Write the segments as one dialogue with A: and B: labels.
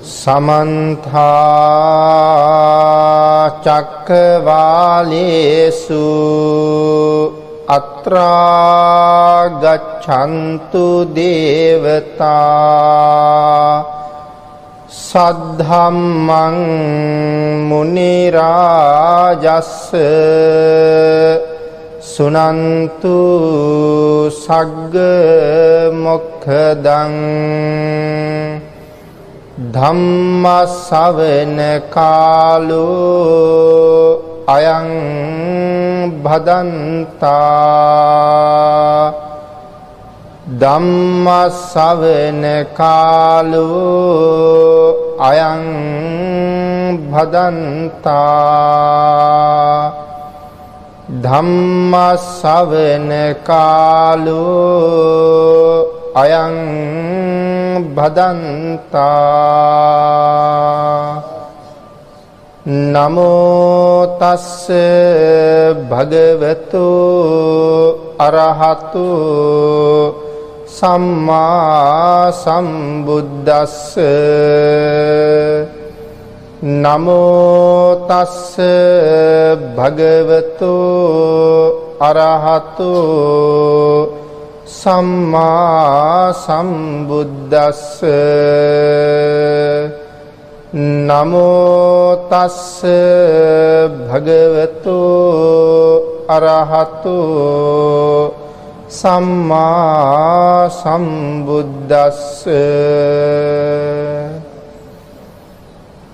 A: समन्था चक्रवालेषु अत्रा गच्छन्तु देवता सद्धम्मं मुनिराजस्स सुनन्तु सग्ग मोक्षदं धम्म सवन कालो अयं भदन्ता धम्म सवन कालो अयं भदन्ता धम्म सवन कालो अयं भदन्ता नमो तस्से भगवतो अरहतो सम्मा संबुद्दस्से नमो तस्से भगवतो अरहतो सम्मा संबुद्दस्से नमो तस्से भगवतो अरहतो सम्मा संबुद्दस्से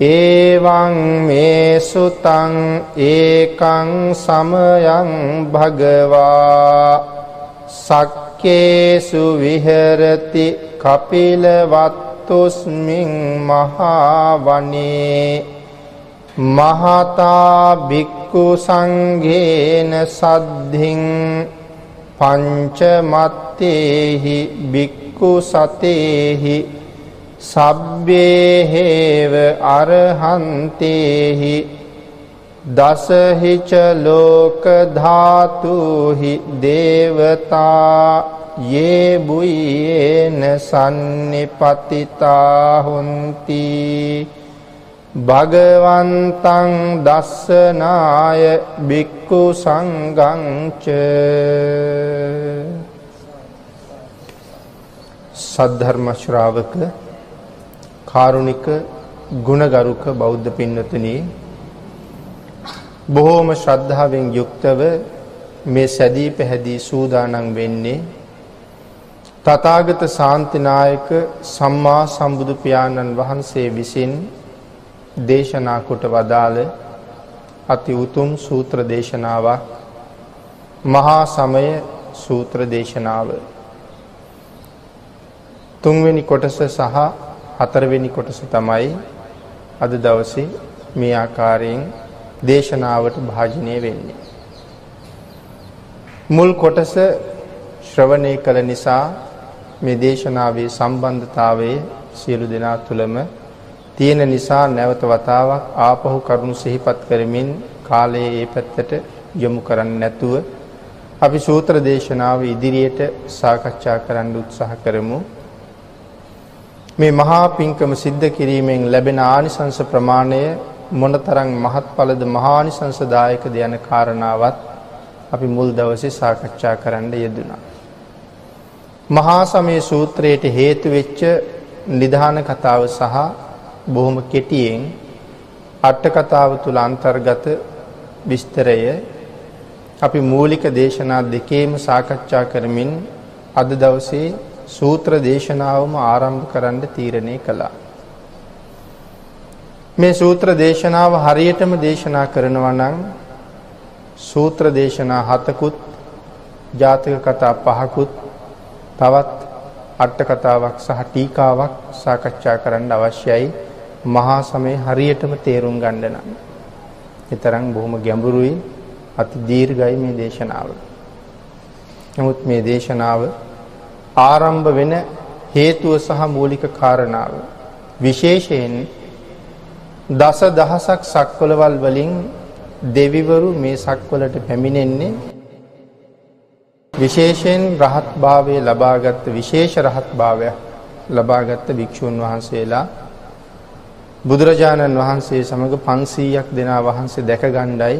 A: एवं मे सुतं एकं समयं भगवा सक्केषु विहरति कपिलवस्तुस्मिन् महावने महता भिक्खु संघेन सद्धिं पंचमत्तेहि भिक्खु सतेहि सब्बेहेव अर्हन्तेहि दशहि च लोक धातुहि देवता ये बुयेन सन्निपतिता हुन्ति भगवन्तं दर्शनाय भिक्खु संघं च। सद्धर्म श्रावक කාරුණික ගුණගරුක බෞද්ධ පින්වතුනි, බොහෝම ශ්‍රද්ධාවෙන් යුක්තව මේ සැදී පැහැදී සූදානම් වෙන්නේ තථාගත ශාන්තිනායක සම්මා සම්බුදු පියාණන් වහන්සේ විසින් දේශනා කොට වදාළ අති උතුම් සූත්‍ර දේශනාවක් මහා සමය සූත්‍ර දේශනාව. තුන්වෙනි කොටස සහ හතරවෙනි කොටස තමයි අද දවසේ මේ ආකාරයෙන් දේශනාවට භාජනය වෙන්නේ. මුල් කොටස ශ්‍රවණය කළ නිසා මේ දේශනාවේ සම්බන්ධතාවයේ සියලු දෙනා තුළම තියෙන නිසා නැවත වතාවක් ආපහු කරුණු සිහිපත් කරමින් කාලයේ ඒ පැත්තට යොමු කරන්නේ නැතුව අපි සූත්‍ර දේශනාව ඉදිරියට සාකච්ඡා කරන්න උත්සාහ කරමු. මේ මහා පිංකම සිද්ධ කිරීමෙන් ලැබෙන ආනිසංස ප්‍රමාණය මොනතරම් මහත්ඵලද මහානිසංසදායකද යන කාරණාවත් අපි මුල් දවසේ සාකච්ඡා කරන්න යෙදුණා. මහා සමය සූත්‍රයට හේතු වෙච්ච නිධාන කතාව සහ බොහොම කෙටියෙන් අට කතාව තුල අන්තර්ගත විස්තරය අපි මූලික දේශනා දෙකේම සාකච්ඡා කරමින් අද දවසේ සූත්‍ර දේශනාවම ආරම්භ කරන්න තීරණය කළා. මේ සූත්‍ර දේශනාව හරියටම දේශනා කරනවා නම් සූත්‍ර දේශනා 7කුත් ජාතක කතා 5කුත් තවත් අට කතාවක් සහ ටීකාවක් සාකච්ඡා කරන්න අවශ්‍යයි. මහා සමය හරියටම තේරුම් ගන්න නම් ඊතරම් බොහොම ගැඹුරුයි, අති දීර්ඝයි මේ දේශනාව. නමුත් මේ දේශනාව ආරම්භ වෙන හේතුව සහ මූලික කාරණාව විශේෂයෙන් දසදහසක් සක්වලවල් වලින් දෙවිවරු මේ සක්වලට පැමිණෙන්නේ විශේෂයෙන් රහත් භාවයේ ලබාගත් විශේෂ රහත් භාවය ලබාගත් භික්ෂුන් වහන්සේලා බුදුරජාණන් වහන්සේ සමග 500ක් දෙනා වහන්සේ දැක ගණ්ඩායි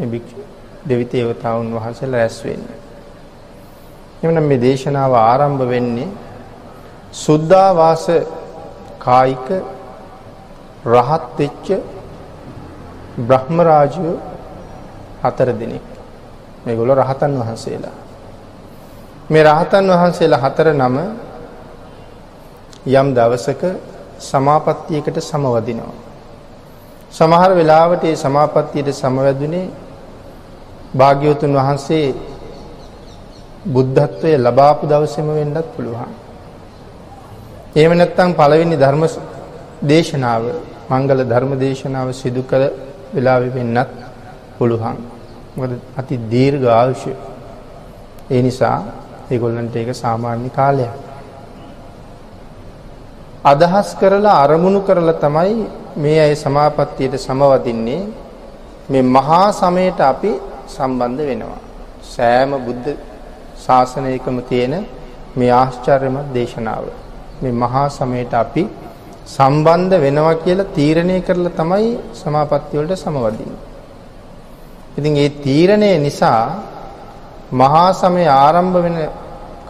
A: මේ දෙවි දේවතාවුන් වහන්සේලා රැස් වෙන්නේ. එවනම් මේ දේශනාව ආරම්භ වෙන්නේ සුද්ධාවාස කායික රහත් වෙච්ච බ්‍රහ්ම රාජයෝ 4 දෙනෙක්. මේගොල්ලෝ රහතන් වහන්සේලා. මේ රහතන් වහන්සේලා 4 නම යම් දවසක සමාපත්තියකට සමවදිනවා. සමහර වෙලාවට මේ සමාපත්තියට සමවැදුනේ භාග්‍යවතුන් වහන්සේ බුද්ධත්වයේ ලබාපු දවසේම වෙන්නත් පුළුවන්. එහෙම නැත්නම් පළවෙනි ධර්ම දේශනාව, මංගල ධර්ම දේශනාව සිදු කළ වෙලාවෙ වෙන්නත් පුළුවන්. මොකද අති දීර්ඝ ආයුෂ. ඒ නිසා ඒගොල්ලන්ට ඒක සාමාන්‍ය කාලයක්. අදහස් කරලා අරමුණු කරලා තමයි මේ අය සමාපත්තියට සමවදින්නේ. මේ මහා සමයට අපි සම්බන්ධ වෙනවා. සෑම බුද්ධ ශාසනයකම තියෙන මේ ආශ්චර්යමත් දේශනාව. මේ මහා සමයට අපි සම්බන්ධ වෙනවා කියලා තීරණය කරලා තමයි සමාපත්තිය වලට සමවදින්නේ. ඉතින් ඒ තීරණය නිසා මහා සමය ආරම්භ වෙන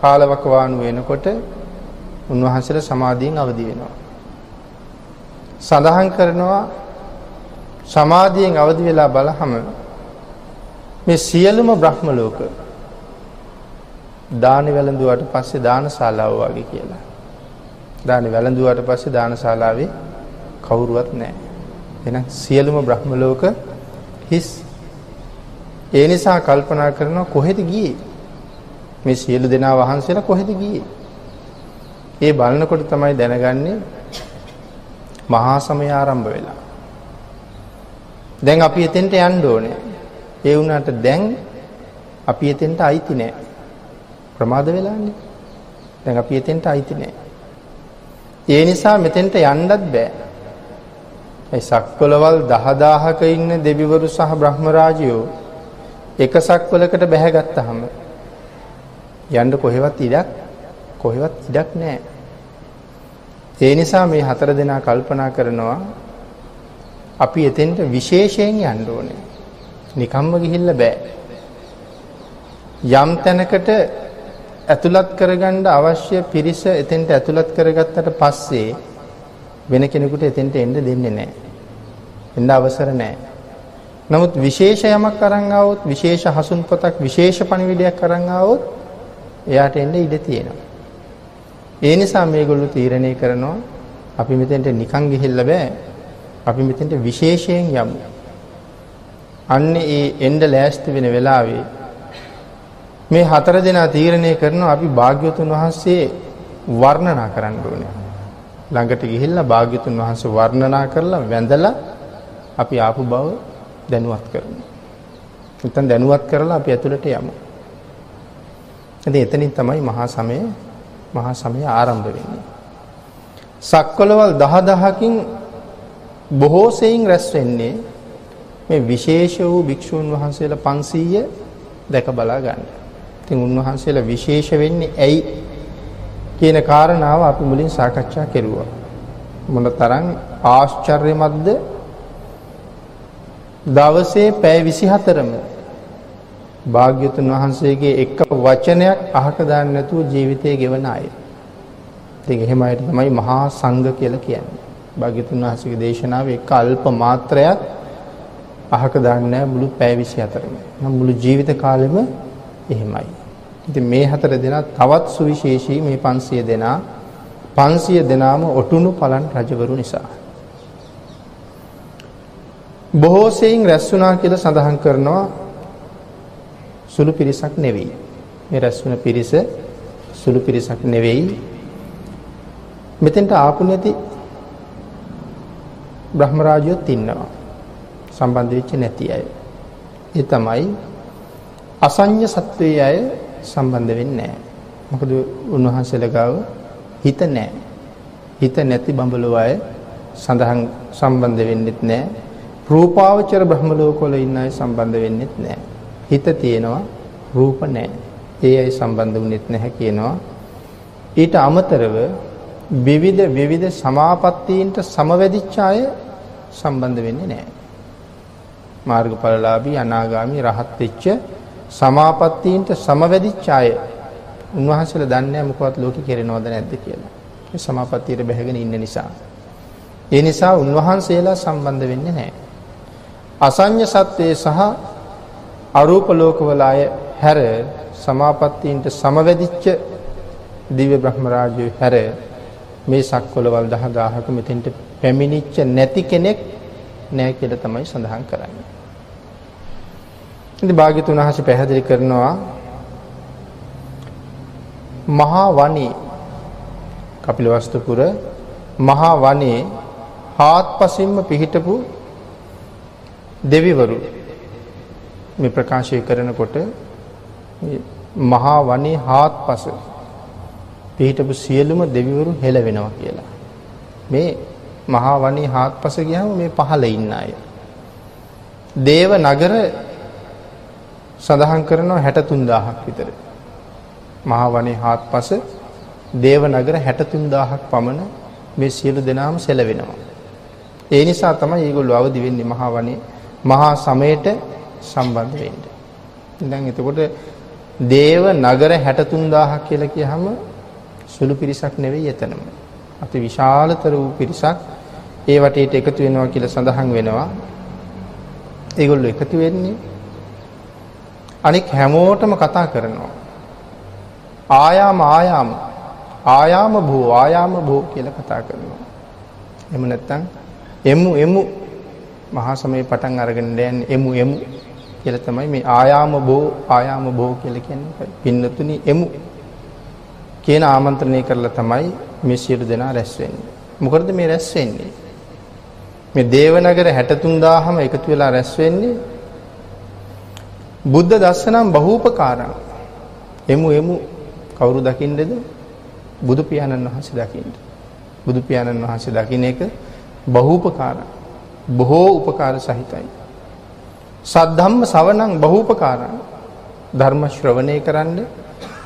A: කාලවකවානු වෙනකොට උන්වහන්සේලා සමාධියෙන් අවදි වෙනවා. සඳහන් කරනවා සමාධියෙන් අවදි වෙලා බලහම මේ සියලුම බ්‍රහ්ම ලෝක දාන වැළඳුවාට පස්සේ දානශාලාව වගේ කියලා. දාන වැළඳුවාට පස්සේ දානශාලාවේ කවුරුවත් නැහැ. එහෙනම් සියලුම බ්‍රහ්ම ලෝක හිස්. ඒ නිසා කල්පනා කරනවා කොහෙද ගියේ? මේ සියලු දෙනා වහන්සේලා කොහෙද ගියේ? ඒ බලනකොට තමයි දැනගන්නේ මහා සමය ආරම්භ වෙලා. දැන් අපි එතෙන්ට යන්න ඕනේ. ඒ වුණාට දැන් අපි එතෙන්ට අයිති නෑ. ප්‍රමාද වෙලානේ. දැන් අපි එතෙන්ට අයිති නෑ. ඒ නිසා මෙතෙන්ට යන්නත් බෑ. ඒ සක්වලවල් 10000ක ඉන්න දෙවිවරු සහ බ්‍රහ්ම රාජයෝ එක සක්වලකට බැහැගත්තාම යන්න කොහෙවත් ඉඩක් නෑ. ඒ නිසා මේ 4 දෙනා කල්පනා කරනවා අපි එතෙන්ට විශේෂයෙන් යන්න ඕනේ. නිකම්ම ගිහිල්ලා බෑ. යම් තැනකට ඇතුළත් කරගන්න අවශ්‍ය පිරිස එතෙන්ට ඇතුළත් කරගත්තට පස්සේ වෙන කෙනෙකුට එතෙන්ට එන්න දෙන්නේ නැහැ. එන්න අවසර නැහැ. නමුත් විශේෂ යමක් අරන් ආවොත්, විශේෂ හසුන් පොතක්, විශේෂ පණිවිඩයක් අරන් ආවොත් එයාට එන්න ඉඩ තියෙනවා. ඒ නිසා මේගොල්ලෝ තීරණය කරනවා අපි මෙතෙන්ට නිකන් ගිහිල්ලා බෑ. අපි මෙතෙන්ට විශේෂයෙන් යමු. අන්න ඒ එන්න ලෑස්ති වෙන වෙලාවේ මේ 4 දෙනා තීරණය කරනවා අපි භාග්‍යවතුන් වහන්සේ වර්ණනා කරන්න ඕනේ. ළඟට ගිහිල්ලා භාග්‍යවතුන් වහන්සේ වර්ණනා කරලා වැඳලා අපි ආපු බව දැනුවත් කරමු. නැත්නම් දැනුවත් කරලා අපි ඇතුළට යමු. ඉතින් එතනින් තමයි මහා සමය ආරම්භ වෙන්නේ. සක්වලවල් 10000කින් බොහෝ සෙයින් රැස් වෙන්නේ මේ විශේෂ වූ භික්ෂුන් වහන්සේලා 500 දැක බලා ගන්න. ඉතින් උන්වහන්සේලා විශේෂ වෙන්නේ ඇයි කියන කාරණාව අපි මුලින් සාකච්ඡා කෙරුවා. මොනතරම් ආශ්චර්යමත්ද? දවසේ පැය 24ම භාග්‍යවතුන් වහන්සේගේ එක වචනයක් අහක දාන්න නැතුව ජීවිතේ ගෙවන අය. ඉතින් එහෙම අයට තමයි මහා සංඝ කියලා කියන්නේ. භාග්‍යවතුන් වහන්සේගේ දේශනාවේ එක අල්ප මාත්‍රයක් අහක දාන්නේ නැහැ මුළු පැය 24ම. නම් මුළු ජීවිත කාලෙම එහෙමයි. ඉතින් මේ 4 දෙනා තවත් සුවිශේෂී මේ 500 දෙනා 500 දෙනාම ඔටුනු පලන් රජවරු නිසා. බොහෝ සෙයින් රැස් වුණා කියලා සඳහන් කරනවා සුළු පිරිසක් නෙවෙයි. මේ රැස් වුණ පිරිස සුළු පිරිසක් නෙවෙයි. මෙතෙන්ට ආපු නැති බ්‍රහ්ම රාජයෝත් ඉන්නවා. සම්බන්ධ වෙච්ච නැති අය. ඒ තමයි අසඤ්ඤ සත්වයේ අය සම්බන්ධ වෙන්නේ නැහැ. මොකද උන්වහන්සේලා ගාව හිත නැහැ. හිත නැති බඹලෝ අය සම්බන්ධ වෙන්නෙත් නැහැ. රූපාවචර බ්‍රහ්ම ලෝකවල ඉන්න අය සම්බන්ධ වෙන්නෙත් නැහැ. හිත තියෙනවා රූප නැහැ. ඒ අය සම්බන්ධ වුණෙත් නැහැ කියනවා. ඊට අමතරව විවිධ සමාපත්තීන්ට සමවැදිච්ච අය සම්බන්ධ වෙන්නේ නැහැ. මාර්ගඵලලාභී අනාගාමී රහත් වෙච්ච සමාපත්තීන්ට සමවැදිච්ච අය උන්වහන්සේලා දන්නේ නැහැ මොකවත් ලෝකේ කෙරෙනවද නැද්ද කියලා. මේ සමාපත්තියට බැහැගෙන ඉන්න නිසා. ඒ නිසා උන්වහන්සේලා සම්බන්ධ වෙන්නේ නැහැ. අසඤ්ඤ සත්වයේ සහ අරූප ලෝකවල අය හැර සමාපත්තීන්ට සමවැදිච්ච දිව්‍ය බ්‍රහ්ම රාජ්‍යය හැර මේ සක්වලවල් 10000ක මෙතෙන්ට පැමිණිච්ච නැති කෙනෙක් නැහැ කියලා තමයි සඳහන් කරන්නේ. ඉතින් භාග්‍යතුන් වහන්සේ පැහැදිලි කරනවා මහා වනේ කපිලවස්තුපුර මහා වනේ හාත්පසින්ම පිහිටපු දෙවිවරු මේ ප්‍රකාශය කරනකොට මහා වනේ හාත්පස පිහිටපු සියලුම දෙවිවරු හෙළවෙනවා කියලා. මේ මහා වනේ හාත්පස ගියාම මේ පහළ ඉන්න අය. දේව නගර සඳහන් කරනවා 63000ක් විතර. මහා වනේ හාත්පස දේව නගර 63000ක් පමණ මේ සියලු දෙනාම සෙලවෙනවා. ඒ නිසා තමයි මේගොල්ලෝ අවදි වෙන්නේ මහා වනේ මහා සමයට සම්බන්ධ වෙන්න. දැන් එතකොට දේව නගර 63000ක් කියලා කියහම සුළු පිරිසක් නෙවෙයි එතනම. අති විශාලතර වූ පිරිසක් ඒ වටේට එකතු වෙනවා කියලා සඳහන් වෙනවා. ඒගොල්ලෝ එකතු වෙන්නේ අනික හැමෝටම කතා කරනවා. ආයාම භෝ කියලා කතා කරනවා. එහෙම නැත්නම් එමු මහා සමයේ පටන් අරගෙන දැන් එමු කියලා තමයි මේ ආයාම භෝ කියලා කියන්නේ. පින්නතුනි එමු කියන ආමන්ත්‍රණය කරලා තමයි මේ සියලු දෙනා රැස් වෙන්නේ. මොකද මේ රැස් වෙන්නේ? මේ දේවනගර 63000ම එකතු වෙලා රැස් වෙන්නේ බුද්ධ දර්ශනම් බහූපකාරං. එමු කවුරු දකින්නද? බුදු පියාණන් වහන්සේ දකින්න. බුදු පියාණන් වහන්සේ දකින්න එක බහූපකාරං. බොහෝ උපකාර සහිතයි. සද්ධම්ම ශ්‍රවණං බහූපකාරං. ධර්ම ශ්‍රවණය කරන්න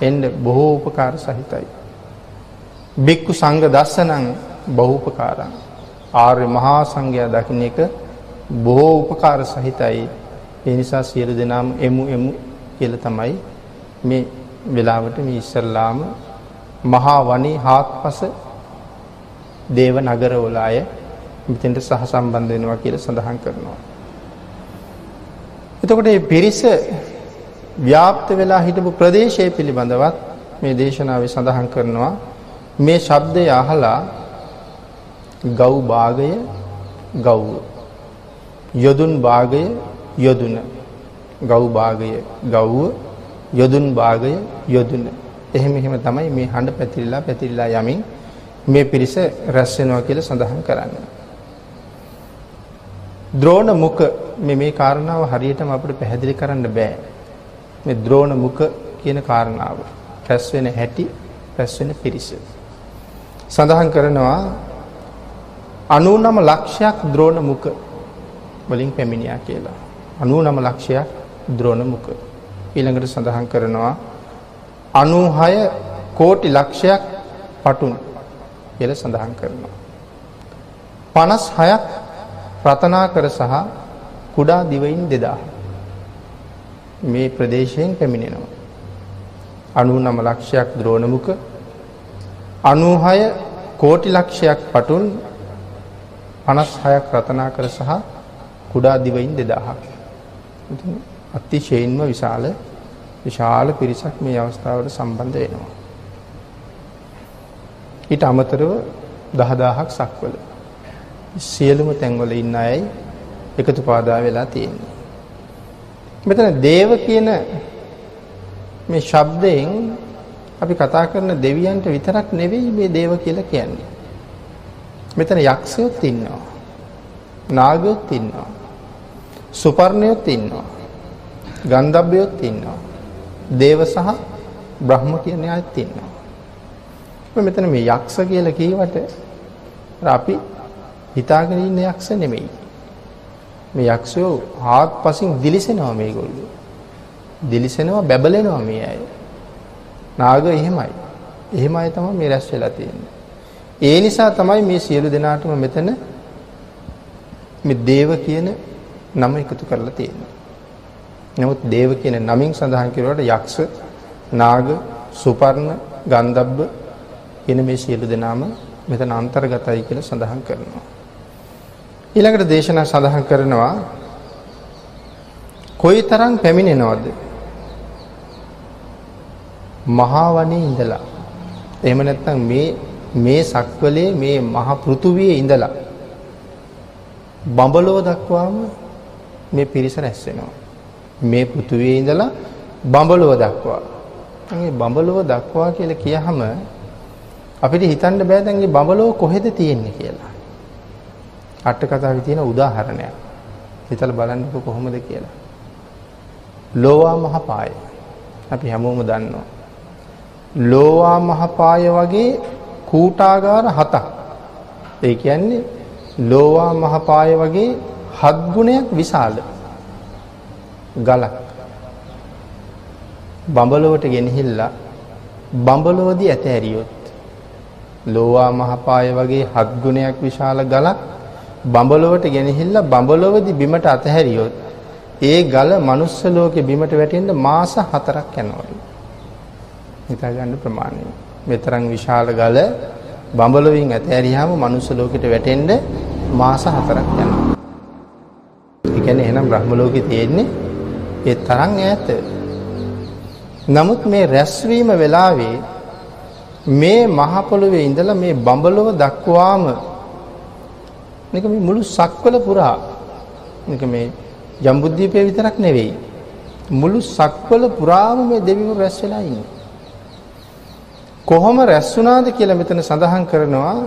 A: එන්න බොහෝ උපකාර සහිතයි. බික්කු සංඝ දර්ශනං බහූපකාරං. ආර්ය මහා සංඝයා දකින්න එක බොහෝ උපකාර සහිතයි. ඒ නිසා සියලු දෙනාම එමු කියලා තමයි මේ වෙලාවට මේ ඉස්සල්ලාම මහා වනේ හාත්පස දේව නගරවල අය මෙතෙන්ට සහසම්බන්ධ වෙනවා කියලා සඳහන් කරනවා. එතකොට මේ පිරිස ව්‍යාප්ත වෙලා හිටපු ප්‍රදේශය පිළිබඳවත් මේ දේශනාවේ සඳහන් කරනවා. මේ ශබ්දය අහලා ගව් භාගය ගව් යොදුන් භාගය යොදුන ගව් භාගය ගව් යොදුන් භාගය යොදුන එහෙම තමයි මේ හඬ පැතිරිලා යමින් මේ පිරිස රැස් වෙනවා කියලා සඳහන් කරන්නේ. ද්‍රෝණ මුඛ මේ කාරණාව හරියටම අපිට පැහැදිලි කරන්න බෑ. මේ ද්‍රෝණ මුඛ කියන කාරණාව රැස් වෙන හැටි රැස් වෙන පිරිස සඳහන් කරනවා 99 ලක්ෂයක් ද්‍රෝණ මුඛ වලින් පැමිණියා කියලා. 99 ලක්ෂයක් ද්‍රෝණ මුඛ. ඊළඟට සඳහන් කරනවා 96 කෝටි ලක්ෂයක් පටුන් කියලා සඳහන් කරනවා. 56ක් රතනාකර සහ කුඩා දිවයින් 2000 මේ ප්‍රදේශයෙන් පැමිණෙනවා. 99 ලක්ෂයක් ද්‍රෝණ මුඛ 96 කෝටි ලක්ෂයක් පටුන් 56ක් රතනාකර සහ කුඩා දිවයින් 2000ක්. ඉතින් අතිශයින්ම විශාල පිරිසක් මේ අවස්ථාවට සම්බන්ධ වෙනවා. ඊට අමතරව 10000ක් සක්වල සියලුම තැන්වල ඉන්න අයයි එකතු පාදා වෙලා තියෙන්නේ. මෙතන දේව කියන මේ ශබ්දයෙන් අපි කතා කරන දෙවියන්ට විතරක් නෙවෙයි මේ දේව කියලා කියන්නේ. මෙතන යක්ෂයොත් ඉන්නවා. නාගයොත් ඉන්නවා. සුපර්ණයොත් ඉන්නවා. ගන්ධබ්බයොත් ඉන්නවා. දේව සහ බ්‍රහ්ම කියන අයත් ඉන්නවා. මෙතන මේ යක්ෂ කියලා කියවට අපි හිතාගෙන ඉන්න යක්ෂ නෙමෙයි. මේ යක්ෂයෝ හාත්පසින් දිලිසෙනවා මේගොල්ලෝ. දිලිසෙනවා බැබලෙනවා මේ අය. නාග එහෙමයි. එහෙම අය තමයි මේ රැස් වෙලා තියෙන්නේ. ඒ නිසා තමයි මේ සියලු දෙනාටම මෙතන මේ දේව කියන නම එකතු කරලා තියෙන්නේ. නමුත් දේව කියන නමින් සඳහන් කරුවාට යක්ෂ, නාග, සුපර්ණ, ගන්ධබ්බ කියන මේ සියලු දෙනාම මෙතන අන්තර්ගතයි කියලා සඳහන් කරනවා. ඊළඟට දේශනා සඳහන් කරනවා කොයිතරම් පැමිණෙනවද මහා වනේ ඉඳලා. එහෙම නැත්නම් මේ සක්වලේ මේ මහ පෘථුවියේ ඉඳලා බඹලොව දක්වාම මේ පිරිස රැස් වෙනවා. මේ පෘථුවියේ ඉඳලා බඹලොව දක්වා. මේ බඹලොව දක්වා කියලා කියහම අපිට හිතන්න බෑ දැන් මේ බඹලොව කොහෙද තියෙන්නේ කියලා. අට කතාවේ තියෙන උදාහරණයක්. හිතලා බලන්නකො කොහොමද කියලා. ලෝවා මහපාය. අපි හැමෝම දන්නවා. ලෝවා මහපාය වගේ කූටාගාර 7ක්. ඒ කියන්නේ ලෝවා මහපාය වගේ 7 ගුණයක් විශාල ගලක් බඹලොවට ගෙනහිල්ලා බඹලොවදී ඇතෑරියොත් ලෝවා මහපාය වගේ 7 ගුණයක් විශාල ගලක් බඹලොවට ගෙනහිල්ලා බඹලොවදී බිමට අතහැරියොත් ඒ ගල මනුස්ස ලෝකේ බිමට වැටෙන්න මාස 4ක් යනවලු. හිතා ගන්න ප්‍රමාණය. මෙතරම් විශාල ගල බඹලොවින් ඇතෑරියාම මනුස්ස ලෝකෙට වැටෙන්න මාස 4ක් යනවා. ඒ කියන්නේ එහෙනම් බ්‍රහ්ම ලෝකේ තියෙන්නේ ඒ තරම් ඈත. නමුත් මේ රැස්වීම වෙලාවේ මේ මහ පොළොවේ ඉඳලා මේ බඹලොව දක්වාම මේක මේ මුළු සක්වල පුරා මේක මේ ජම්බුද්දීපේ විතරක් නෙවෙයි මුළු සක්වල පුරාම මේ දෙවිවරු රැස් වෙලා ඉන්නේ. කොහොම රැස් වුණාද කියලා මෙතන සඳහන් කරනවා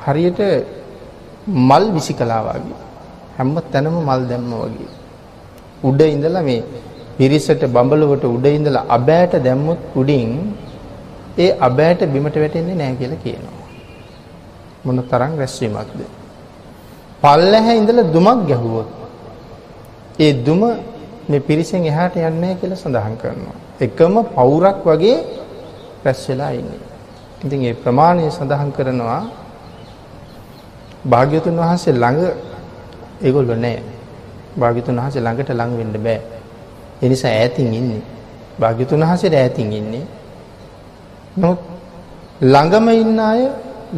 A: හරියට මල් විසිකලා වගේ. හැම තැනම මල් දැම්මා වගේ. උඩ ඉඳලා මේ පිරිසට බඹලොවට උඩ ඉඳලා අබෑට දැම්මොත් උඩින් ඒ අබෑට බිමට වැටෙන්නේ නැහැ කියලා කියනවා. මොන තරම් රැස්වීමක්ද? පල්ලෙහා ඉඳලා දුමක් ගැහුවොත් ඒ දුම මේ පිරිසෙන් එහාට යන්නේ නැහැ කියලා සඳහන් කරනවා. එකම පවුරක් වගේ රැස් වෙලා ඉන්නේ. ඉතින් මේ ප්‍රමාණය සඳහන් කරනවා භාග්‍යවතුන් වහන්සේ ළඟ ඒගොල්ලෝ නැහැ. භාග්‍යවතුන් වහන්සේ ළඟට ලඟ වෙන්න බෑ. ඒ නිසා ඈතින් ඉන්නේ. භාග්‍යවතුන් වහන්සේට ඈතින් ඉන්නේ. නමුත් ළඟම ඉන්න අය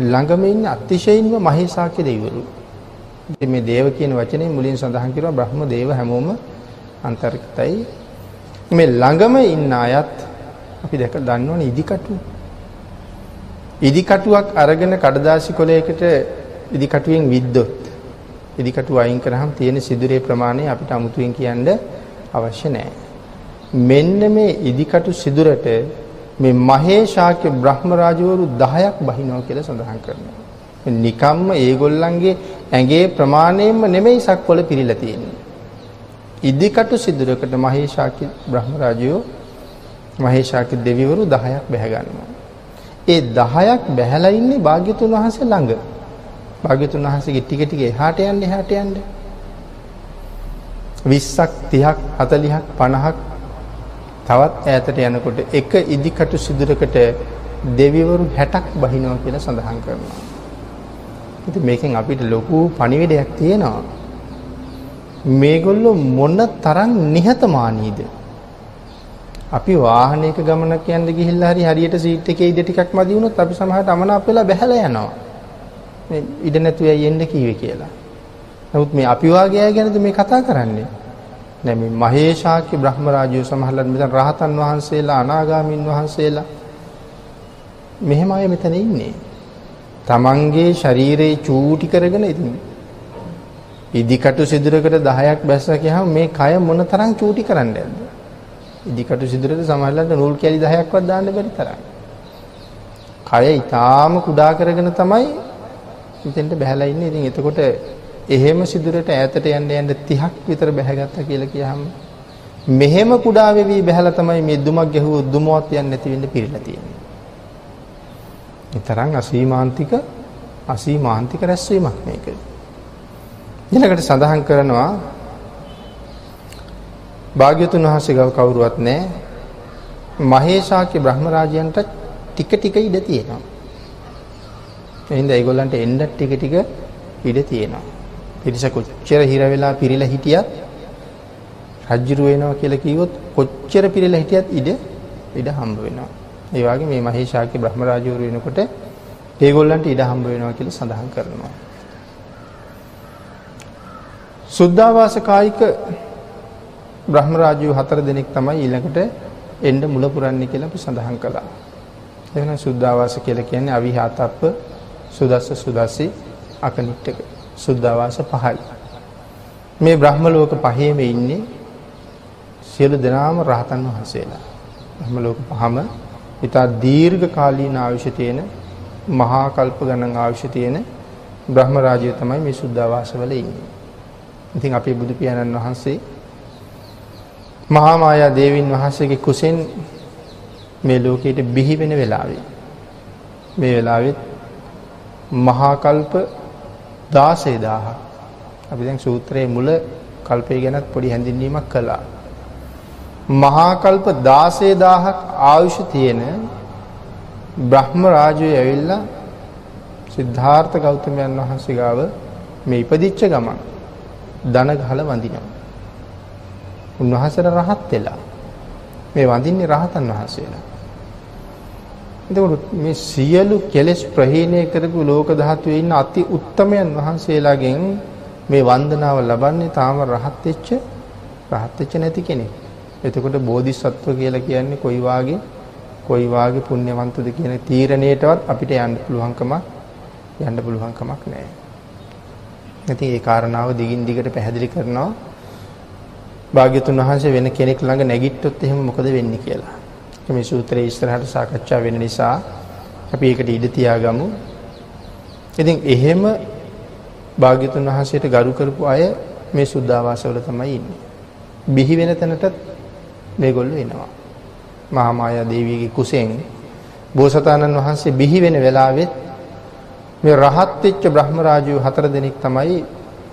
A: ළඟම ඉන්න අතිශයින්ම මහේසාක්‍ය දෙවිවරු. ඉතින් මේ දේව කියන වචනේ මුලින් සඳහන් කරනවා බ්‍රහ්ම දේව හැමෝම අන්තර්ගතයි. මේ ළඟම ඉන්න අයත් අපි දැක දන්නවනේ ඉදිකටු. ඉදිකටුවක් අරගෙන කඩදාසි කොලයකට ඉදිකටුවෙන් විද්දොත් ඉදිකටුව අයින් කරාම තියෙන සිදුරේ ප්‍රමාණය අපිට අමුතුවෙන් කියන්න අවශ්‍ය නැහැ. මෙන්න මේ ඉදිකටු සිදුරට මේ මහේශාක්‍ය බ්‍රහ්ම රාජවරු 10ක් බහිනවා කියලා සඳහන් කරනවා. නිකම්ම ඒගොල්ලන්ගේ ඇඟේ ප්‍රමාණයෙන්ම නෙමෙයි සක්වල පිරීලා තියෙන්නේ. ඉදිකටු සිදුරකට මහේශාක්‍ය බ්‍රහ්ම රාජයෝ මහේශාක්‍ය දෙවිවරු 10ක් බැහැ ගන්නවා. ඒ 10ක් බැහැලා ඉන්නේ භාග්‍යතුන් වහන්සේ ළඟ. භාග්‍යතුන් වහන්සේගේ ටික ටික එහාට යන්න 20ක් 30ක් 40ක් 50ක් තවත් ඈතට යනකොට එක ඉදිකටු සිදුරකට දෙවිවරු 60ක් බහිනවා කියලා සඳහන් කරනවා. ඉතින් මේකෙන් අපිට ලොකු පණිවිඩයක් තියෙනවා. මේගොල්ලෝ මොන තරම් නිහතමානීද? අපි වාහනයක ගමනක් යන්න ගිහිල්ලා හරියට සීට් එකේ ඉඩ ටිකක් මදි වුණොත් අපි සමහරට අමනාප වෙලා බැහැලා යනවා. මේ ඉඩ නැතුව යන්න කීවේ කියලා. නමුත් මේ අපි වාගේ අය ගැනද මේ කතා කරන්නේ? නෑ මේ මහේශාක්‍ය බ්‍රහ්ම රාජ්‍යය සමහරවිට මෙතන රහතන් වහන්සේලා අනාගාමීන් වහන්සේලා මෙහෙම අය මෙතන ඉන්නේ. තමන්ගේ ශරීරේ චූටි කරගෙන ඉතින් ඉදිකටු සිදුරකට 10ක් බැස්සා කියහම මේ කය මොන තරම් චූටි කරන්නද? ඉදිකටු සිදුරට සමහරවිට නූල් කැලි 10ක්වත් දාන්න බැරි තරම්. කය ඊටාම කුඩා කරගෙන තමයි මෙතෙන්ට බැහැලා ඉන්නේ. ඉතින් එතකොට එහෙම සිදුරට ඈතට යන්න 30ක් විතර බැහැගත්තා කියලා කියහම මෙහෙම කුඩා වෙවි බැහැලා තමයි මේ දුමක් ගැහුවොත් දුමවත් යන්නේ නැති වෙන්න පිරিলা තියෙන්නේ. ඒ තරම් අසීමාන්තික රැස්වීමක් මේක. ඊළඟට සඳහන් කරනවා භාග්‍යතුන් වහන්සේ ගාව කවුරුවත් නැහැ. මහේශාක්‍ය බ්‍රහ්ම රාජයන්ට ටික ටික ඉඩ තියෙනවා. එහෙනම් ඒගොල්ලන්ට එන්න ටික ටික ඉඩ තියෙනවා. පිරිස කොච්චර හිර වෙලා පිරීලා හිටියත් රජ්ජුරු වෙනවා කියලා කිව්වොත් කොච්චර පිරීලා හිටියත් ඉඩ හම්බ වෙනවා. ඒ වගේ මේ මහේශාක්‍ය බ්‍රහ්ම රාජවරු වෙනකොට ඒගොල්ලන්ට ඉඩ හම්බ වෙනවා කියලා සඳහන් කරනවා. සුද්ධාවාස කායික බ්‍රහ්ම රාජ්‍යව 4 දෙනෙක් තමයි ඊළඟට එන්න මුල පුරන්නේ කියලා අපි සඳහන් කළා. එහෙනම් සුද්ධාවාස කියලා කියන්නේ අවිහාතප්ප සුදස්ස සුදස්සි අකනිට්ටක සුද්ධාවාස 5යි. මේ බ්‍රහ්ම ලෝක 5ෙම ඉන්නේ සියලු දෙනාම රහතන් වහන්සේලා. බ්‍රහ්ම ලෝක 5ම ඉතා දීර්ඝ කාලීන ආයුෂ තියෙන මහා කල්ප ගණන් ආයුෂ තියෙන බ්‍රහ්ම රාජ්‍යය තමයි මේ සුද්ධාවාස වල ඉන්නේ. ඉතින් අපේ බුදු පියාණන් වහන්සේ මහා මායා දේවීන් වහන්සේගේ කුසෙන් මේ ලෝකයට බිහි වෙන වෙලාවේ මේ වෙලාවෙත් මහා කල්ප 16000 අපි දැන් සූත්‍රයේ මුල කල්පය ගැනත් පොඩි හැඳින්වීමක් කළා. මහා කල්ප 16000ක් ආයුෂ තියෙන බ්‍රහ්ම රාජ්‍යය ඇවිල්ලා සිද්ධාර්ථ ගෞතමයන් වහන්සේ ගාව මේ ඉපදිච්ච ගමන් දන ගහලා වඳිනවා. උන්වහන්සේලා රහත් වෙලා මේ වඳින්නේ රහතන් වහන්සේලා. එතකොට මේ සියලු කෙලෙස් ප්‍රහීණය කරපු ලෝක ධාතුවේ ඉන්න අති උත්තමයන් වහන්සේලාගෙන් මේ වන්දනාව ලබන්නේ තාම රහත් වෙච්ච නැති කෙනෙක්. එතකොට බෝධිසත්ව කියලා කියන්නේ කොයි වාගේ පුණ්‍යවන්තද කියන තීරණයටවත් අපිට යන්න පුළුවන්කමක් නැහැ. ඉතින් ඒ කාරණාව දිගින් දිගට පැහැදිලි කරනවා. භාග්‍යතුන් වහන්සේ වෙන කෙනෙක් ළඟ නැගිට්ටොත් එහෙම මොකද වෙන්නේ කියලා. මේ සූත්‍රයේ ඉස්සරහට සාකච්ඡා වෙන නිසා අපි ඒකට ඉඩ තියාගමු. ඉතින් එහෙම භාග්‍යතුන් වහන්සේට ගරු කරපු අය මේ සුද්ධාවාසවල තමයි ඉන්නේ. බිහි වෙන තැනටත් මේගොල්ලෝ එනවා. මහා මායා දේවියගේ කුසෙන් බෝසතාණන් වහන්සේ බිහි වෙන වෙලාවෙත් මේ රහත් වෙච්ච බ්‍රහ්ම රාජයෝ 4 දෙනෙක් තමයි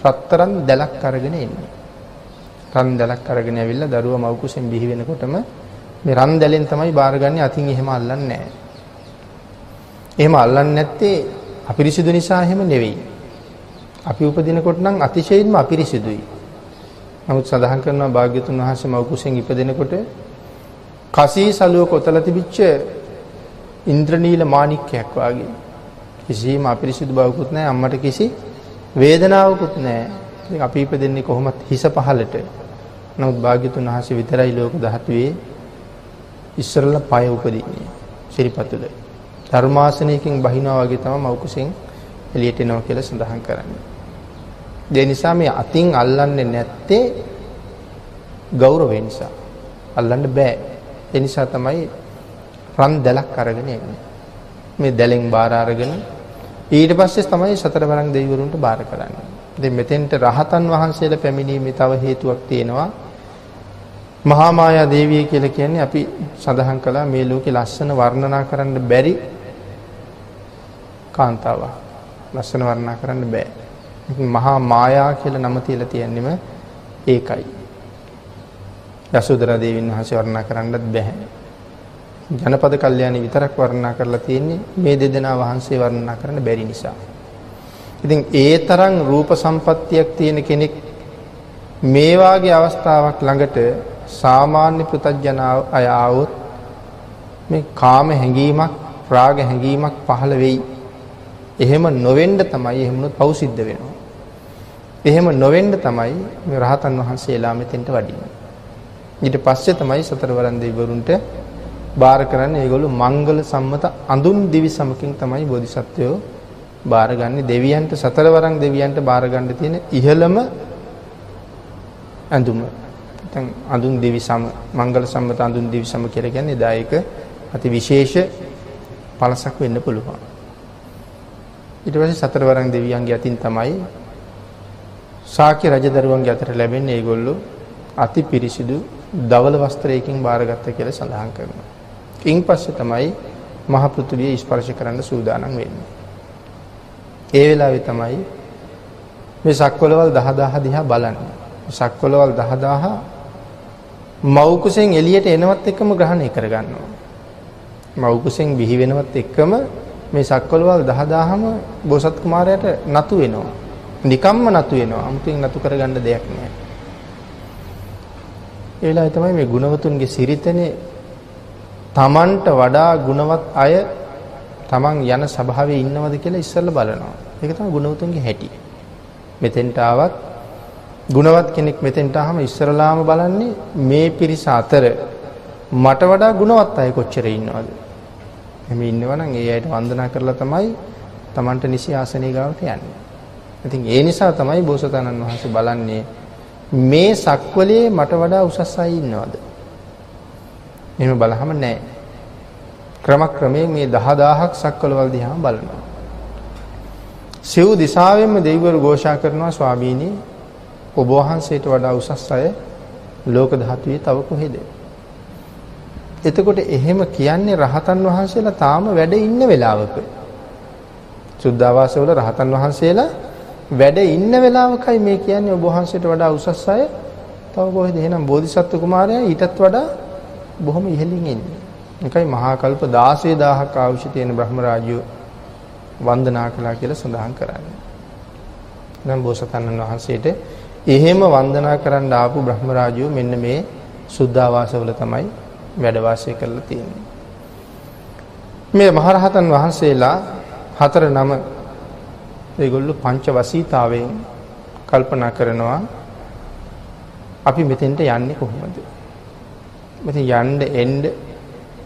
A: රත්තරන් දැලක් අරගෙන එන්නේ. රන් දැලක් අරගෙන ඇවිල්ලා දරුවා මව් කුසෙන් බිහි වෙනකොටම මේ රන් දැලෙන් තමයි බාරගන්නේ. අතින් එහෙම අල්ලන්නේ නැහැ. එහෙම අල්ලන්නේ නැත්තේ අපිරිසිදු නිසා එහෙම නෙවෙයි. අපි උපදිනකොට නම් අතිශයින්ම අපිරිසිදුයි. නමුත් සඳහන් කරනවා භාග්‍යතුන් වහන්සේ මව් කුසෙන් ඉපදෙනකොට කසී සලුව කොතල තිබිච්ච ඉන්ද්‍රනීල මාණික්කයක් වාගේ කිසිම අපිරිසිදු බවකුත් නැහැ. අම්මට කිසි වේදනාවකුත් නැහැ. ඉතින් අපි ඉපදෙන්නේ කොහොමත් හිස පහලට. නමුත් භාග්‍යතුන් වහන්සේ විතරයි ලෝක ධාතුවේ ඉස්සරලා පය උපදින්නේ. ශිරිපතුල. ධර්මාසනයකින් බහිනවා වගේ තමයි මව් කුසෙන් එළියට එනවා කියලා සඳහන් කරන්නේ. ඒ නිසා මේ අතින් අල්ලන්නේ නැත්තේ ගෞරවය නිසා. අල්ලන්න බෑ. ඒ නිසා තමයි රන් දැලක් අරගෙන එන්නේ. මේ දැලෙන් බාර අරගෙන ඊට පස්සේ තමයි සතර වරන් දෙවිවරුන්ට බාර කරන්නේ. ඉතින් මෙතෙන්ට රහතන් වහන්සේලා පැමිණීමේ තව හේතුවක් තියෙනවා. මහා මායා දේවිය කියලා කියන්නේ අපි සඳහන් කළා මේ ලෝකේ ලස්සන වර්ණනා කරන්න බැරි කාන්තාවක්. ලස්සන වර්ණනා කරන්න බෑ. මහා මායා කියලා නම තියලා තියෙන්නෙම ඒකයි. යසෝදරා දේවීන් වහන්සේ වර්ණනා කරන්නත් බෑ. ජනපද කල්යාණි විතරක් වර්ණනා කරලා තියෙන්නේ මේ දෙදෙනා වහන්සේ වර්ණනා කරන්න බැරි නිසා. ඉතින් ඒ තරම් රූප සම්පත්තියක් තියෙන කෙනෙක් මේ වාගේ අවස්ථාවක් ළඟට සාමාන්‍ය පෘථග්ජන අය ආවොත් මේ කාම හැඟීමක් රාග හැඟීමක් පහළ වෙයි. එහෙම නොවෙන්න තමයි එහෙමනොත් පව් සිද්ධ වෙනවා. එහෙම නොවෙන්න තමයි මේ රහතන් වහන්සේලා මෙතෙන්ට වඩින්නේ. ඊට පස්සේ තමයි සතර වරන් දෙවිවරුන්ට බාර කරන්නේ. ඒගොල්ලෝ මංගල සම්මත අඳුන් දිවි සමකින් තමයි බෝධිසත්වයෝ බාරගන්නේ. දෙවියන්ට සතර වරන් දෙවියන්ට බාර ගන්න තියෙන ඉහළම අඳුම. නැත්නම් අඳුන් දිවි සම මංගල සම්මත අඳුන් දිවි සම කියලා කියන්නේ දායක අති විශේෂ පළසක් වෙන්න පුළුවන්. ඊට පස්සේ සතර වරන් දෙවියන්ගේ අතින් තමයි ශාක්‍ය රජදරුවන්ගේ අතට ලැබෙන්නේ. ඒගොල්ලෝ අති පිරිසිදු දවල වස්ත්‍රයකින් බාරගත්ත කියලා සඳහන් කරනවා. ඊන් පස්සේ තමයි මහ පෘථිවිය ස්පර්ශ කරන්න සූදානම් වෙන්නේ. ඒ වෙලාවේ තමයි මේ සක්වලවල් 10000 දිහා බලන්නේ. සක්වලවල් 10000 මව් කුසෙන් එළියට එනවත් එක්කම ග්‍රහණය කරගන්නවා. මව් කුසෙන් බිහි වෙනවත් එක්කම මේ සක්වලවල් 10000ම බෝසත් කුමාරයාට නතු වෙනවා. නිකම්ම නතු වෙනවා. 아무තින් නතු කරගන්න දෙයක් නෑ. ඒ වෙලාවේ තමයි මේ ගුණවතුන්ගේ සිරිතනේ තමන්ට වඩා ගුණවත් අය තමන් යන සභාවේ ඉන්නවද කියලා ඉස්සෙල්ලා බලනවා. ඒක තමයි ගුණවතුන්ගේ හැටි. මෙතෙන්ට ආවත් ගුණවත් කෙනෙක් මෙතෙන්ට ආවම ඉස්සරලාම බලන්නේ මේ පිරිස අතර මට වඩා ගුණවත් අය කොච්චර ඉන්නවද? එහෙම ඉන්නවනම් ඒ අයට වන්දනා කරලා තමයි තමන්ට නිසි ආසනය ගාවට යන්නේ. ඉතින් ඒ නිසා තමයි බෝසතාණන් වහන්සේ බලන්නේ මේ සක්වලේ මට වඩා උසස් අය ඉන්නවද? එහෙම බලහම නැහැ. ක්‍රමක්‍රමයෙන් මේ 10000ක් සක්වලවල් දිහා බලනවා. සිව් දිසාවෙන්ම දෙවිවරු ഘോഷා කරනවා ස්වාමීනි ඔබ වහන්සේට වඩා උසස් අය ලෝක ධාතුවේ තව කොහෙද? එතකොට එහෙම කියන්නේ රහතන් වහන්සේලා තාම වැඩ ඉන්න වෙලාවක. සුද්ධාවාසවල රහතන් වහන්සේලා වැඩ ඉන්න වෙලාවකයි මේ කියන්නේ ඔබ වහන්සේට වඩා උසස් අය තව කොහෙද? එහෙනම් බෝධිසත්ව කුමාරයා ඊටත් වඩා බොහොම ඉහළින් ඉන්නේ. ඒකයි මහා කල්ප 16000ක් ආයුෂ තියෙන බ්‍රහ්ම රාජ්‍ය වන්දනා කළා කියලා සඳහන් කරන්නේ. නම් බෝසතාණන් වහන්සේට එහෙම වන්දනා කරන්න ආපු බ්‍රහ්ම රාජ්‍යෝ මෙන්න මේ සුද්ධාවාසවල තමයි වැඩ වාසය කරලා තියෙන්නේ. මේ මහරහතන් වහන්සේලා 4 නම ඒගොල්ලෝ පංච වසීතාවෙන් කල්පනා කරනවා අපි මෙතෙන්ට යන්නේ කොහොමද? මෙතෙන් යන්න එන්න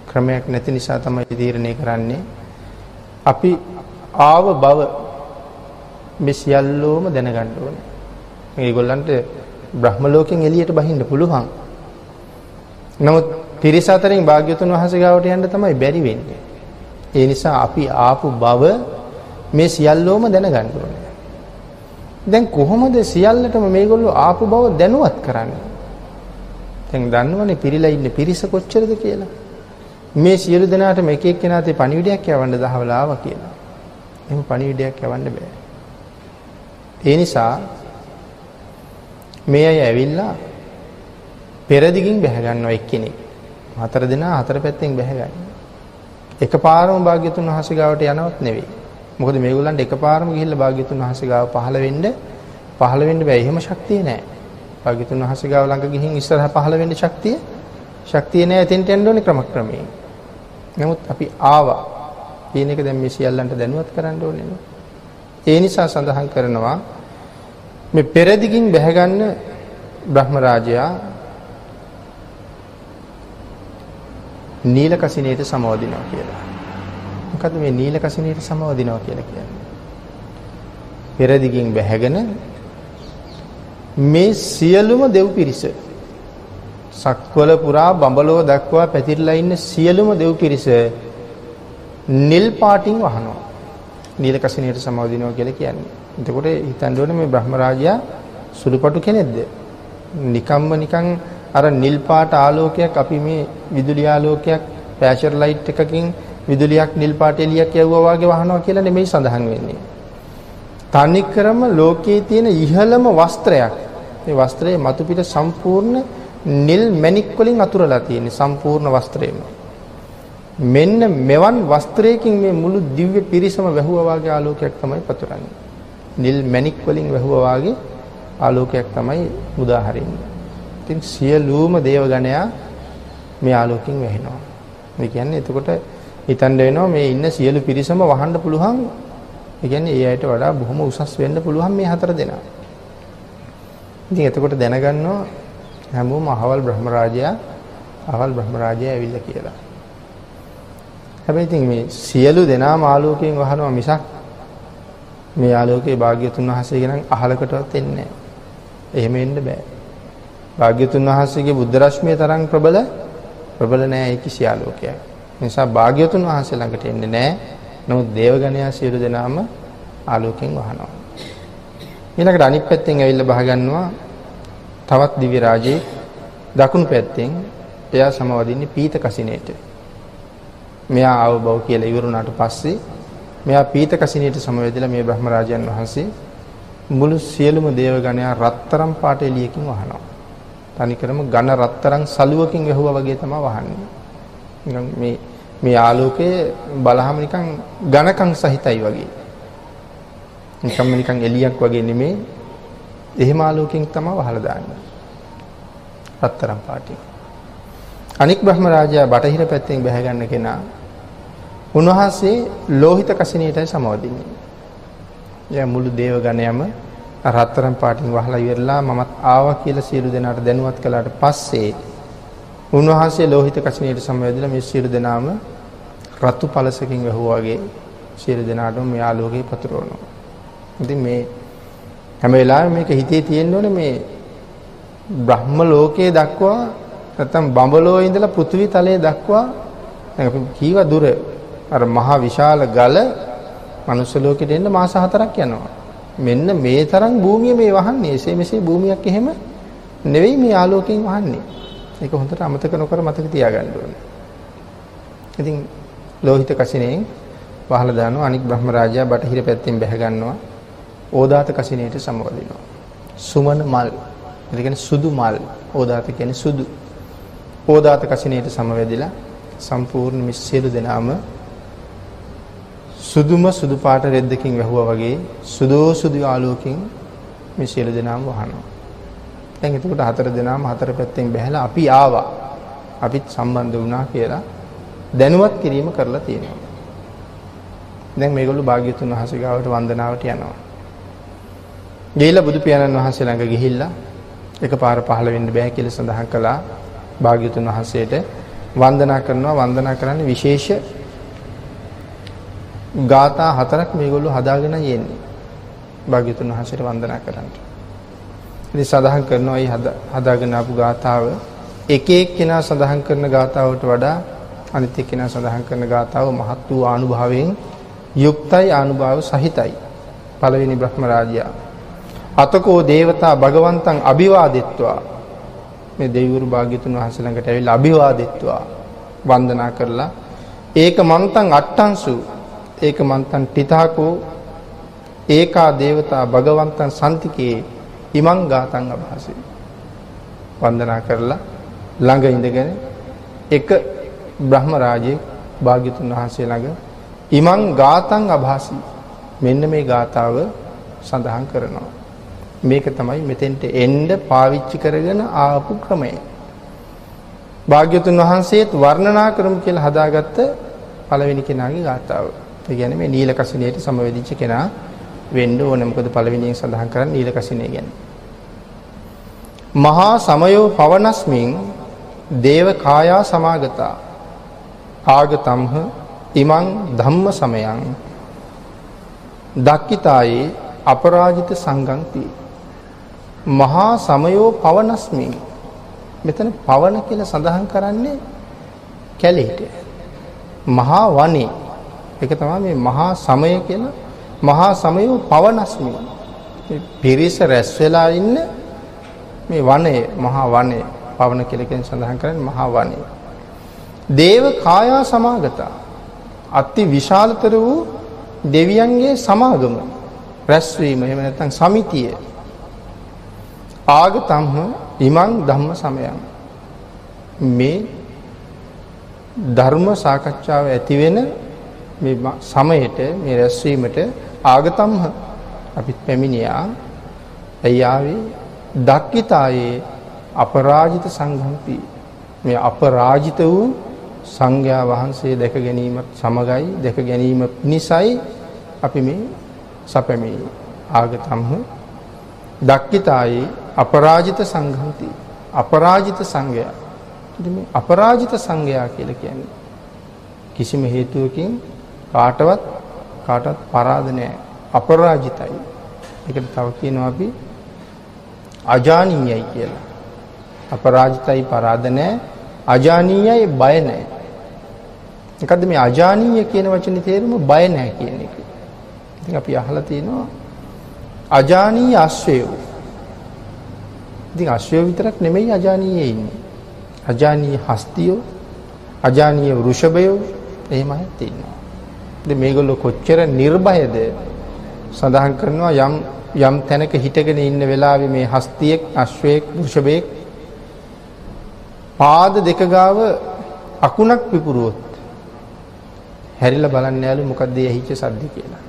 A: ක්‍රමයක් නැති නිසා තමයි තීරණය කරන්නේ අපි ආව බව මේ සියල්ලෝම දැනගන්න ඕනේ. මේගොල්ලන්ට බ්‍රහ්ම ලෝකෙන් එළියට බහින්න පුළුවන්. නමුත් පිරිස අතරින් භාග්‍යවතුන් වහන්සේ ගාවට යන්න තමයි බැරි වෙන්නේ. ඒ නිසා අපි ආපු බව මේ සියල්ලෝම දැනගන්න ඕනේ. දැන් කොහොමද සියල්ලටම මේගොල්ලෝ ආපු බව දැනුවත් කරන්නේ? දැන් දන්නවනේ පිරිලා ඉන්නේ පිරිස කොච්චරද කියලා. මේ සියලු දෙනාටම එක එක්කෙනාට පණිවිඩයක් යවන්න දහවල ආවා කියලා. එහෙම පණිවිඩයක් යවන්න බෑ. ඒ නිසා මේ අය ඇවිල්ලා පෙරදිගින් බැහැ ගන්නවා එක්කෙනෙක්. 4 දෙනා 4 පැත්තෙන් බැහැ ගන්නවා. එකපාරම භාග්‍යතුන් වහන්සේ ගාවට යනවත් නෙවෙයි. මොකද මේගොල්ලන්ට එකපාරම ගිහිල්ලා භාග්‍යතුන් වහන්සේ ගාව පහළ වෙන්න බෑ. එහෙම ශක්තිය නැහැ. භාග්‍යතුන් වහන්සේ ගාව ළඟ ගිහින් ඉස්සරහ පහළ වෙන්න ශක්තිය නැහැ. එතෙන්ට යන්න ඕනේ ක්‍රමක්‍රමයෙන්. නමුත් අපි ආවා කියන එක දැන් මේ සියල්ලන්ට දැනුවත් කරන්න ඕනේ. ඒ නිසා සඳහන් කරනවා මේ පෙරදිගින් බැහැ ගන්න බ්‍රහ්ම රාජයා නීලකසිනේට සමවදිනවා කියලා. මොකද මේ නීලකසිනේට සමවදිනවා කියලා කියන්නේ? පෙරදිගින් බැහැගෙන මේ සියලුම දෙව් පිරිස සක්වල පුරා බඹලෝ දක්වා පැතිරලා ඉන්න සියලුම දෙව් පිරිස නිල් පාටින් වහනවා. නීලකසිනේට සමවදිනවා කියලා කියන්නේ. එතකොට හිතන්න ඕනේ මේ බ්‍රහ්ම රාජයා සුළුපටු කෙනෙක්ද? නිකන් අර නිල් පාට ආලෝකයක් අපි මේ විදුලි ආලෝකයක් පැෂර් ලයිට් එකකින් විදුලියක් නිල් පාට එළියක් යවුවා වගේ වහනවා කියලා නෙමෙයි සඳහන් වෙන්නේ. තනිකරම ලෝකයේ තියෙන ඉහළම වස්ත්‍රයක්. මේ වස්ත්‍රයේ මතු පිට සම්පූර්ණ නිල් මැණික් වලින් අතුරලා තියෙන සම්පූර්ණ වස්ත්‍රයම. මෙන්න මෙවන් වස්ත්‍රයකින් මේ මුළු දිව්‍ය පිරිසම වැහුවා වගේ ආලෝකයක් තමයි පතුරන්නේ. නිල් මැණික් වලින් වැහුවා වගේ ආලෝකයක් තමයි උදාහරින්නේ. ඉතින් සියලුම දේවගණයා මේ ආලෝකයෙන් වැහෙනවා. ඒ කියන්නේ එතකොට හිතන්න වෙනවා මේ ඉන්න සියලු පිරිසම වහන්න පුළුවන්. ඒ කියන්නේ ඒ අයට වඩා බොහොම උසස් වෙන්න පුළුවන් මේ 4 දෙනා. ඉතින් එතකොට දැනගන්නවා හැමෝම අහවල් බ්‍රහ්ම රාජයා ඇවිල්ලා කියලා. හැබැයි ඉතින් මේ සියලු දෙනාම ආලෝකයෙන් වහනවා මිසක් මේ ආලෝකයේ භාග්‍යතුන් වහන්සේගේ නම් අහලකටවත් එන්නේ නැහැ. එහෙම එන්න බෑ. භාග්‍යතුන් වහන්සේගේ බුද්ධ රශ්මිය තරම් ප්‍රබල නෑ ඒ කිසි ආලෝකයක්. ඒ නිසා භාග්‍යතුන් වහන්සේ ළඟට එන්නේ නෑ. නමුත් දේවගණයා සියලු දෙනාම ආලෝකයෙන් වහනවා. ඊළඟට අනිත් පැත්තෙන් ඇවිල්ලා බහ ගන්නවා තවත් දිව්‍ය රාජේ දකුණු පැත්තෙන් එයා සමවදින්නේ පීත කසිනේට. මෙයා ආව බව කියලා ඉවරුණාට පස්සේ මෙයා පීත කසිනේට සමවැදිලා මේ බ්‍රහ්ම රාජයන් වහන්සේ මුළු සියලුම දේවගණයා රත්තරන් පාට එළියකින් වහනවා. තනිකරම ඝන රත්තරන් සලුවකින් වැහුවා වගේ තමයි වහන්නේ. නිකන් මේ මේ ආලෝකය බලහම නිකන් ඝනකම් සහිතයි වගේ. නිකන් එළියක් වගේ නෙමේ. එහෙම ආලෝකයෙන් තමයි වහලා දාන්නේ. රත්තරන් පාටින්. අනික් බ්‍රහ්ම රාජයා බටහිර පැත්තෙන් බැහැ ගන්න කෙනා උන්වහන්සේ ලෝහිත කසිනියටයි සමවදින්නේ. එයා මුළු දේව ගණයම රත්තරන් පාටින් වහලා ඉවරලා මමත් ආවා කියලා සියලු දෙනාට දැනුවත් කළාට පස්සේ උන්වහන්සේ ලෝහිත කසිනියට සමවැදිලා මේ සියලු දෙනාම රතු පළසකින් වැහුවා වගේ සියලු දෙනාටම මේ ආලෝකය පතුරවනවා. ඉතින් මේ හැම වෙලාවෙම මේක හිතේ තියෙන්න ඕනේ මේ බ්‍රහ්ම ලෝකයේ දක්වා නැත්නම් බඹලෝ ඉඳලා පෘථිවි තලයේ දක්වා අපි කීව දුර අර මහ විශාල ගල මනුස්ස ලෝකෙට එන්න මාස 4ක් යනවා. මෙන්න මේ තරම් භූමිය මේ වහන්නේ. එසේ මෙසේ භූමියක් එහෙම නෙවෙයි මේ ආලෝකයෙන් වහන්නේ. ඒක හොඳට අමතක නොකර මතක තියාගන්න ඕනේ. ඉතින් ලෝහිත කසිනෙන් වහලා දානවා. අනික් බ්‍රහ්ම රාජයා බටහිර පැත්තෙන් බැහැ ගන්නවා. ඕදාත කසිනේට සමවදිනවා. සුමන මල්. ඒ කියන්නේ සුදු මල්. ඕදාත කියන්නේ සුදු. ඕදාත කසිනේට සමවැදිලා සම්පූර්ණ මිස්සෙලු දෙනාම සුදුම සුදු පාට රෙද්දකින් වැහුවා වගේ සුදු ආලෝකයෙන් මේ සියලු දෙනාම වහනවා. දැන් එතකොට හතර දෙනාම හතර පැත්තෙන් බැහැලා අපි ආවා. අපිත් සම්බන්ධ වුණා කියලා දැනුවත් කිරීම කරලා තියෙනවා. දැන් මේගොල්ලෝ භාග්‍යතුන් වහන්සේ ගාවට වන්දනාවට යනවා. ගිහිල්ලා බුදු පියාණන් වහන්සේ ළඟ ගිහිල්ලා එකපාර පහළ වෙන්න බෑ කියලා සඳහන් කළා. භාග්‍යතුන් වහන්සේට වන්දනා කරනවා. වන්දනා කරන්නේ විශේෂ ගාථා 4ක් මේගොල්ලෝ හදාගෙන යන්නේ. භාග්‍යතුන් වහන්සේට වන්දනා කරන්න. ඉතින් සඳහන් කරනවා මේ හදාගෙන ආපු ගාථාව එක එක්කෙනා සඳහන් කරන ගාථාවට වඩා අනිත් එක්කෙනා සඳහන් කරන ගාථාව මහත් වූ ආනුභාවයෙන් යුක්තයි ආනුභාව සහිතයි. පළවෙනි බ්‍රහ්ම රාජයා අතකෝ දේවතා භගවන්තං අභිවාදෙත්වා මේ දෙවිවරු භාග්‍යතුන් වහන්සේ ළඟට ඇවිල්ලා අභිවාදෙත්වා වන්දනා කරලා ඒක මන්තං අට්ටංසු ඒක මන්තං තිතාකෝ ඒකා දේවතා භගවන්තං සම්තිකේ ඉමං ගාතං අභාසි වන්දනා කරලා ළඟ ඉඳගෙන එක බ්‍රහ්ම රාජයේ භාග්‍යතුන් වහන්සේ ළඟ ඉමං ගාතං අභාසි මෙන්න මේ ගාතාව සඳහන් කරනවා. මේක තමයි මෙතෙන්ට එන්න පාවිච්චි කරගෙන ආපු ක්‍රමය. භාග්‍යතුන් වහන්සේත් වර්ණනා කරමු කියලා හදාගත්ත පළවෙනි කෙනාගේ ගාතාව. ඒ කියන්නේ මේ නීල කසිනියට සමවැදිච්ච කෙනා වෙන්න ඕන. මොකද පළවෙනියෙන් සඳහන් කරන්නේ නීල කසිනිය ගැන. මහා සමයෝ පවනස්මින් දේව කායා සමාගතා ආගතම්හ ඉමං ධම්ම සමයං දක්කිතායේ අපරාජිත සංගන්ති මහා සමයෝ පවනස්මින් මෙතන පවන කියලා සඳහන් කරන්නේ කැලේට මහා වනේ ඒක තමයි මේ මහා සමය කියලා මහා සමයෝ පවනස්මින් මේ පිරිස රැස් වෙලා ඉන්න මේ වනයේ මහා වනයේ පවන කියලා කියන සඳහන් කරන්නේ මහා වනයේ දේව කායා සමාගතා අති විශාලතර වූ දෙවියන්ගේ සමාගම රැස්වීම එහෙම නැත්නම් සමිතිය ආගතම්හ ඉමං ධම්ම සමයං මේ ධර්ම සාකච්ඡාව ඇති වෙන මේ සමයට මේ රැස්වීමට ආගතම්හ අපි පැමිණියා එයාවේ දක්කිතායේ අපරාජිත සංඝම්පි මේ අපරාජිත වූ සංඝයා වහන්සේ දැක ගැනීමත් සමගයි දැක ගැනීම නිසයි අපි මේ සපැමිණි ආගතම්හ දක්කිතායේ අපරාජිත සංඝම්ති අපරාජිත සංඝයා ඉතින් මේ අපරාජිත සංඝයා කියලා කියන්නේ කිසිම හේතුවකින් කාටවත් පරාද නැහැ අපරාජිතයි ඒකට තව කියනවා අපි අජානීයයි කියලා අපරාජිතයි පරාද නැහැ අජානීයයි බය නැහැ මොකද්ද මේ අජානීය කියන වචනේ තේරුම බය නැහැ කියන එක ඉතින් අපි අහලා තියෙනවා අජානීය අශ්වයෝ ඉතින් අශ්වයෝ විතරක් නෙමෙයි අජානීයේ ඉන්නේ අජානීය හස්තියෝ අජානීය වෘෂභයෝ එහෙම අය තියෙනවා ඉතින් මේගොල්ලෝ කොච්චර නිර්භයද සඳහන් කරනවා යම් තැනක හිටගෙන ඉන්න වෙලාවේ මේ හස්තියෙක් අශ්වයෙක් වෘෂභයෙක් පාද දෙක ගාව අකුණක් පිපුරුවොත් හැරිලා බලන්න යාළු මොකද්ද ඇහිච්ච සද්ද කියලා.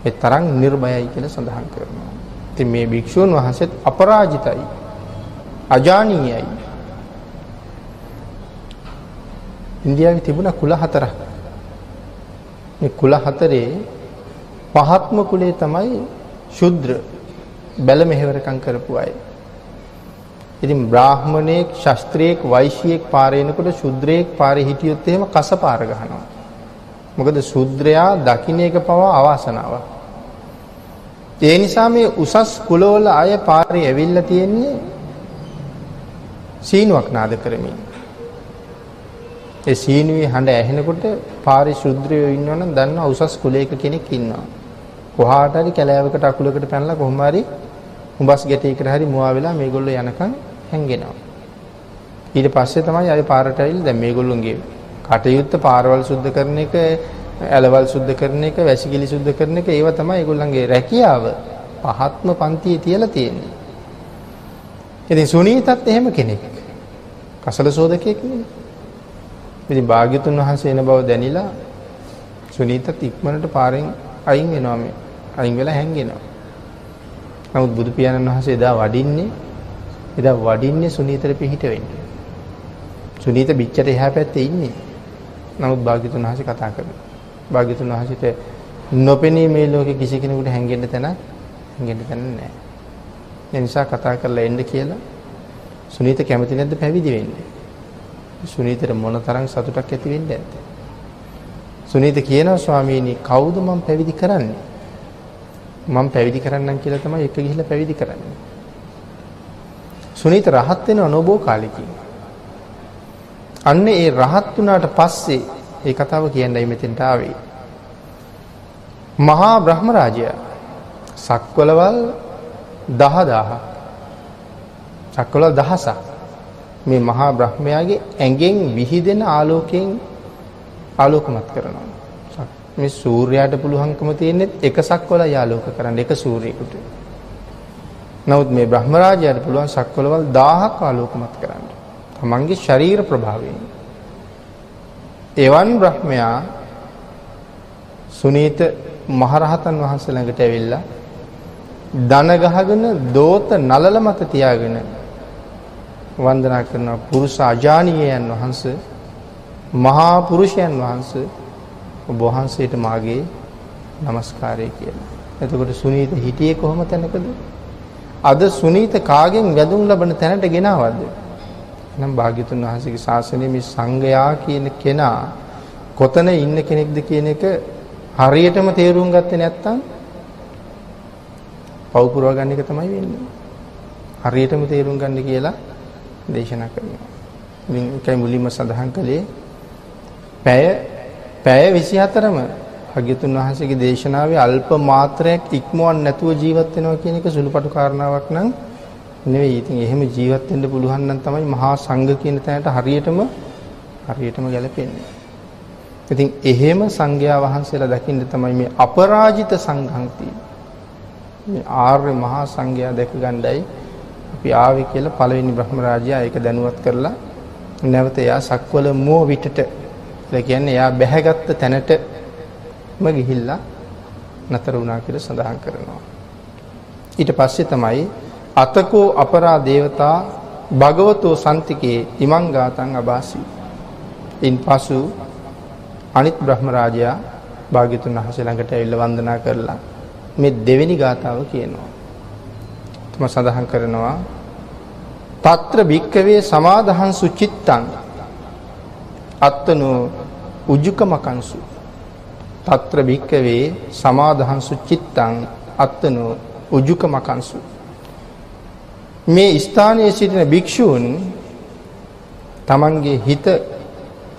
A: ඒ තරම් නිර්භයයි කියලා සඳහන් කරනවා. ඉතින් මේ භික්ෂුන් වහන්සේත් අපරාජිතයි. අජානීයයි. ඉන්දියාවේ තිබුණා කුල හතරක්. මේ කුල හතරේ පහත්ම කුලේ තමයි ශුද්‍ර බැල මෙහෙවරකම් කරපු අය. ඉතින් බ්‍රාහමණයෙක්, ශාස්ත්‍රීයෙක්, වෛශ්‍යයෙක් පාරේනකොට ශුද්‍රයෙක් පාරේ හිටියොත් එහෙම කසපාර ගහනවා. මොකද ශුද්‍රයා දකින්න එක පවා අවාසනාවක්. ඒ නිසා මේ උසස් කුලවල අය පාරේ ඇවිල්ලා තියෙන්නේ සීනුවක් නාද කරමින්. ඒ සීනුවේ හඬ ඇහෙනකොට පාරේ ශුද්‍රයෝ ඉන්නවනම් දන්නවා උසස් කුලයක කෙනෙක් ඉන්නවා. කොහාට හරි කැලෑවකට අකුලකට පැනලා කොහොම හරි උඹස් ගැටයකට හරි මුවා වෙලා මේගොල්ලෝ යනකම් හැංගෙනවා. ඊට පස්සේ තමයි අය පාරට ඇවිල්ලා දැන් මේගොල්ලෝගේ කටයුත්ත පාරවල් සුද්ධ කරන එක, ඇලවල් සුද්ධ කරන එක, වැසිකිලි සුද්ධ කරන එක ඒවා තමයි ඒගොල්ලන්ගේ රැකියාව පහත්ම පන්තියේ තියලා තියෙන්නේ. ඉතින් සුනීතත් එහෙම කෙනෙක්. කසල සෝදකයෙක් නෙමෙයි. ඉතින් භාග්‍යතුන් වහන්සේ එන බව දැනිලා සුනීතත් ඉක්මනට පාරෙන් අයින් වෙනවා මේ. අයින් වෙලා හැංගෙනවා. නමුත් බුදු පියාණන් වහන්සේ එදා වඩින්නේ සුනීතට පිහිට වෙන්නේ. සුනීත පිටට එහා පැත්තේ ඉන්නේ. නමුත් භාග්‍යතුන් වහන්සේ කතා කරනවා. භාග්‍යතුන් වහන්සේට නොපෙනී මේ ලෝකේ කිසි කෙනෙකුට හැංගෙන්න තැන නැහැ. ඒ නිසා කතා කරලා එන්න කියලා සුනීත කැමති නැද්ද පැවිදි වෙන්න? සුනීතට මොන තරම් සතුටක් ඇති වෙන්නේ නැද්ද? සුනීත කියනවා ස්වාමීනි කවුද මම පැවිදි කරන්නේ? මම පැවිදි කරන්නම් කියලා තමයි එක ගිහිල්ලා පැවිදි කරන්නේ. සුනීත රහත් වෙනව නොබෝ කාලෙකින්. අන්න ඒ රහත් වුණාට පස්සේ ඒ කතාව කියන්නයි මෙතෙන්ට ආවේ. මහා බ්‍රහ්ම රාජයා සක්වලවල් 10000ක් සක්වලවල් 1000ක් මේ මහා බ්‍රහ්මයාගේ ඇඟෙන් විහිදෙන ආලෝකයෙන් ආලෝකමත් කරනවා. මේ සූර්යයාට පුළුවන්කම තියෙන්නේ එක සක්වලයි ආලෝක කරන්න එක සූර්යයකට. නමුත් මේ බ්‍රහ්ම රාජයාට පුළුවන් සක්වලවල් 1000ක් ආලෝකමත් කරන්න. තමන්ගේ ශරීර ප්‍රභාවයෙන්. එවන් බ්‍රහ්මයා සුනීත මහරහතන් වහන්සේ ළඟට ඇවිල්ලා දන ගහගෙන දෝත නලල මත තියාගෙන වන්දනා කරන පුරුෂ අජානීයයන් වහන්සේ, මහා පුරුෂයන් වහන්සේ, ඔබ වහන්සේට මාගේ নমස්කාරය කියලා. එතකොට සුනීත හිටියේ කොහොම තැනකද? අද සුනීත කාගෙන් වැඳුම් ලබන තැනට ගෙනාවද? නම් භාග්‍යතුන් වහන්සේගේ ශාසනයේ මේ සංඝයා කියන කෙනා කොතන ඉන්න කෙනෙක්ද කියන එක හරියටම තේරුම් ගත්තේ නැත්නම් පව් පුරව ගන්න එක තමයි වෙන්නේ. හරියටම තේරුම් ගන්න කියලා දේශනා කරනවා. ඉතින් ඒකයි මුලින්ම සඳහන් කළේ පැය 24ම භාග්‍යතුන් වහන්සේගේ දේශනාවේ අල්ප මාත්‍රයක් ඉක්මවන්න නැතුව ජීවත් වෙනවා කියන එක සුළුපටු කාරණාවක් නම් නෙවෙයි. ඉතින් එහෙම ජීවත් වෙන්න පුළුවන් නම් තමයි මහා සංඝ කියන තැනට හරියටම ගැලපෙන්නේ. ඉතින් එහෙම සංඝයා වහන්සේලා දකින්න තමයි මේ අපරාජිත සංඝංති මේ ආර්ය මහා සංඝයා දැක ගන්නයි අපි ආවේ කියලා පළවෙනි බ්‍රහ්ම රාජයා ඒක දැනුවත් කරලා නැවත එයා සක්වල මෝ විටට ඒ කියන්නේ එයා බැහැගත්ත තැනටම ගිහිල්ලා නතර වුණා කියලා සඳහන් කරනවා. ඊට පස්සේ තමයි අතකෝ අපරා දේවතා භගවතෝ සම්තිකේ ඉමං ගාතං අබාසි. ඉන්පසු අනිත් බ්‍රහ්ම රාජයා භාග්‍යතුන් වහන්සේ ළඟට ඇවිල්ලා වන්දනා කරලා මේ දෙවෙනි ගාතාව කියනවා. තම සඳහන් කරනවා తත්‍ර භික්කවේ සමාදහං සුචිත්තං අත්තනෝ උජුකමකංසු. తත්‍ර භික්කවේ සමාදහං සුචිත්තං අත්තනෝ උජුකමකංසු. මේ ස්ථානයේ සිටින භික්ෂූන් තමන්ගේ හිත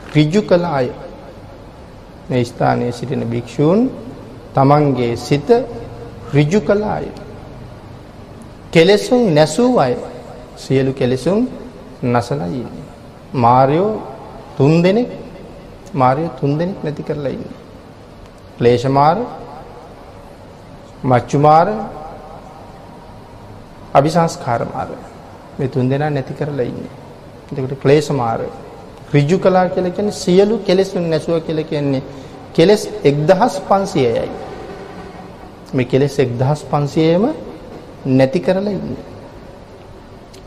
A: ඍජු කළ අය. මේ ස්ථානයේ සිටින භික්ෂූන් තමන්ගේ සිත ඍජු කළ අය. කෙලෙසුන් නැසූ අය. සියලු කෙලෙසුන් නැසලා ඉන්නේ. මාර්යෝ තුන් දෙනෙක් නැති කරලා ඉන්නේ. ක්ලේශ මාර, මච්චු මාර, අபிසංස්කාර මාර. මේ තුන් දෙනා නැති කරලා ඉන්නේ. එතකොට ක්ලේශ මාර. ඍජු කළා කියලා කියන්නේ සියලු කෙලෙසුන් නැසුව කියලා කියන්නේ කෙලෙස් 1500යි. මේ කෙලෙස් 1500ම නැති කරලා ඉන්නේ.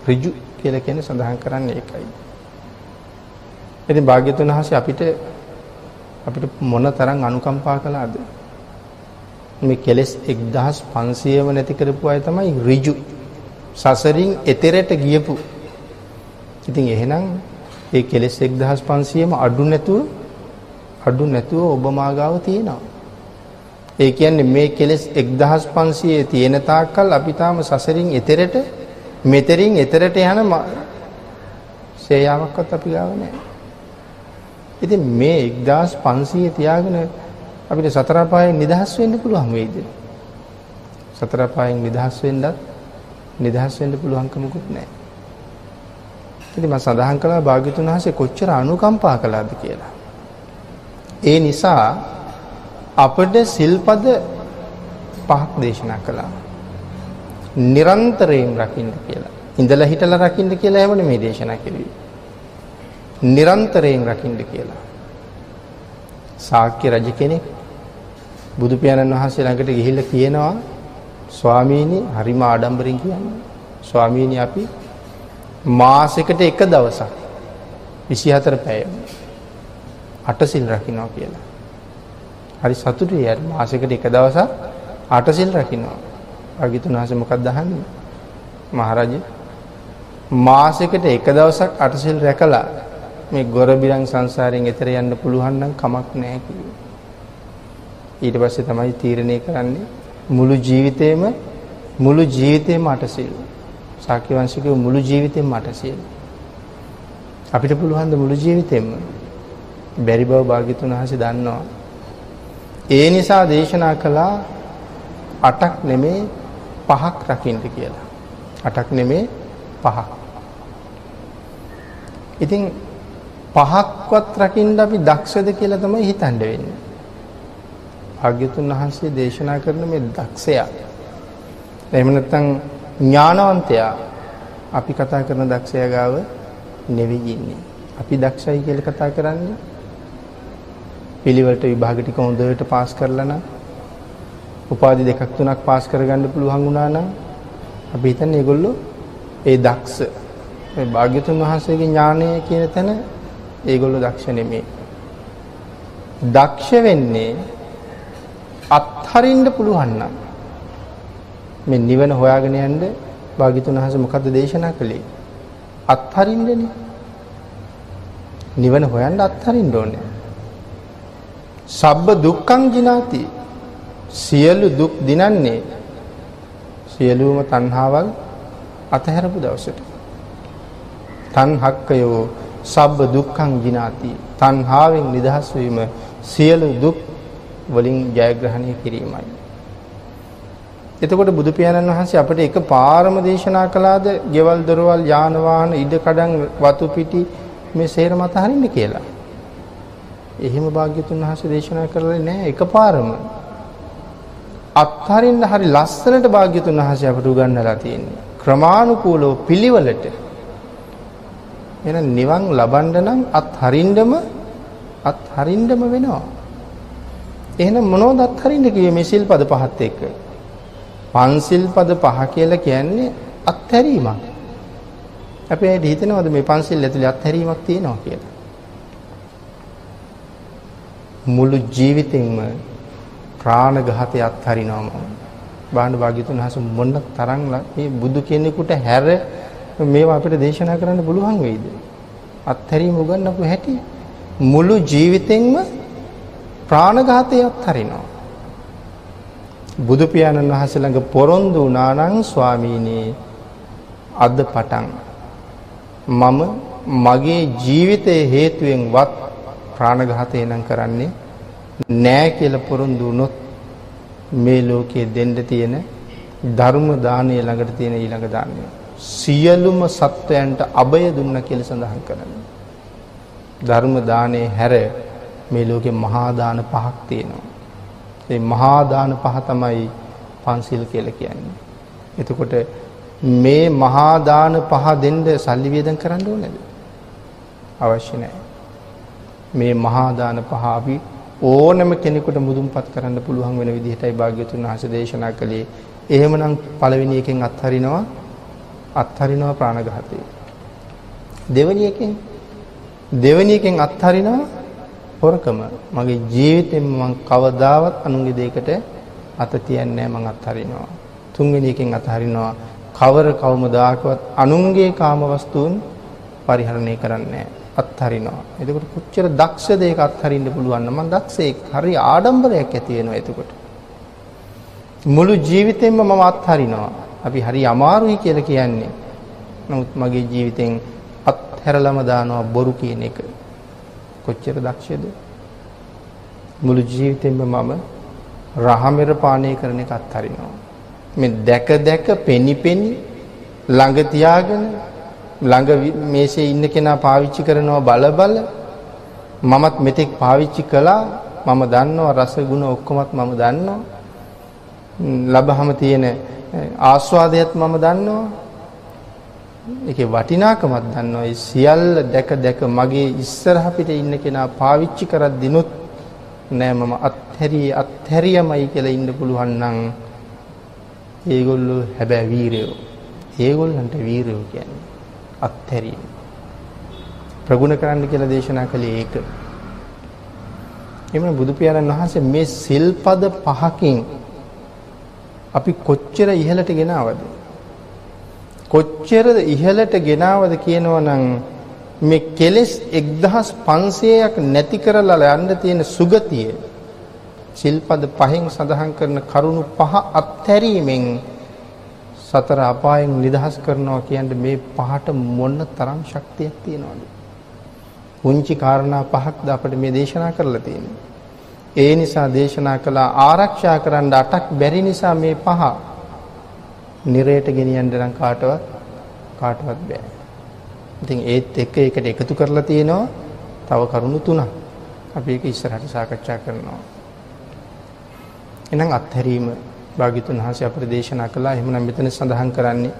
A: ඍජු කියලා කියන්නේ සඳහන් කරන්නේ ඒකයි. ඉතින් භාග්‍යතුන් වහන්සේ අපිට මොන තරම් අනුකම්පා කළාද? මේ කෙලෙස් 1500ම නැති කරපු අය තමයි ඍජු. සසරින් එතරට ගියපු. ඉතින් එහෙනම් ඒ කෙලෙස් 1500ම අඩු නැතුව ඔබ මාගාව තියෙනවා. ඒ කියන්නේ මේ කෙලෙස් 1500 තියෙන තාක්කල් අපි තාම සසරින් එතරට මෙතරින් එතරට යන සේයාවක්වත් අපි ගාව නැහැ. ඉතින් මේ 1500 තියාගෙන අපිට සතර පායෙන් නිදහස් වෙන්න පුළුවන් වෙයිද? සතර පායෙන් නිදහස් වෙන්න පුළුවන්කමකුත් නැහැ. ඉතින් මම සඳහන් කළා භාග්‍යතුන් වහන්සේ කොච්චර අනුකම්පා කළාද කියලා. ඒ නිසා අපට සිල්පද 5ක් දේශනා කළා. නිරන්තරයෙන් රකින්න කියලා. ඉඳලා හිටලා රකින්න කියලා හැම නෙමෙයි දේශනා කෙරුවේ. නිරන්තරයෙන් රකින්න කියලා. ශාක්‍ය රජ කෙනෙක් බුදු පියාණන් වහන්සේ ළඟට ගිහිල්ලා කියනවා ස්වාමීනි හරිම ආඩම්බරින් කියන්නේ ස්වාමීනි අපි මාසෙකට එක දවසක් 24 පැය අටසිල් රකින්නවා කියලා. හරි සතුටුයි යාර මාසෙකට එක දවසක් අටසිල් රකින්නවා. භාග්‍යතුන් වහන්සේ මොකක්ද අහන්නේ? මහරජා මාසෙකට එක දවසක් අටසිල් රැකලා මේ ගොරබිරන් සංසාරයෙන් එතර යන්න පුළුවන් නම් කමක් නැහැ කිව්වා. ඊට පස්සේ තමයි තීරණය කරන්නේ මුළු ජීවිතේම අටසිල්. ශාක්‍ය වංශිකයෝ මුළු ජීවිතේම අටසිල්. අපිට පුළුවන් ද මුළු ජීවිතේම? බැරි බව භාග්‍යතුන් වහන්සේ දන්නවා. ඒ නිසා දේශනා කළා 8ක් නෙමේ 5ක් රකින්න කියලා. 8ක් නෙමේ 5ක්. ඉතින් 5ක්වත් රකින්න අපි දක්ෂද කියලා තමයි හිතන්න වෙන්නේ. භාග්‍යතුන් වහන්සේ දේශනා කරන මේ දක්ෂයා එහෙම නැත්නම් ඥානවන්තයා අපි කතා කරන දක්ෂයා ගාව නෙවෙයි ඉන්නේ. අපි දක්ෂයි කියලා කතා කරන්නේ පිළිවෙලට විභාග ටික හොඳට පාස් කරලා නම් උපාධි 2ක් 3ක් පාස් කරගන්න පුළුවන් වුණා නම් අපි හිතන්නේ ඒගොල්ලෝ ඒ දක්ෂ මේ භාග්‍යතුන් වහන්සේගේ ඥානය කියන තැන ඒගොල්ලෝ දක්ෂ නෙමෙයි. දක්ෂ වෙන්නේ අත්හරින්න පුළුවන් නම් මේ නිවන හොයාගෙන යන්න භාග්‍යතුන් වහන්සේ මොකද්ද දේශනා කළේ? අත්හරින්නනේ. නිවන හොයන්න අත්හරින්න ඕනේ. සබ්බ දුක්ඛං ජිනාති. සියලු දුක් දිනන්නේ සියලුම තණ්හාවල් අතහැරපු දවසට. තණ්හක්කයෝ සබ්බ දුක්ඛං ජිනාති. තණ්හාවෙන් නිදහස් වීම සියලු දුක් වලින් ජයග්‍රහණය කිරීමයි. එතකොට බුදු පියාණන් වහන්සේ අපිට එකපාරම දේශනා කළාද ගෙවල් දොරවල් යාන වාහන ඉඩ කඩම් වතු පිටි මේ සේරම අතහරින්න කියලා? එහෙම භාග්‍යතුන් වහන්සේ දේශනා කරලා නැහැ එකපාරම. අත්හරින්න හරි ලස්සනට භාග්‍යතුන් වහන්සේ අපට උගන්වලා තියෙන්නේ. ක්‍රමානුකූලව පිළිවෙලට. එහෙනම් නිවන් ලබන්න නම් අත්හරින්නම වෙනවා. එහෙනම් මොනවද අත්හරින්න කිව්වේ මේ සිල්පද පහත් එක්ක? පන්සිල්පද පහ කියලා කියන්නේ අත්හැරීමක්. අපි ඇයි හිතනවද මේ පන්සිල් ඇතුලේ අත්හැරීමක් තියෙනවා කියලා? මුළු ජීවිතෙම ප්‍රාණඝාතය අත්හරිනවම බාහන භාග්‍යතුන් වහන්සේ මොන තරම් මේ බුදු කෙනෙකුට හැර මේවා අපිට දේශනා කරන්න පුළුවන් වෙයිද? අත්හැරීම උගන්වපු හැටි මුළු ජීවිතෙන්ම ප්‍රාණඝාතය අත්හරිනවා. බුදු පියාණන් වහන්සේ ළඟ පොරොන්දු වුණා නම් ස්වාමීනි අද පටන් මම මගේ ජීවිතයේ හේතුවෙන්වත් ප්‍රාණඝාතය නම් කරන්නේ නෑ කියලා පොරොන්දු වුණොත් මේ ලෝකයේ දෙන්න තියෙන ධර්ම දානය ළඟට තියෙන ඊළඟ දානය සියලුම සත්වයන්ට අබය දුන්න කියලා සඳහන් කරනවා. ධර්ම දානේ හැර මේ ලෝකේ මහා දාන පහක් තියෙනවා. මේ මහා දාන පහ තමයි පන්සිල් කියලා කියන්නේ. එතකොට මේ මහා දාන පහ දෙන්න සල්ලි වියදම් කරන්න ඕනේද? අවශ්‍ය නැහැ. මේ මහා දාන පහ අපි ඕනම කෙනෙකුට මුදුන්පත් කරන්න පුළුවන් වෙන විදිහටයි භාග්‍යවතුන් වහන්සේ දේශනා කළේ. එහෙමනම් පළවෙනි එකෙන් අත්හරිනවා ප්‍රාණඝාතය. දෙවෙනි එකෙන් අත්හරිනවා හොරකම. මගේ ජීවිතෙන් මම කවදාවත් අනුන්ගේ දෙයකට අත තියන්නේ නැහැ, මම අත්හරිනවා. තුන්වෙනි එකෙන් අත්හරිනවා කවමදාකවත් අනුන්ගේ කාම වස්තුන් පරිහරණය කරන්නේ නැහැ, අත්හරිනවා. එතකොට කොච්චර දක්ෂද ඒක අත්හරින්න පුළුවන් නම් මම දක්ෂයෙක්. හරි ආඩම්බරයක් ඇති වෙනවා එතකොට. මුළු ජීවිතේම මම අත්හරිනවා. අපි හරි අමාරුයි කියලා කියන්නේ. නමුත් මගේ ජීවිතෙන් අත්හැරලම දානවා බොරු කියන එක. කොච්චර දක්ෂද? මුළු ජීවිතේම මම රහමෙර පානය කරන එක අත්හරිනවා. මේ දැක පෙනි ළඟ තියාගෙන ළඟ මේසේ ඉන්න කෙනා පාවිච්චි කරනවා බල මමත් මෙතෙක් පාවිච්චි කළා, මම දන්නවා රස ගුණ ඔක්කොමත් මම දන්නවා, ලබහම තියෙන ආස්වාදයත් මම දන්නවා, ඒකේ වටිනාකමත් දන්නවා. ඒ සියල්ල දැක මගේ ඉස්සරහ පිට ඉන්න කෙනා පාවිච්චි කරද්දිනුත් නෑ මම අත්හැරියමයි කියලා ඉන්න පුළුවන් නම් ඒගොල්ලෝ හැබැයි වීරයෝ. ඒගොල්ලන්ට වීරයෝ කියන්නේ අත්හැරීම. ප්‍රගුණ කරන්න කියලා දේශනා කළේ ඒක. එමුන බුදු පියාණන් වහන්සේ මේ සිල්පද පහකින් අපි කොච්චර ඉහළට ගෙනාවද? කොච්චර ඉහළට ගෙනාවද කියනවනම් මේ කෙලෙස් 1500ක් නැති කරලා යන්න තියෙන සුගතිය සිල්පද පහෙන් සඳහන් කරන කරුණු පහ අත්හැරීමෙන් සතර අපායෙන් නිදහස් කරනවා කියන්නේ මේ පහට මොන තරම් ශක්තියක් තියෙනවද? පුංචි කාරණා පහක්ද අපිට මේ දේශනා කරලා තියෙන්නේ. ඒ නිසා දේශනා කළා ආරක්ෂා කරන්න 8ක් බැරි නිසා මේ පහ නිරයට ගෙනියන්න නම් කාටවත් බෑ. ඉතින් ඒත් එකට එකතු කරලා තියෙනවා තව කරුණු 3ක්. අපි ඒක ඉස්සරහට සාකච්ඡා කරනවා. එහෙනම් අත්හැරීම භාග්‍යතුන් වහන්සේ අපට දේශනා කළා. එහෙමනම් මෙතන සඳහන් කරන්නේ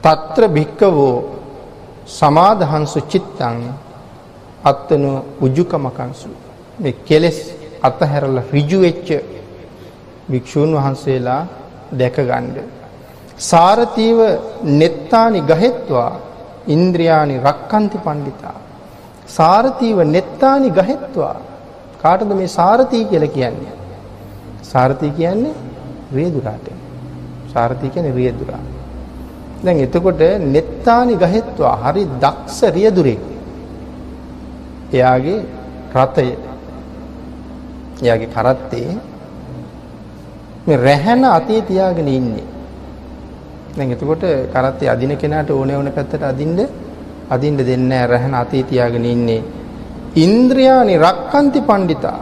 A: తත්‍ර භික්කවෝ සමාදහංසු චිත්තං අත්තනෝ උජුකමකංසු. මේ කෙලෙස් අතහැරලා ඍජු වෙච්ච භික්ෂූන් වහන්සේලා දැක ගන්න. සාරතීව නෙත්තානි ගහෙත්වා ඉන්ද්‍රියානි රක්칸ති පණ්ඩිතා. සාරතීව නෙත්තානි ගහෙත්වා. කාටද මේ සාරතී කියලා කියන්නේ? සාරතී කියන්නේ රියදුරාට. සාරතී කියන්නේ රියදුරා. දැන් එතකොට නෙත්තානි ගහෙත්වා හරි දක්ෂ රියදුරෙක්. එයාගේ රතය, එයාගේ කරත්තේ මේ රැහැන අතේ තියාගෙන ඉන්නේ. දැන් එතකොට කරත්තේ අදින කෙනාට ඕන පැත්තට අදින්න දෙන්නේ නැහැ. රැහැන අතේ තියාගෙන ඉන්නේ. ඉන්ද්‍රියානි රක්칸ති පණ්ඩිතා.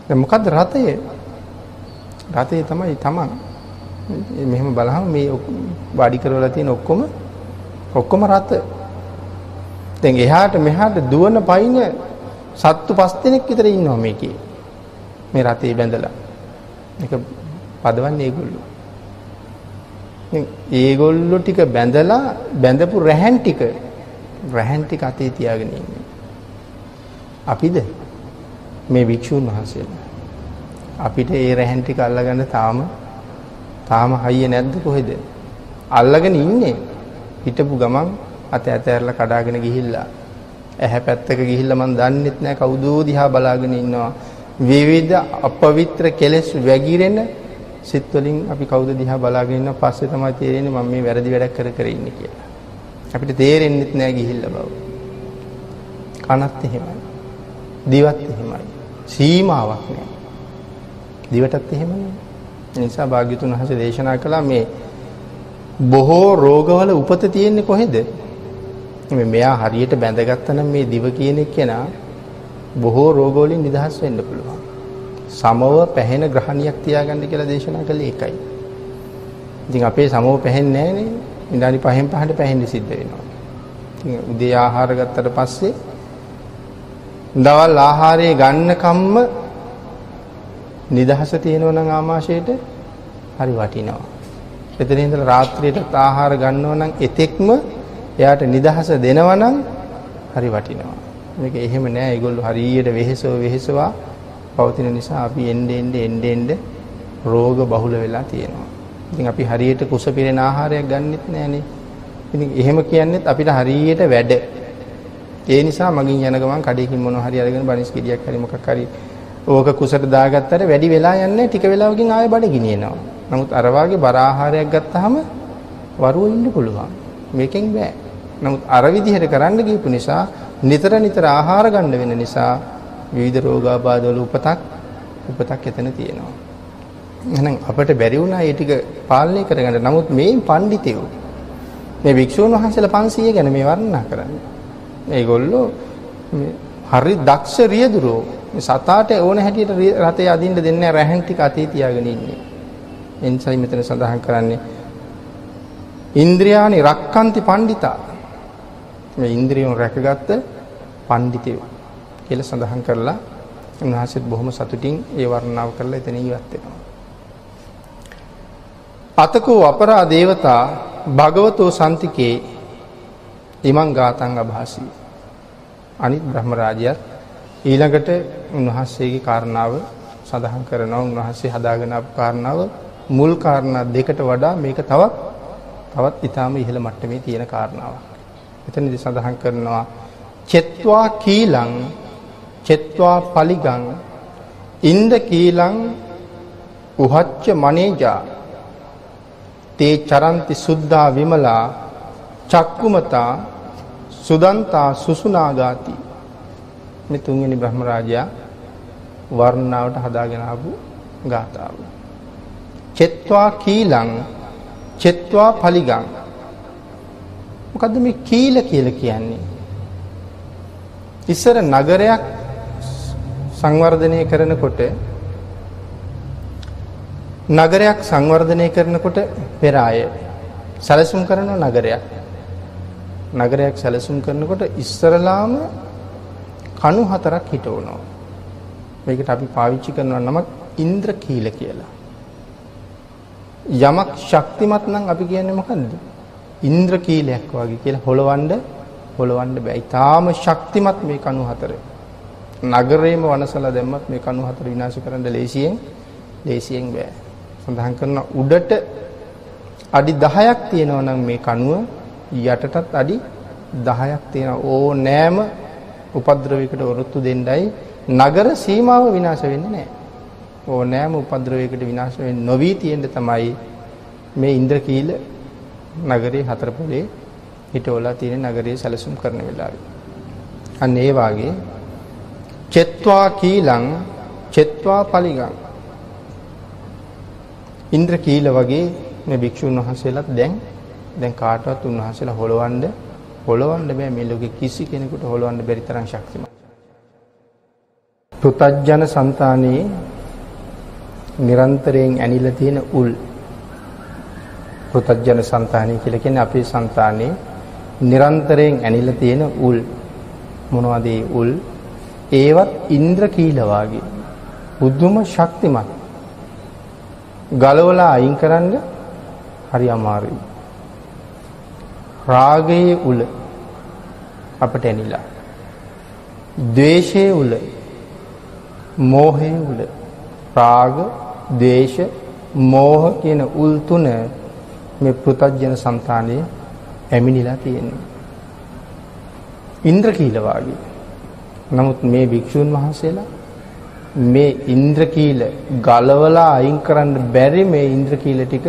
A: දැන් මොකද්ද රතය? රතය තමයි තමන්. මෙහෙම බලහම මේ වාඩි කරවලා තියෙන ඔක්කොම රත. දැන් එහාට මෙහාට දුවන පයින් සත්තු 5 දෙනෙක් විතර ඉන්නවා මේකේ. මේ රතේ බැඳලා. මේක පදවන්නේ ඒගොල්ලෝ. දැන් ඒගොල්ලෝ ටික බැඳපු රැහන් ටික අතේ තියාගෙන ඉන්නේ. අපිද මේ වික්ෂුන් වහන්සේලා අපිට ඒ රැහන් ටික අල්ලගන්න තාම හයිය නැද්ද කොහෙද? අල්ලගෙන ඉන්නේ. හිටපු ගමන් අත ඇතැරලා කඩාගෙන ගිහිල්ලා ඇහැ පැත්තක ගිහිල්ලා මන් දන්නෙත් නැහැ කවුදෝ දිහා බලාගෙන ඉන්නවා. විවිධ අපවිත්‍ර කෙලෙස් වැగిරෙන සිත් වලින් අපි කවුද දිහා බලාගෙන ඉන්නවා. පස්සේ තමයි තේරෙන්නේ මම මේ වැරදි වැඩක් කර ඉන්නේ කියලා. අපිට තේරෙන්නෙත් නැහැ ගිහිල්ලා බව. කනත් එහෙමයි. දිවත් එහෙමයි. සීමාවක් නැහැ. දිවටත් එහෙමයි. ඒ නිසා භාග්‍යතුන් වහන්සේ දේශනා කළා මේ බොහෝ රෝගවල උපත තියෙන්නේ කොහෙද? මෙයා හරියට බැඳගත්තා නම් මේ දිව කියන කෙනා බොහෝ රෝග වලින් නිදහස් වෙන්න පුළුවන්. සමව පැහැෙන ග්‍රහණියක් තියාගන්න කියලා දේශනා කළේ ඒකයි. ඉතින් අපේ සමව පැහැෙන්නේ නැහැ නේ. විනාඩි 5න් 5ට පැහැෙන්න සිද්ධ වෙනවා. ඉතින් උදේ ආහාර ගත්තට පස්සේ දවල් ආහාරය ගන්න කම්ම නිදහස තියෙනවා නම් ආමාශයට හරි වටිනවා. එතන ඉඳලා රාත්‍රියටත් ආහාර ගන්නවා නම් එතෙක්ම එයාට නිදහස දෙනවා නම් හරි වටිනවා. මේක එහෙම නෑ. ඒගොල්ලෝ හරියට වෙහෙසවා පවතින නිසා අපි එන්නේ රෝග බහුල වෙලා තියෙනවා. ඉතින් අපි හරියට කුස පිරෙන ආහාරයක් ගන්නෙත් නෑනේ. ඉතින් එහෙම කියන්නේත් අපිට හරියට වැඩ. ඒ නිසා මගින් යන ගමන් කඩේකින් මොනවා හරි අරගෙන බනිස් ගෙඩියක් හරි මොකක් හරි ඕක කුසට දාගත්තට වැඩි වෙලා යන්නේ ටික වෙලාවකින් ආයෙ බඩ ගිනිනවා. නමුත් අර වාගේ බර ආහාරයක් ගත්තාම වරුව ඉන්න පුළුවන්. මේකෙන් බෑ. නමුත් අර විදිහට කරන්න ගියපු නිසා නිතර ආහාර ගන්න වෙන නිසා විවිධ රෝගාබාධ වල උපතක් එතන තියෙනවා. එහෙනම් අපිට බැරි වුණා ඒ ටික පාලනය කරගන්න. නමුත් මේ පඬිතයෝ මේ භික්ෂුන් වහන්සේලා 500 ගැන මේ වර්ණනා කරන්නේ. ඒගොල්ලෝ හරි දක්ෂ රියදුරෝ. මේ සතාට ඕන හැටියට රතේ අදින්න දෙන්නේ රැහන් ටික අතේ තියාගෙන ඉන්නේ. එනිසයි මෙතන සඳහන් කරන්නේ ඉන්ද්‍රියානි රක්칸ති පණ්ඩිතා. මේ ඉන්ද්‍රියන් රැකගත්ත පඬිතයෝ කියලා සඳහන් කරලා උන්වහන්සේත් බොහොම සතුටින් ඒ වර්ණනාව කරලා එතන ඉවත් වෙනවා. අතකෝ අපරා දේවතා භගවතෝ සම්තිකේ ඉමං ගාතං අභාසී. අනිත් බ්‍රහ්ම රාජ්‍යයත් ඊළඟට උන්වහන්සේගේ කාරණාව සඳහන් කරනවා. උන්වහන්සේ හදාගෙන ආපු කාරණාව මුල් කාරණා දෙකට වඩා මේක තවත් ඊටාම ඉහළ මට්ටමේ තියෙන කාරණාවක්. එතනදී සඳහන් කරනවා චෙත්වා කීලං චෙත්වා පලිගං ඉන්ද කීලං උහච්ච මනේජා තේ චරන්ති සුද්ධා විමලා චක්කුමතා සුදන්තා සුසුනාගාති. මේ තුන්වෙනි බ්‍රහ්ම රාජයා වර්ණාවට හදාගෙන ආපු ගාථාව. චෙත්වා කීලං චෙත්වා පලිගං. මොකද්ද මේ කීල කියලා කියන්නේ? ඉස්සර නගරයක් සංවර්ධනය කරනකොට පෙර අය සැලසුම් කරන නගරයක් සැලසුම් කරනකොට ඉස්සරලාම කණු 4ක් හිටවනවා. මේකට අපි පාවිච්චි කරන නමක් ඉන්ද්‍රකීල කියලා. යමක් ශක්තිමත් නම් අපි කියන්නේ මොකද්ද? ඉන්ද්‍රකීලයක් වගේ කියලා හොලවන්න බෑ. ඊටාම ශක්තිමත් මේ කණු 4. නගරේම වනසලා දැම්මත් මේ කණු 4 විනාශ කරන්න ලේසියෙන් බෑ. සඳහන් කරන උඩට අඩි 10ක් තියෙනවා නම් මේ කණුව යටටත් අඩි 10ක් තියෙනවා. ඕනෑම උපද්‍රවයකට වරොත්තු දෙන්නයි නගර සීමාව විනාශ වෙන්නේ නැහැ. ඕනෑම උපද්‍රවයකට විනාශ වෙන්නේ නොවි තියෙන්න තමයි මේ ඉන්ද්‍රකීල නගරේ 4 පොලේ හිටවලා තියෙන නගරයේ සැලසුම් කරන වෙලාවේ. අන්න ඒ වාගේ චෙත්වා කීලං චෙත්වා පලිගං. ඉන්ද්‍රකීල වගේ මේ භික්ෂුන් වහන්සේලාත් දැන් කාටවත් උන්වහන්සේලා හොලවන්න බෑ. මේ ලෝකේ කිසි කෙනෙකුට හොලවන්න බැරි තරම් ශක්තිමත්. පෘතජ්ජන సంతානයේ නිරන්තරයෙන් ඇනිලා තියෙන උල්. පෘතජ්ජන సంతානය කියලා කියන්නේ අපේ సంతානයේ නිරන්තරයෙන් ඇනිලා තියෙන උල්. මොනවද ඒ උල්? ඒවත් ඉන්ද්‍රකීල වාගේ බුදුම ශක්තිමත්. ගලවලා අයින් කරන්න හරි අමාරුයි. රාගයේ උල අපට ඇනිලා. ද්වේෂයේ උල, මෝහයේ උල. රාග, ද්වේෂ, මෝහ කියන උල් තුන මේ පෘතජ්ජන సంతානයේ ඇමිනිලා තියෙනවා. ඉන්ද්‍රකීල වාගේ. නමුත් මේ භික්ෂුන් වහන්සේලා මේ ඉන්ද්‍රකීල ගලවලා අයින් කරන්න බැරි මේ ඉන්ද්‍රකීල ටික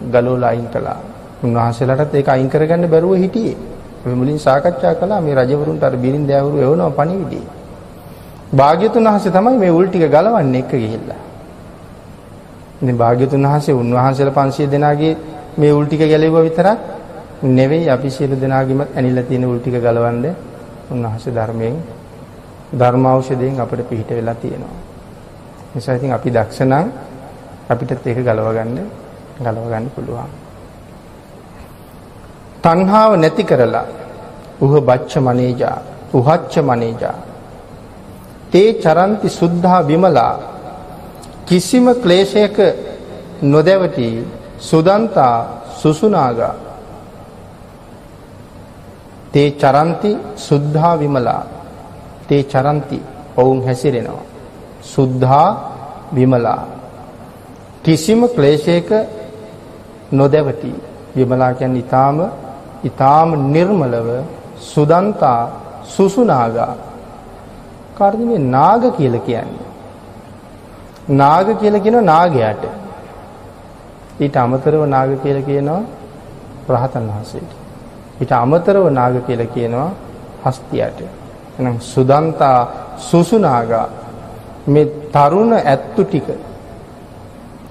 A: ගලවලා අයින් කළා. උන්වහන්සේලාටත් ඒක අයින් කරගන්න බැරුව හිටියේ. අපි මුලින් සාකච්ඡා කළා මේ රජවරුන්ට අර බිරින්දෑවරු එවනවා පණිවිඩය. භාග්‍යතුන් වහන්සේ තමයි මේ උල් ටික ගලවන්නේ එක්ක ගිහිල්ලා. ඉතින් භාග්‍යතුන් වහන්සේ උන්වහන්සේලා 500 දෙනාගේ මේ උල් ටික ගැලෙවුවා විතරක් නෙවෙයි අපි සියලු දෙනාගේම ඇනිලා තියෙන උල් ටික ගලවන්න උන්වහන්සේ ධර්මාවශයෙන් අපිට පිළිහිට වෙලා තියෙනවා. නිසා ඉතින් අපි දක්ෂ නම් අපිටත් ඒක ගලව ගන්න පුළුවන්. තණ්හාව නැති කරලා උහච්ච මනේජා තේ චරන්ති සුද්ධා විමලා කිසිම ක්ලේශයක නොදැවටි සුදන්තා සුසුනාගා. තේ චරන්ති සුද්ධා විමලා තේ චරಂತಿ ඔවුන් හැසිරෙනවා. සුද්ධා විමලා කිසිම ක්ලේශයක නොදැවටි. විමලා කියන්නේ ඊටාම නිර්මලව සුදන්තා සුසුනාගා. කාටද මේ නාග කියලා කියන්නේ? නාග කියලා කියනවා නාගයාට. ඊට අමතරව නාග කියලා කියනවා රහතන් වහන්සේට. ඊට අමතරව නාග කියලා කියනවා හස්තියට. එහෙනම් සුදන්තා සුසුනාගා මේ තරුණ ඇත්තු ටික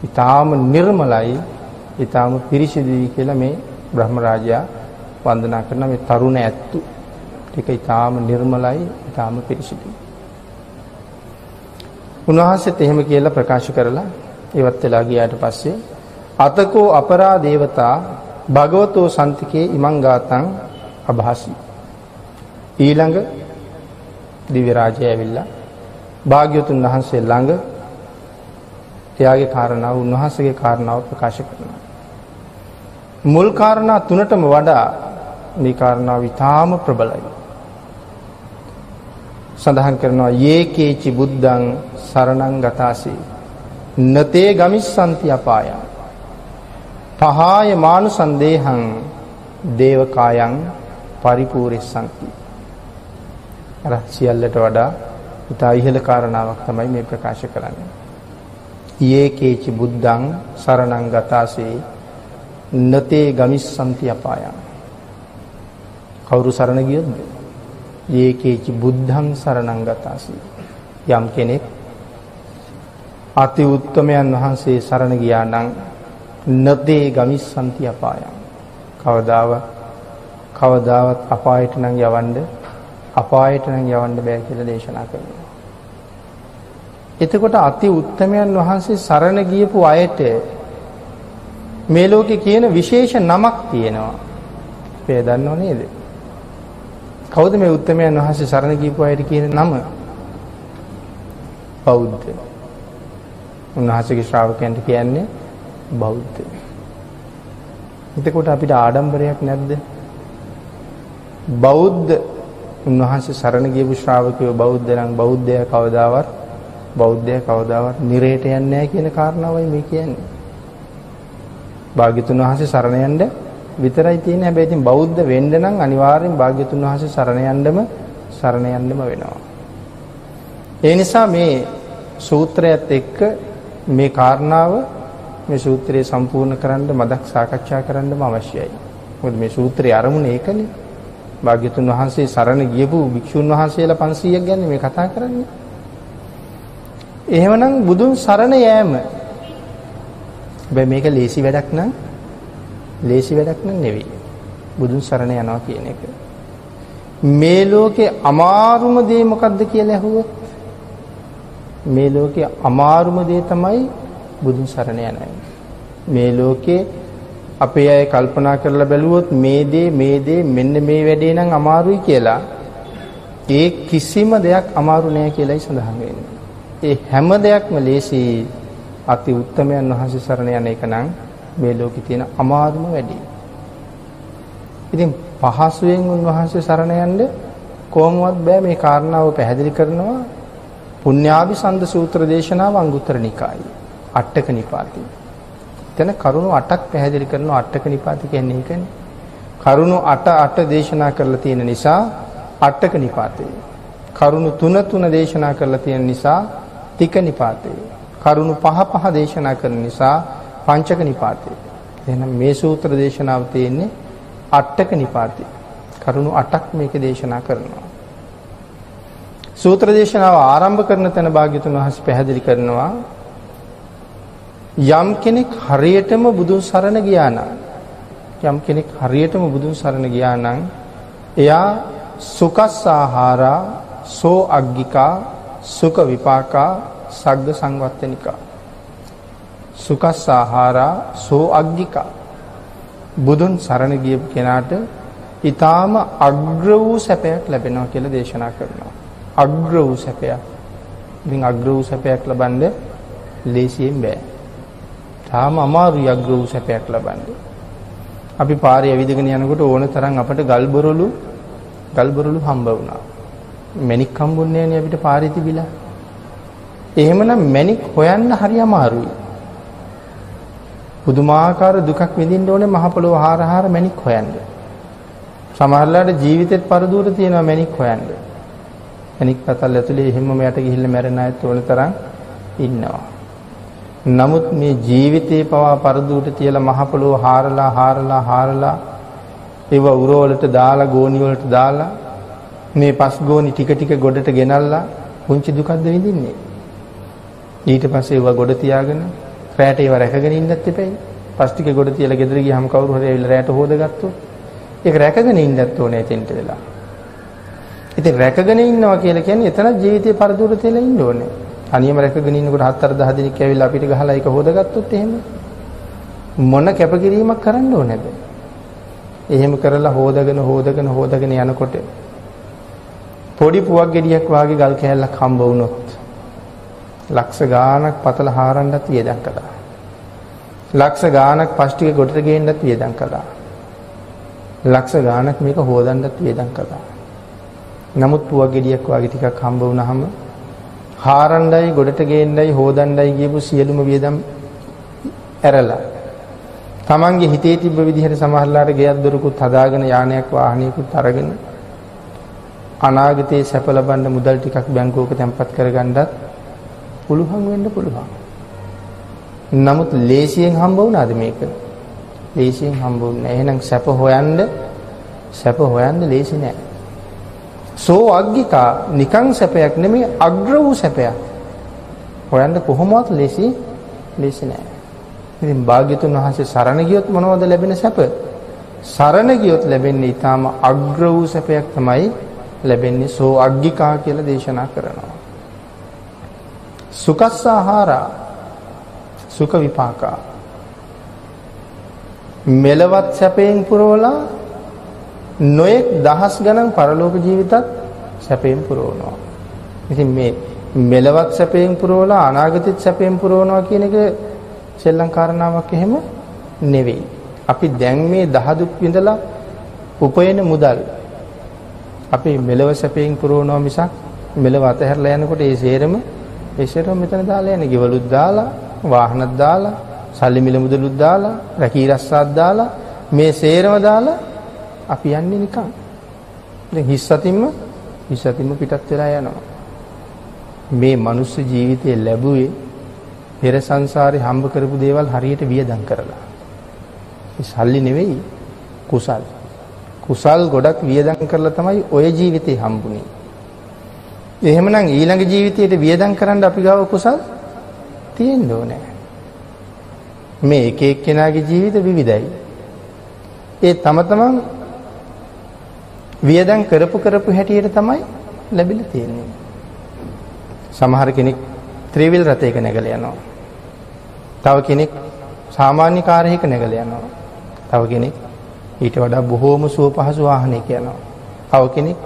A: ඊටාම නිර්මලයි, ඊටාම පිරිසිදුයි කියලා මේ බ්‍රහ්ම රාජයා වන්දනා කරන මේ තරුණ ඇත්තු ටික ඊටාම නිර්මලයි, ඊටාම පිරිසිදුයි. උන්වහන්සේත් එහෙම කියලා ප්‍රකාශ කරලා ඉවත් වෙලා ගියාට පස්සේ අතකෝ අපරා දේවතා භගවතෝ සම්තිකේ ඉමං ගාතං අභාසි. ඊළඟ දිව්‍ය රාජය ඇවිල්ලා භාග්‍යවතුන් වහන්සේ ළඟ එයාගේ කාරණාව, උන්වහන්සේගේ කාරණාව ප්‍රකාශ කරනවා. මුල් කාරණා තුනටම වඩා මේ කාරණාව ඊටාම ප්‍රබලයි. සඳහන් කරනවා යේකේචි බුද්ධං සරණං ගතාසී නතේ ගමිස්සන්ති අපාය පහාය මානුසන්දේහං දේවකායං පරිපූර්ණසන්ති. අර සියල්ලට වඩා ඉතා ඉහළ කාරණාවක් තමයි මේ ප්‍රකාශ කරන්නේ. යේකේචි බුද්ධං සරණං ගතාසී නතේ ගමිස්සන්ති අපාය. කවුරු සරණ ගියොත්ද? යේකේචි බුද්ධං සරණං ගතාසී. යම් කෙනෙක් අති උත්තමයන් වහන්සේ සරණ ගියා නම් නතේ ගමිස්සන්ති අපාය. කවදාවත් අපායට නම් යවන්න බෑ කියලා දේශනා කරනවා. එතකොට අති උත්තමයන් වහන්සේ සරණ ගියපු අයට මේ ලෝකේ කියන විශේෂ නමක් තියෙනවා. අපේ දන්නව නේද? කවුද මේ උත්තමයන් වහන්සේ සරණ ගියපු අයට කියන නම? බෞද්ධ. උන්වහන්සේගේ ශ්‍රාවකයන්ට කියන්නේ බෞද්ධ. එතකොට අපිට ආඩම්බරයක් නැද්ද? බෞද්ධ උන්වහන්සේ සරණ ගියපු ශ්‍රාවකයෝ බෞද්ධ නම් බෞද්ධයා කවදාවත් නිරේට යන්නේ නැහැ කියන කාරණාවයි මේ කියන්නේ. භාග්‍යතුන් වහන්සේ සරණ යන්න විතරයි තියෙන්නේ. හැබැයි ඉතින් බෞද්ධ වෙන්න නම් අනිවාර්යෙන් භාග්‍යතුන් වහන්සේ සරණ යන්නම වෙනවා. ඒ නිසා මේ සූත්‍රයත් එක්ක මේ කාරණාව මේ සූත්‍රය සම්පූර්ණ කරන්න මදක් සාකච්ඡා කරන්නම අවශ්‍යයි. මොකද මේ සූත්‍රයේ අරමුණ ඒකනේ. භාග්‍යතුන් වහන්සේ සරණ ගියපු භික්ෂුන් වහන්සේලා 500ක් ගැන මේ කතා කරන්නේ. එහෙමනම් බුදුන් සරණ යෑම හැබැයි මේක ලේසි වැඩක් නම් නෙවෙයි. බුදුන් සරණ යනවා කියන එක. මේ ලෝකේ අමාරුම දේ මොකද්ද කියලා ඇහුවොත් මේ ලෝකේ අමාරුම දේ තමයි බුදුන් සරණ යන එක. මේ ලෝකේ අපේ අය කල්පනා කරලා බැලුවොත් මේ දේ මෙන්න මේ වැඩේ නම් අමාරුයි කියලා ඒ කිසිම දෙයක් අමාරු නෑ කියලායි සඳහන් වෙන්නේ. ඒ හැම දෙයක්ම ලේසි. අති උත්තමයන් වහන්සේ සරණ යන එක නම් මේ ලෝකේ තියෙන අමාරුම වැඩේ. ඉතින් පහසුවෙන් උන්වහන්සේ සරණ යන්න කොහොමවත් බෑ. මේ කාරණාව පැහැදිලි කරනවා පුණ්‍යාභිසන්ද සූත්‍ර දේශනාව අංගුත්තර නිකායේ අට්ඨක නිපාතේ. එතන කරුණු 8ක් පැහැදිලි කරනවා. අට්ඨක නිපාතේ කියන්නේ ඒකනේ. කරුණු 8 දේශනා කරලා තියෙන නිසා අට්ඨක නිපාතේ. කරුණු 3 දේශනා කරලා තියෙන නිසා තික නිපාතේ. කරුණු 5 දේශනා කරන නිසා පංචක නිපාතේ. එහෙනම් මේ සූත්‍ර දේශනාව තියෙන්නේ අට්ඨක නිපාතේ. කරුණු 8ක් මේකේ දේශනා කරනවා. සූත්‍ර දේශනාව ආරම්භ කරන තැන භාග්‍යතුන් වහන්සේ පැහැදිලි කරනවා යම් කෙනෙක් හරියටම බුදුන් සරණ ගියා නම් එයා සුකස්සාහාරා සෝ අග්ගිකා සුඛ විපාකා සග්ග සංවත්තනිකා. සුකස්සාහාරා සෝ අග්ගිකා බුදුන් සරණ ගිය කෙනාට ඊටාම අග්‍ර වූ සැපයක් ලැබෙනවා කියලා දේශනා කරනවා. අග්‍ර වූ සැපයක්. ඉතින් අග්‍ර වූ සැපයක් ලබන්න ලේසියෙන් බෑ. තාම අමාරුයි අග්‍ර වූ සැපයක් ලබන්න. අපි පාරේ ඇවිදගෙන යනකොට ඕන තරම් අපට ගල්බරළු හම්බ වුණා. මැණික් හම්බුන්නේ නැහැ අපිට පාරේ තිබිලා. එහෙමනම් මැණික් හොයන්න හරි අමාරුයි. පුදුමාකාර දුකක් විඳින්න ඕනේ මහ පොළොව හාර මැණික් හොයන්න. සමහරලාට ජීවිතෙත් පරදුර තියෙනවා මැණික් හොයන්න. මැණික් පතල් ඇතුලේ එහෙමම යට ගිහිල්ලා මැරෙන අයත් ඕන තරම් ඉන්නවා. නමුත් මේ ජීවිතේ පවා පරදුරට තියලා මහ පොළොව හාරලා ඒව උරවලට දාලා ගෝණි වලට දාලා මේ පස් ගෝණි ටික ගොඩට ගෙනල්ලා පුංචි දුකක්ද විඳින්නේ. ඊට පස්සේ ඒව ගොඩ තියාගෙන රැට ඒව රැකගෙන ඉන්නත් එපයි. පස් ටික ගොඩ තියලා ගෙදර ගියාම කවුරු හරි ඇවිල්ලා රැට හොදගත්තොත් ඒක රැකගෙන ඉන්නත් ඕනේ එතෙන්ට වෙලා. ඉතින් රැකගෙන ඉන්නවා කියලා කියන්නේ එතන ජීවිතේ පරදුර තියලා ඉන්න ඕනේ. අනියම රැකගෙන ඉන්නකොට 7-10 දිනක් ඇවිල්ලා අපිට ගහලා ඒක හොදගත්තොත් එහෙම මොන කැපකිරීමක් කරන්න ඕනේද? එහෙම කරලා හොදගෙන යනකොට පොඩි පුවක් ගෙඩියක් වාගේ ගල් කෑල්ලක් හම්බ වුණොත් ලක්ෂ ගාණක් පතල හාරන්නත් වියදම් කළා. ලක්ෂ ගාණක් පස් ටික ගොඩට ගේන්නත් වියදම් කළා. ලක්ෂ ගාණක් මේක හොදන්නත් වියදම් කළා. නමුත් පුවක් ගෙඩියක් වාගේ ටිකක් හම්බ වුණාම හාරණ්ඩයි ගොඩට ගේන්නයි හොදණ්ඩයි කියපු සියලුම වියදම් ඇරලා තමන්ගේ හිතේ තිබ්බ විදිහට සමහරලාට ගෙයක් දොරකුත් හදාගෙන යානයක් වාහනයකුත් අරගෙන අනාගතේ සැප ලබන්න මුදල් ටිකක් බැංකුවක තැන්පත් කරගන්නත් පුළුවන් වෙන්න පුළුවන්. නමුත් ලේසියෙන් හම්බ වුණාද මේක? ලේසියෙන් හම්බ වුණේ නැහැ. එහෙනම් සැප හොයන්න ලේසි නෑ. සෝ අග්ගිකා නිකං සැපයක් නෙමෙයි අග්‍ර වූ සැපයක්. හොයන්න කොහොමවත් ලේසි නෑ. ඉතින් භාග්‍යතුන් වහන්සේ සරණ ගියොත් මොනවද ලැබෙන සැප? සරණ ගියොත් ලැබෙන්නේ ඊටාම අග්‍ර වූ සැපයක් තමයි ලැබෙන්නේ. සෝ අග්ගිකා කියලා දේශනා කරනවා. සුඛස්සාහාරා සුඛ විපාකා මෙලවත් සැපයෙන් පුරවලා නොයෙක් දහස් ගණන් පරලෝක ජීවිතත් සැපයෙන් පුරවනවා. ඉතින් මේ මෙලවත් සැපයෙන් පුරවලා අනාගතෙත් සැපයෙන් පුරවනවා කියන එක සෙල්ලම් කාරණාවක් එහෙම නෙවෙයි. අපි දැන් මේ දහදුක් විඳලා උපයන මුදල් අපි මෙලව සැපයෙන් පුරවනවා මිසක් මෙලව අතහැරලා යනකොට ඒ සේරම මෙතන දාලා යන්නේ. ගෙවලුත් දාලා, වාහනත් දාලා, සල්ලි මිල මුදලුත් දාලා, රැකී රස්සාත් දාලා, මේ සේරම දාලා අපි යන්නේ නිකන්. දැන් හිස් අතින්ම පිටත් වෙලා යනවා. මේ මනුස්ස ජීවිතය ලැබුවේ පෙර සංසාරේ හම්බ කරපු දේවල් හරියට වියදම් කරලා. ඒ සල්ලි නෙවෙයි කුසල්. කුසල් ගොඩක් වියදම් කරලා තමයි ඔය ජීවිතේ හම්බුනේ. එහෙමනම් ඊළඟ ජීවිතයට වියදම් කරන්න අපි ගාව කුසල් තියෙන්න ඕනේ. මේ එක එක්කෙනාගේ ජීවිත විවිධයි. ඒ තම තමන් වියදම් කරපු හැටියට තමයි ලැබිලා තියෙන්නේ. සමහර කෙනෙක් ත්‍රිවිල් රථයක නැගලා යනවා. තව කෙනෙක් සාමාන්‍ය කාර්යයක නැගලා යනවා. තව කෙනෙක් ඊට වඩා බොහෝම සුව පහසු වාහනයක යනවා. තව කෙනෙක්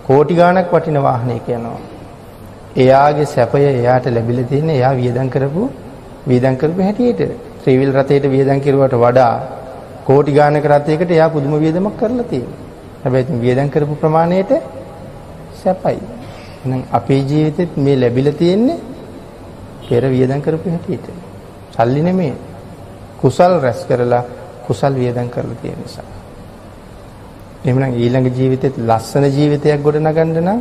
A: කෝටි ගාණක් වටින වාහනයක යනවා. එයාගේ සැපය එයාට ලැබිලා තියෙන්නේ එයා වියදම් කරපු හැටියට. ත්‍රිවිල් රථයට වියදම් කරුවට වඩා කෝටි ගාණක රථයකට එයා පුදුම වියදමක් කරලා තියෙනවා. හැබැයි වියදම් කරපු ප්‍රමාණයට සැපයි. එහෙනම් අපේ ජීවිතෙත් මේ ලැබිලා තියෙන්නේ පෙර වියදම් කරපු හැටියට. සල්ලි නෙමෙයි. කුසල් රැස් කරලා කුසල් වියදම් කරලා තියෙන නිසා. එහෙනම් ඊළඟ ජීවිතෙත් ලස්සන ජීවිතයක් ගොඩනගන්න නම්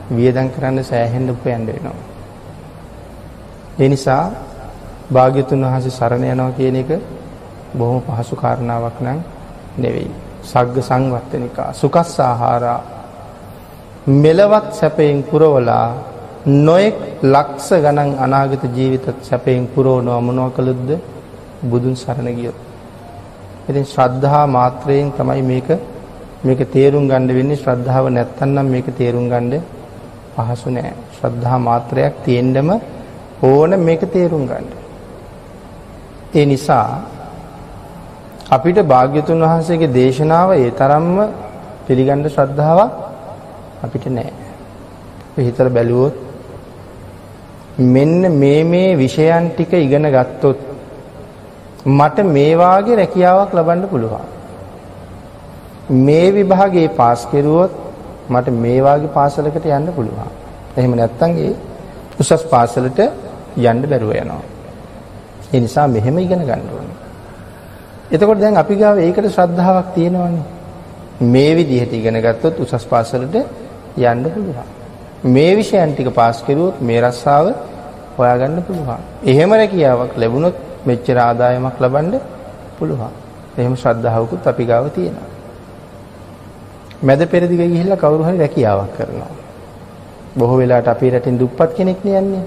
A: වියදම් කරන්න සෑහෙන්න උපයන්න වෙනවා. ඒ නිසා භාග්‍යතුන් වහන්සේ සරණ යනවා කියන එක බොහොම පහසු කාරණාවක් නම් නෙවෙයි. සග්ග සංවත්තනිකා සුඛස්සාහාරා මෙලවත් සැපයෙන් පුරවලා නොඑක් ලක්ෂ ගණන් අනාගත ජීවිතත් සැපයෙන් පුරවනවා මොනවා කළොත්ද? බුදුන් සරණ ගියොත්. ඉතින් ශ්‍රද්ධා මාත්‍රයෙන් තමයි මේක තේරුම් ගන්න වෙන්නේ. ශ්‍රද්ධාව නැත්තම් නම් මේක තේරුම් ගන්න පහසු නෑ. ශ්‍රද්ධා මාත්‍රයක් තියෙන්නම ඕන මේක තේරුම් ගන්න. ඒ නිසා අපිට භාග්‍යතුන් වහන්සේගේ දේශනාව ඒ තරම්ම පිළිගන්න ශ්‍රද්ධාවක් අපිට නෑ. අපි හිතලා බැලුවොත් මෙන්න මේ විෂයන් ටික ඉගෙන ගත්තොත් මට මේ වාගේ රැකියාවක් ලබන්න පුළුවන්. මේ විභාගේ පාස් කෙරුවොත් මට මේ වාගේ පාසලකට යන්න පුළුවන්. එහෙම නැත්නම් ඒ උසස් පාසලට යන්න බැරුව යනවා. ඒ නිසා මෙහෙම ඉගෙන ගන්න ඕනේ. එතකොට දැන් අපි ගාව ඒකට ශ්‍රද්ධාවක් තියෙනවනේ. මේ විදිහට ඉගෙන ගත්තොත් උසස් පාසලට යන්න පුළුවන්. මේ විෂයන් ටික පාස් කරුවොත් මේ රස්සාව හොයාගන්න පුළුවන්. එහෙම රැකියාවක් ලැබුණොත් මෙච්චර ආදායමක් ලබන්න පුළුවන්. එහෙම ශ්‍රද්ධාවකුත් අපි ගාව තියෙනවා. මැද පෙරදිග ගිහිල්ලා කවුරු හරි රැකියාවක් කරනවා. බොහෝ වෙලාවට අපේ රටින් දුප්පත් කෙනෙක් නියන්නේ.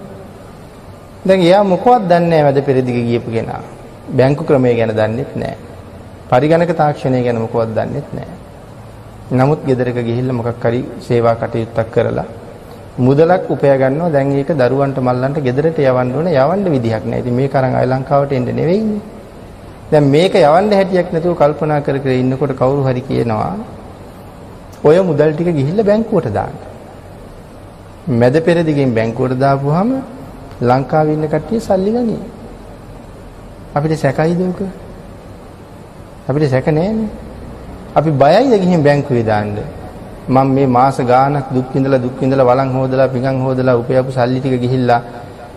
A: දැන් එයා මොකවත් දන්නේ නැහැ මැද පෙරදිග ගියපු කෙනා. බැංකු ක්‍රමය ගැන දන්නෙත් නැහැ. පරිගණක තාක්ෂණය ගැන මොකවත් දන්නෙත් නැහැ. නමුත් ගෙදරක ගිහිල්ලා මොකක් හරි සේවා කටයුත්තක් කරලා මුදලක් උපයා ගන්නවා. දැන් ඒක දරුවන්ට මල්ලන්ට ගෙදරට යවන්න ඕනේ. යවන්න විදිහක් නැහැ. ඉතින් මේක අරන් ආයි ලංකාවට එන්න නෙවෙයිනේ. දැන් මේක යවන්න හැටියක් නැතුව කල්පනා කර කර ඉන්නකොට කවුරු හරි කියනවා ඔය මුදල් ටික ගිහිල්ලා බැංකුවට දාන්න. මැද පෙරදිගෙන් බැංකුවට දාපුවාම ලංකාවේ ඉන්න කට්ටිය සල්ලි ගනී. අපිට සැකයිද උක? අපිට සැක නෑනේ. අපි බයයිද ගිහින් බැංකුවේ දාන්න? මම මේ මාස ගාණක් දුක් විඳලා වළං හොදලා පිඟන් හොදලා උපයපු සල්ලි ටික ගිහිල්ලා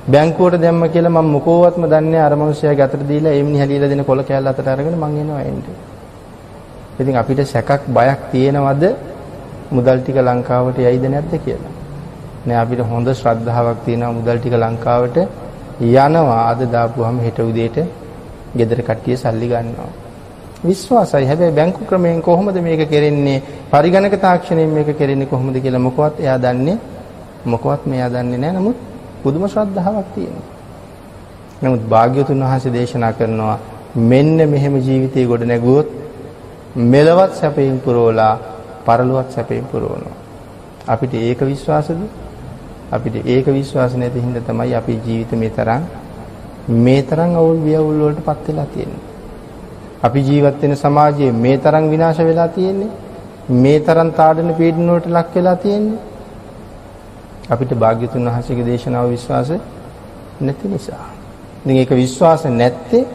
A: බැංකුවට දැම්ම කියලා මම මොකෝවත්ම දන්නේ අර මිනිස්සයාගේ අතට දීලා එම්නි හැලියලා දෙන කොල කෑල්ල අතට අරගෙන මං එනවා එන්න. ඉතින් අපිට සැකක් බයක් තියෙනවද මුදල් ටික ලංකාවට යයිද නැද්ද කියලා? නෑ අපිට හොඳ ශ්‍රද්ධාවක් තියෙනවා මුදල් ටික ලංකාවට යනවා. අද දාපුවාම හෙට උදේට ගෙදර කට්ටිය සල්ලි ගන්නවා. විශ්වාසයි. හැබැයි බැංකු ක්‍රමයෙන් කොහොමද මේක කෙරෙන්නේ? පරිගණක තාක්ෂණයෙන් මේක කෙරෙන්නේ කොහොමද කියලා මොකවත් එයා දන්නේ නෑ. නමුත් පුදුම ශ්‍රද්ධාවක් තියෙනවා. නමුත් භාග්‍යවතුන් වහන්සේ දේශනා කරනවා මෙන්න මෙහෙම ජීවිතේ ගොඩ නැගුවොත් මෙලවත් සැපයෙන් පුරවලා පරලොවත් සැපයෙන් පුරවනවා. අපිට ඒක විශ්වාසද? අපිට ඒක විශ්වාස නැති හින්දා තමයි අපේ ජීවිත මේ තරම් අවුල් වියවුල් වලටපත් වෙලා තියෙන්නේ. අපි ජීවත් වෙන සමාජයේ මේ තරම් විනාශ වෙලා තියෙන්නේ. මේ තරම් තාඩන පීඩන වලට ලක් වෙලා තියෙන්නේ. අපිට භාග්‍යතුන් වහන්සේගේ දේශනාව විශ්වාස නැති නිසා. ඉතින් ඒක විශ්වාස නැත්තේ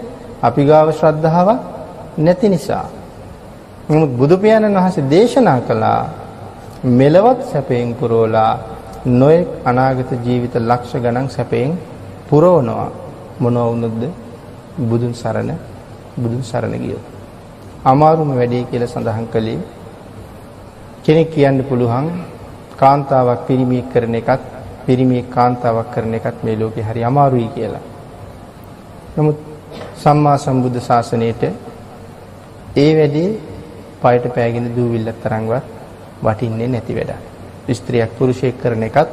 A: අපි ගාව ශ්‍රද්ධාවක් නැති නිසා. නමුත් බුදු පියාණන් වහන්සේ දේශනා කළා මෙලවත් සැපයෙන් පුරවලා නොයෙක් අනාගත ජීවිත ලක්ෂ ගණන් සැපයෙන් පුරවනවා. මොනවා වුණොත්ද? බුදුන් සරණ ගියොත්. අමාරුම වැඩේ කියලා සඳහන් කළේ කෙනෙක් කියන්න පුළුවන් කාන්තාවක් පිරිමියෙක් කරන එකත් පිරිමියෙක් කාන්තාවක් කරන එකත් මේ ලෝකේ හරි අමාරුයි කියලා. නමුත් සම්මා සම්බුද්ධ ශාසනයේට ඒ වැඩේ පයට පෑගෙන දූවිල්ලක් තරම්වත් වටින්නේ නැති වැඩක්. ස්ත්‍රියක් පුරුෂයෙක් කරන එකත්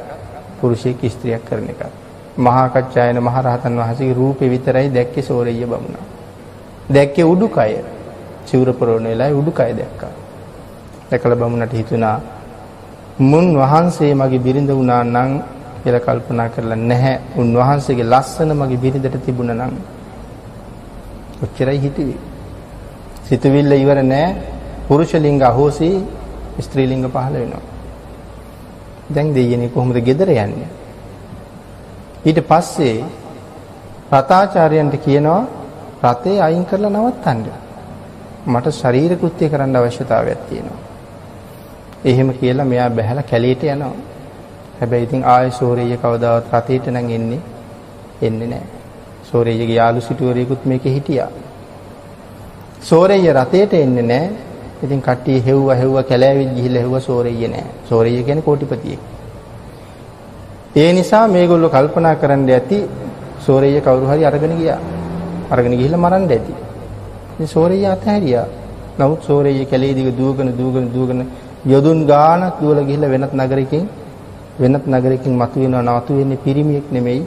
A: පුරුෂයෙක් ස්ත්‍රියක් කරන එකත්. මහා කච්චායන මහ රහතන් වහන්සේගේ රූපේ විතරයි දැක්කේ සෝරෙය්‍ය බමුණා. දැක්කේ උඩුකය. චිවර පොරොන වෙලාවේ උඩුකය දැක්කා. දැකලා බමුණට හිතුණා මුන් වහන්සේ මගේ බිරිඳ වුණා නම් කියලා කල්පනා කරලා නැහැ. උන්වහන්සේගේ ලස්සන මගේ බිරිඳට තිබුණා නම් ඔච්චරයි හිතුවේ. සිතුවිල්ල ඉවර නැහැ. පුරුෂ ලිංග අහෝසි ස්ත්‍රී ලිංග පහළ වෙනවා. දැන් දෙයියනේ කොහොමද ගෙදර යන්නේ? ඊට පස්සේ රතාචාර්යයන්ට කියනවා රතේ අයින් කරලා නවත්තන්න. මට ශරීර කෘත්‍ය කරන්න අවශ්‍යතාවයක් තියෙනවා. එහෙම කියලා මෙයා බැහැලා කැලේට යනවා. හැබැයි ඉතින් ආයෙ සෝරෙය්‍ය කවදාවත් රතේට නම් එන්නේ නැහැ. සෝරෙය්‍යගේ යාළු සිටුවරයෙකුත් මේකේ හිටියා. සෝරෙය්‍ය රතේට එන්නේ නැහැ. ඉතින් කට්ටිය හෙව්වා කැලෑවිත් ගිහිල්ලා හෙව්වා සෝරෙය්‍ය නැහැ. සෝරෙය්‍ය කියන්නේ කෝටිපතියෙක්. ඒ නිසා මේගොල්ලෝ කල්පනා කරන්න ඇති සෝරෙය්‍ය කවුරු හරි අරගෙන ගියා. අරගෙන ගිහිල්ලා මරන්න ඇති. ඉතින් සෝරෙය්‍ය අතහැරියා. නමුත් සෝරෙය්‍ය කැලේ දිග දුවගෙන යොදුන් ගානක් දුවලා ගිහිල්ලා වෙනත් නගරයකින් මතුවෙනවා. නවතුවෙන්නේ පිරිමියෙක් නෙමෙයි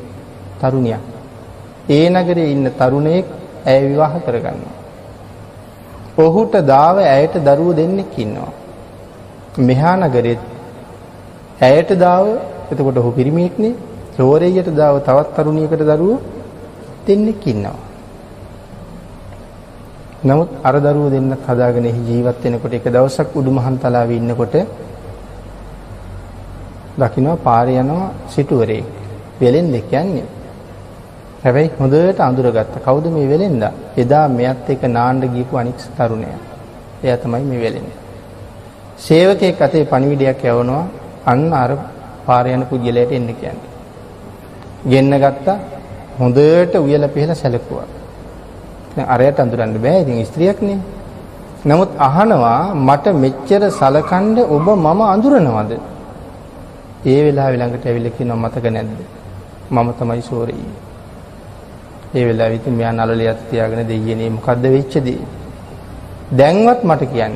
A: තරුණියක්. ඒ නගරේ ඉන්න තරුණයෙක් ඇය විවාහ කරගන්නවා. ඔහුට දාව ඇයට දරුවෝ දෙන්නෙක් ඉන්නවා. මෙහා නගරෙත් ඇයට දාව එතකොට ඔහු පිරිමියෙක්නේ. සෝරෙය්‍යට දාව තවත් තරුණියකට දරුවෝ දෙන්නෙක් ඉන්නවා. නමුත් අර දරුවෝ දෙන්නත් හදාගෙන ජීවත් වෙනකොට එක දවසක් උඩුමහන් තලාවේ ඉන්නකොට දකින්න පාරේ යනවා සිටුවරේ. වෙලෙන්දෙක් යන්නේ. හැබැයි හොඳට අඳුරගත්තා. කවුද මේ වෙලෙන්දා? එදා මෙයත් එක්ක නාන්න ගියපු අනික් තරුණයා. එයා තමයි මේ වෙලෙන්ද. සේවකයෙක් අතේ පණිවිඩයක් යවනවා අන්න අර පාර යන පුද්ගලයාට එන්න කියන්නේ. ගෙන්න ගත්තා හොඳට උයලා පිහලා සැලකුවා. දැන් අරයට අඳුරන්න බෑ ඉතින් ස්ත්‍රියක් නේ. නමුත් අහනවා මට මෙච්චර සලකන්න ඔබ මම අඳුරනවද? ඒ වෙලාවේ ළඟට ඇවිල්ලා කියනවා මතක නැද්ද? මම තමයි සෝරේ. ඒ වෙලාවෙ ඉතින් මෙයා නළලියත් තියාගෙන දෙයියනේ මොකද්ද වෙච්ච දේ? දැන්වත් මට කියන්න.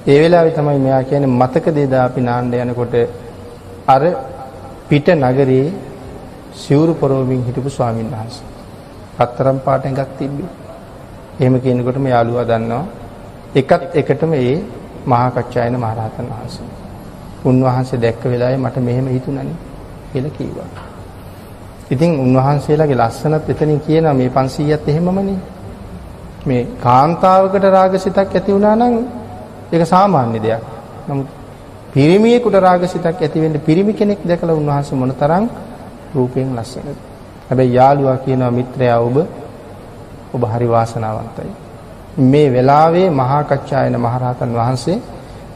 A: ඒ වෙලාවේ තමයි මෙයා කියන්නේ මතක දේද අපි නාන්න යනකොට අර පිට නගරේ සිවුරු පොරවමින් හිටපු ස්වාමීන් වහන්සේ. පතරම් පාට එකක් තිබ්බේ. එහෙම කියනකොටම යාළුවා දන්නවා එකත් එකටම ඒ මහා කච්චායන මහරහතන් වහන්සේ. උන්වහන්සේ දැක්ක වෙලාවේ මට මෙහෙම හිතුණානේ කියලා කිව්වා. ඉතින් උන්වහන්සේලාගේ ලස්සනත් එතනින් කියනවා මේ 500ත් එහෙමමනේ. මේ කාන්තාවකට රාගසිතක් ඇති වුණා නම් ඒක සාමාන්‍ය දෙයක්. නමුත් පිරිමියෙකුට රාගසිතක් ඇති වෙන්න පිරිමි කෙනෙක් දැකලා උන්වහන්සේ මොනතරම් රූපයෙන් ලස්සනද. හැබැයි යාළුවා කියනවා මිත්‍රයා ඔබ හරි වාසනාවන්තයි. මේ වෙලාවේ මහා කච්චායන මහරහතන් වහන්සේ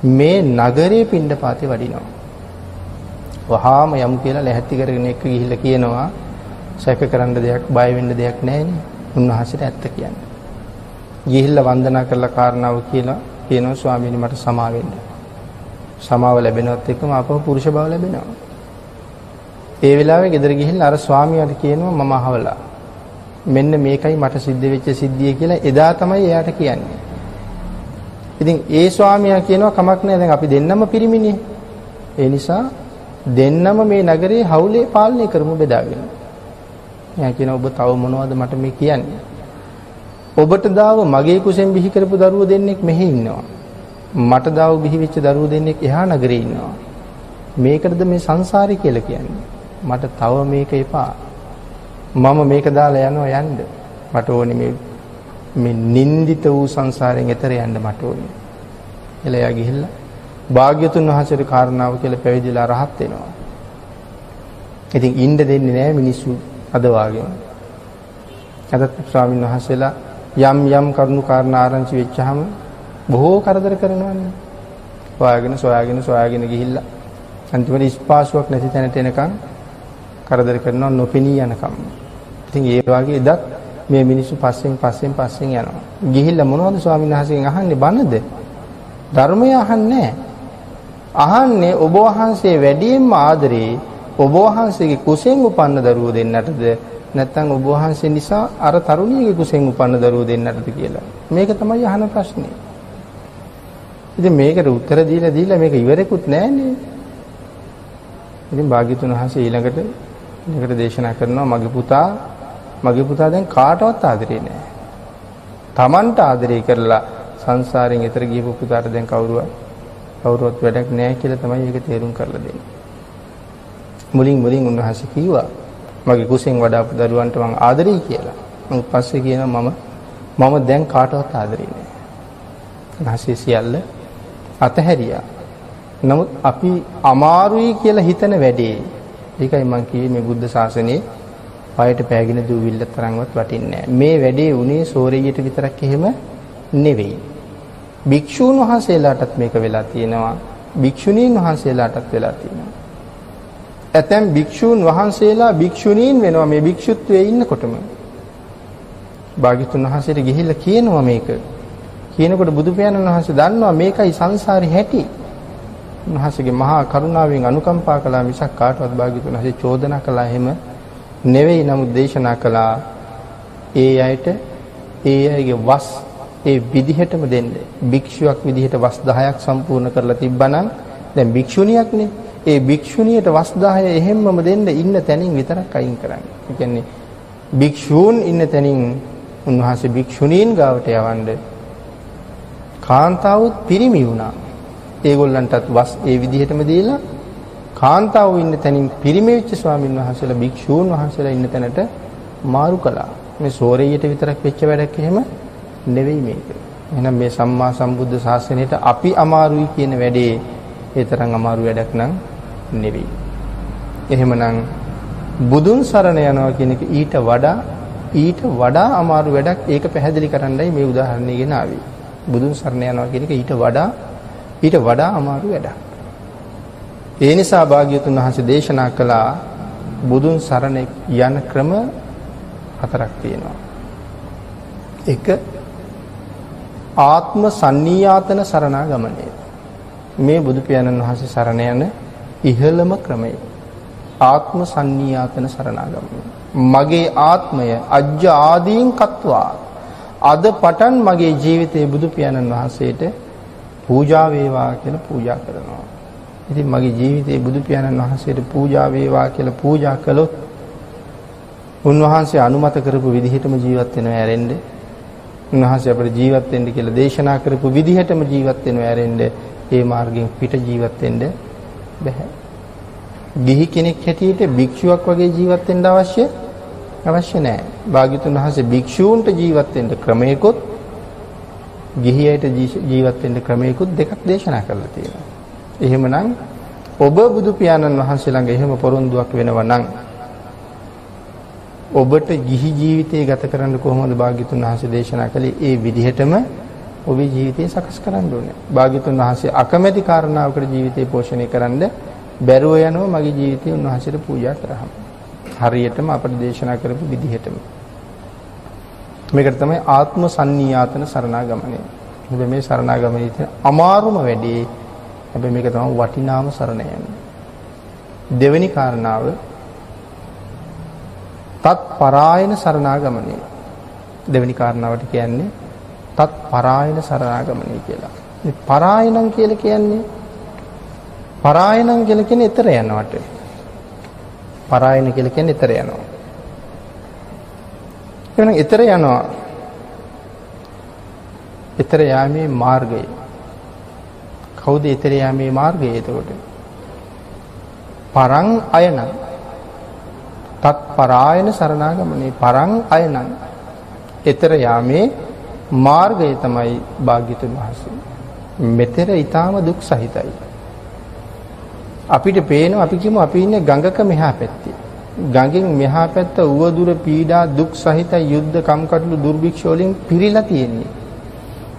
A: මේ නගරේ පිණ්ඩපාතේ වඩිනවා. වහාම යමු කියලා ලැහැත්ති කරගෙන එක්ක ගිහිල්ලා කියනවා සැක කරන්න දෙයක් බය වෙන්න දෙයක් නැහැනේ. උන්වහන්සේට ඇත්ත කියන්නේ. ගිහිල්ලා වන්දනා කරලා කාරණාව කියලා කියනවා ස්වාමීනි මට සමාව වෙන්න. සමාව ලැබෙනවත් එක්කම අපව පුරුෂ බව ලැබෙනවා. ඒ වෙලාවේ ගෙදර ගිහිල්ලා අර ස්වාමියාට කියනවා මම අහවලා. මෙන්න මේකයි මට සිද්ධ වෙච්ච සිද්ධිය කියලා එදා තමයි එයාට කියන්නේ. ඉතින් ඒ ස්වාමියා කියනවා කමක් නැහැ දැන් අපි දෙන්නම පිරිමිනේ. ඒ නිසා දෙන්නම මේ නගරේ හවුලේ පාලනය කරමු බෙදාගෙන. එයා කියනවා ඔබ තව මොනවද මට මේ කියන්නේ? ඔබට දාව මගේ කුසෙන් බිහි කරපු දරුවෝ දෙන්නෙක් මෙහි ඉන්නවා. මට දාව බිහි වෙච්ච දරුවෝ දෙන්නෙක් එහා නගරේ ඉන්නවා. මේකටද මේ සංසාරي කියලා කියන්නේ. මට තව මේක එපා. මම මේක දාලා යනවා යන්න. මට ඕනේ මේ නින්දිත වූ සංසාරයෙන් එතර යන්න මට ඕනේ. එලා යා ගිහිල්ලා භාග්‍යතුන් වහන්සේට කාරණාව කියලා පැවිදිලා රහත් වෙනවා. ඉතින් ඉන්න දෙන්නේ නැහැ මිනිස්සු අද වාගේම. අද ස්වාමීන් වහන්සේලා යම් කරුණු කාරණා ආරංචි වෙච්චාම බොහෝ කරදර කරනවානේ. සොයාගෙන ගිහිල්ලා අන්තිමට ස්පාසුවක් නැති තැනට එනකන් කරදර කරනවා නොපෙනී යනකම්. ඉතින් ඒ වගේ එදත් මේ මිනිස්සු පස්සෙන් යනවා. ගිහිල්ලා මොනවද ස්වාමීන් වහන්සේගෙන් අහන්නේ බනද? ධර්මය අහන්නේ අහන්නේ ඔබ වහන්සේ වැඩියෙන්ම ආදරේ ඔබ වහන්සේගේ කුසෙන් උපන්න දරුවෝ දෙන්නටද නැත්නම් ඔබ වහන්සේ නිසා අර තරුණියගේ කුසෙන් උපන්න දරුවෝ දෙන්නටද කියලා. මේක තමයි අහන ප්‍රශ්නේ. ඉතින් මේකට උත්තර දීලා මේක ඉවරෙකුත් නෑනේ. ඉතින් භාග්‍යතුන් වහන්සේ ඊළඟට දේශනා කරනවා මගේ පුතා දැන් කාටවත් ආදරේ නෑ. Tamanට ආදරේ කරලා සංසාරයෙන් එතර ගියපු පුතාට දැන් කවුරුවත් වැඩක් නෑ කියලා තමයි ඒක තේරුම් කරලා දෙන්නේ. මුලින් උන්වහන්සේ කිව්වා මගේ කුසෙන් වඩාපු දරුවන්ට මම ආදරෙයි කියලා. මම පස්සේ කියනවා මම දැන් කාටවත් ආදරේ නෑ. උන්වහන්සේ සියල්ල අතහැරියා. නමුත් අපි අමාරුයි කියලා හිතන වැඩේ. ඒකයි මම කිව්වේ මේ බුද්ධ ශාසනයේ පයට පෑගෙන දුවිල්ල තරම්වත් වටින්නේ නෑ. මේ වැඩේ උනේ සෝරෙයියට විතරක් එහෙම නෙවෙයි. භික්ෂූන් වහන්සේලාටත් මේක වෙලා තියෙනවා. භික්ෂුණීන් වහන්සේලාටත් වෙලා තියෙනවා. ඇතැම් භික්ෂූන් වහන්සේලා භික්ෂුණීන් වෙනවා මේ භික්ෂුත්වයේ ඉන්නකොටම. භාග්‍යතුන් වහන්සේට ගිහිල්ලා කියනවා මේක. කියනකොට බුදු පියාණන් වහන්සේ දන්නවා මේකයි සංසාරේ හැටි. උන්වහන්සේගේ මහා කරුණාවෙන් අනුකම්පා කළා මිසක් කාටවත් භාග්‍යතුන් වහන්සේ චෝදනා කළා එහෙම නෙවෙයි. නමුත් දේශනා කළා ඒ අයට ඒ අයගේ වස් ඒ විදිහටම දෙන්න. භික්ෂුවක් විදිහට වස් 10ක් සම්පූර්ණ කරලා තිබ්බනම් දැන් භික්ෂුණියක්නේ. ඒ භික්ෂුණියට වස් 10 එහෙම්මම දෙන්න ඉන්න තැනින් විතරක් අයින් කරන්න. ඒ කියන්නේ භික්ෂූන් ඉන්න තැනින් උන්වහන්සේ භික්ෂුණීන් ගාවට යවන්න කාන්තාවුත් පිරිමි වුණා. ඒගොල්ලන්ටත් වස් ඒ විදිහටම දීලා කාන්තාවෝ ඉන්න තැනින් පිරිමි වෙච්ච ස්වාමීන් වහන්සේලා භික්ෂූන් වහන්සේලා ඉන්න තැනට මාරු කළා. මේ සෝරෙයියට විතරක් වෙච්ච වැඩක් එහෙම නෙවෙයි මේක. එහෙනම් මේ සම්මා සම්බුද්ධ ශාසනයට අපි අමාරුයි කියන වැඩේ ඒ තරම් අමාරු වැඩක් නං නෙවෙයි. එහෙමනම් බුදුන් සරණ යනවා කියන එක ඊට වඩා අමාරු වැඩක්. ඒක පැහැදිලි කරන්නයි මේ උදාහරණය ගෙන ආවේ. බුදුන් සරණ යනවා කියන එක ඊට වඩා ඊට වඩා අමාරු වැඩක්. ඒ නිසා භාග්‍යවතුන් වහන්සේ දේශනා කළා බුදුන් සරණ යන ක්‍රම 4ක් තියෙනවා. එක ආත්ම සන්නියාතන සරණාගමනය. මේ බුදු පියාණන් වහන්සේ සරණ යන ඉහළම ක්‍රමය. ආත්ම සන්නියාතන සරණාගමනය. මගේ ආත්මය අජ්ජ ආදීන් කତ୍වා අද පටන් මගේ ජීවිතයේ බුදු පියාණන් වහන්සේට පූජා වේවා කියලා පූජා කරනවා. ඉතින් මගේ ජීවිතයේ බුදු පියාණන් වහන්සේට පූජා වේවා කියලා පූජා කළොත් උන්වහන්සේ අනුමත කරපු විදිහටම ජීවත් වෙනවා ඇරෙන්න. උන්වහන්සේ අපිට ජීවත් වෙන්න කියලා දේශනා කරපු විදිහටම ජීවත් වෙනවා ඇරෙන්න. ඒ මාර්ගයෙන් පිට ජීවත් වෙන්න බෑ. ගිහි කෙනෙක් හැටියට භික්ෂුවක් වගේ ජීවත් වෙන්න අවශ්‍ය නැහැ. භාග්‍යතුන් වහන්සේ භික්ෂූන්ට ජීවත් වෙන්න ක්‍රමයකොත් ගිහියට ජීවත් වෙන්න ක්‍රමයකොත් දෙකක් දේශනා කරලා තියෙනවා. එහෙමනම් ඔබ බුදු පියාණන් වහන්සේ ළඟ එහෙම පොරොන්දුවක් වෙනවා නම් ඔබට ගිහි ජීවිතය ගත කරන්න කොහොමද භාග්‍යතුන් වහන්සේ දේශනා කළේ? ඒ විදිහටම ඔබේ ජීවිතය සකස් කරන්න ඕනේ. භාග්‍යතුන් වහන්සේ අකමැති කාරණාවකට ජීවිතය පෝෂණය කරන්න බැරුව යනවා මගේ ජීවිතය උන්වහන්සේට පූජා කරාම. හරියටම අපිට දේශනා කරපු විදිහටම. මේකට තමයි ආත්ම සන්නියාතන සරණාගමනය. හැබැයි මේ සරණාගමනයේ තියෙන අමාරුම වැඩේ හැබැයි මේක තමයි වටිනාම සරණ යන්නේ. දෙවෙනි කාරණාව තත් පරායන සරණාගමනය. දෙවෙනි කාරණාවට කියන්නේ තත් පරායන සරණාගමනය කියලා. මේ පරායනං කියලා කියන්නේ ඊතර යනවට. පරායන කියලා කියන්නේ ඊතර යනවා. එහෙනම් ඊතර යනවා. ඊතර යාමේ මාර්ගය. කවුද ඊතර යාමේ මාර්ගය එතකොට? පරං අයනං තත් පරායන සරණාගමනේ පරං අයනං ඊතර යාමේ මාර්ගය තමයි භාග්‍යතුන් වහන්සේ. මෙතර ඊටාම දුක් සහිතයි. අපිට පේනවා අපි කියමු අපි ඉන්නේ ගඟක මෙහා පැත්තේ. ගඟෙන් මෙහා පැත්ත උවදුර පීඩා දුක් සහිත යුද්ධ කම්කටොළු දුර්භික්ෂ වලින් පිරීලා තියෙන්නේ.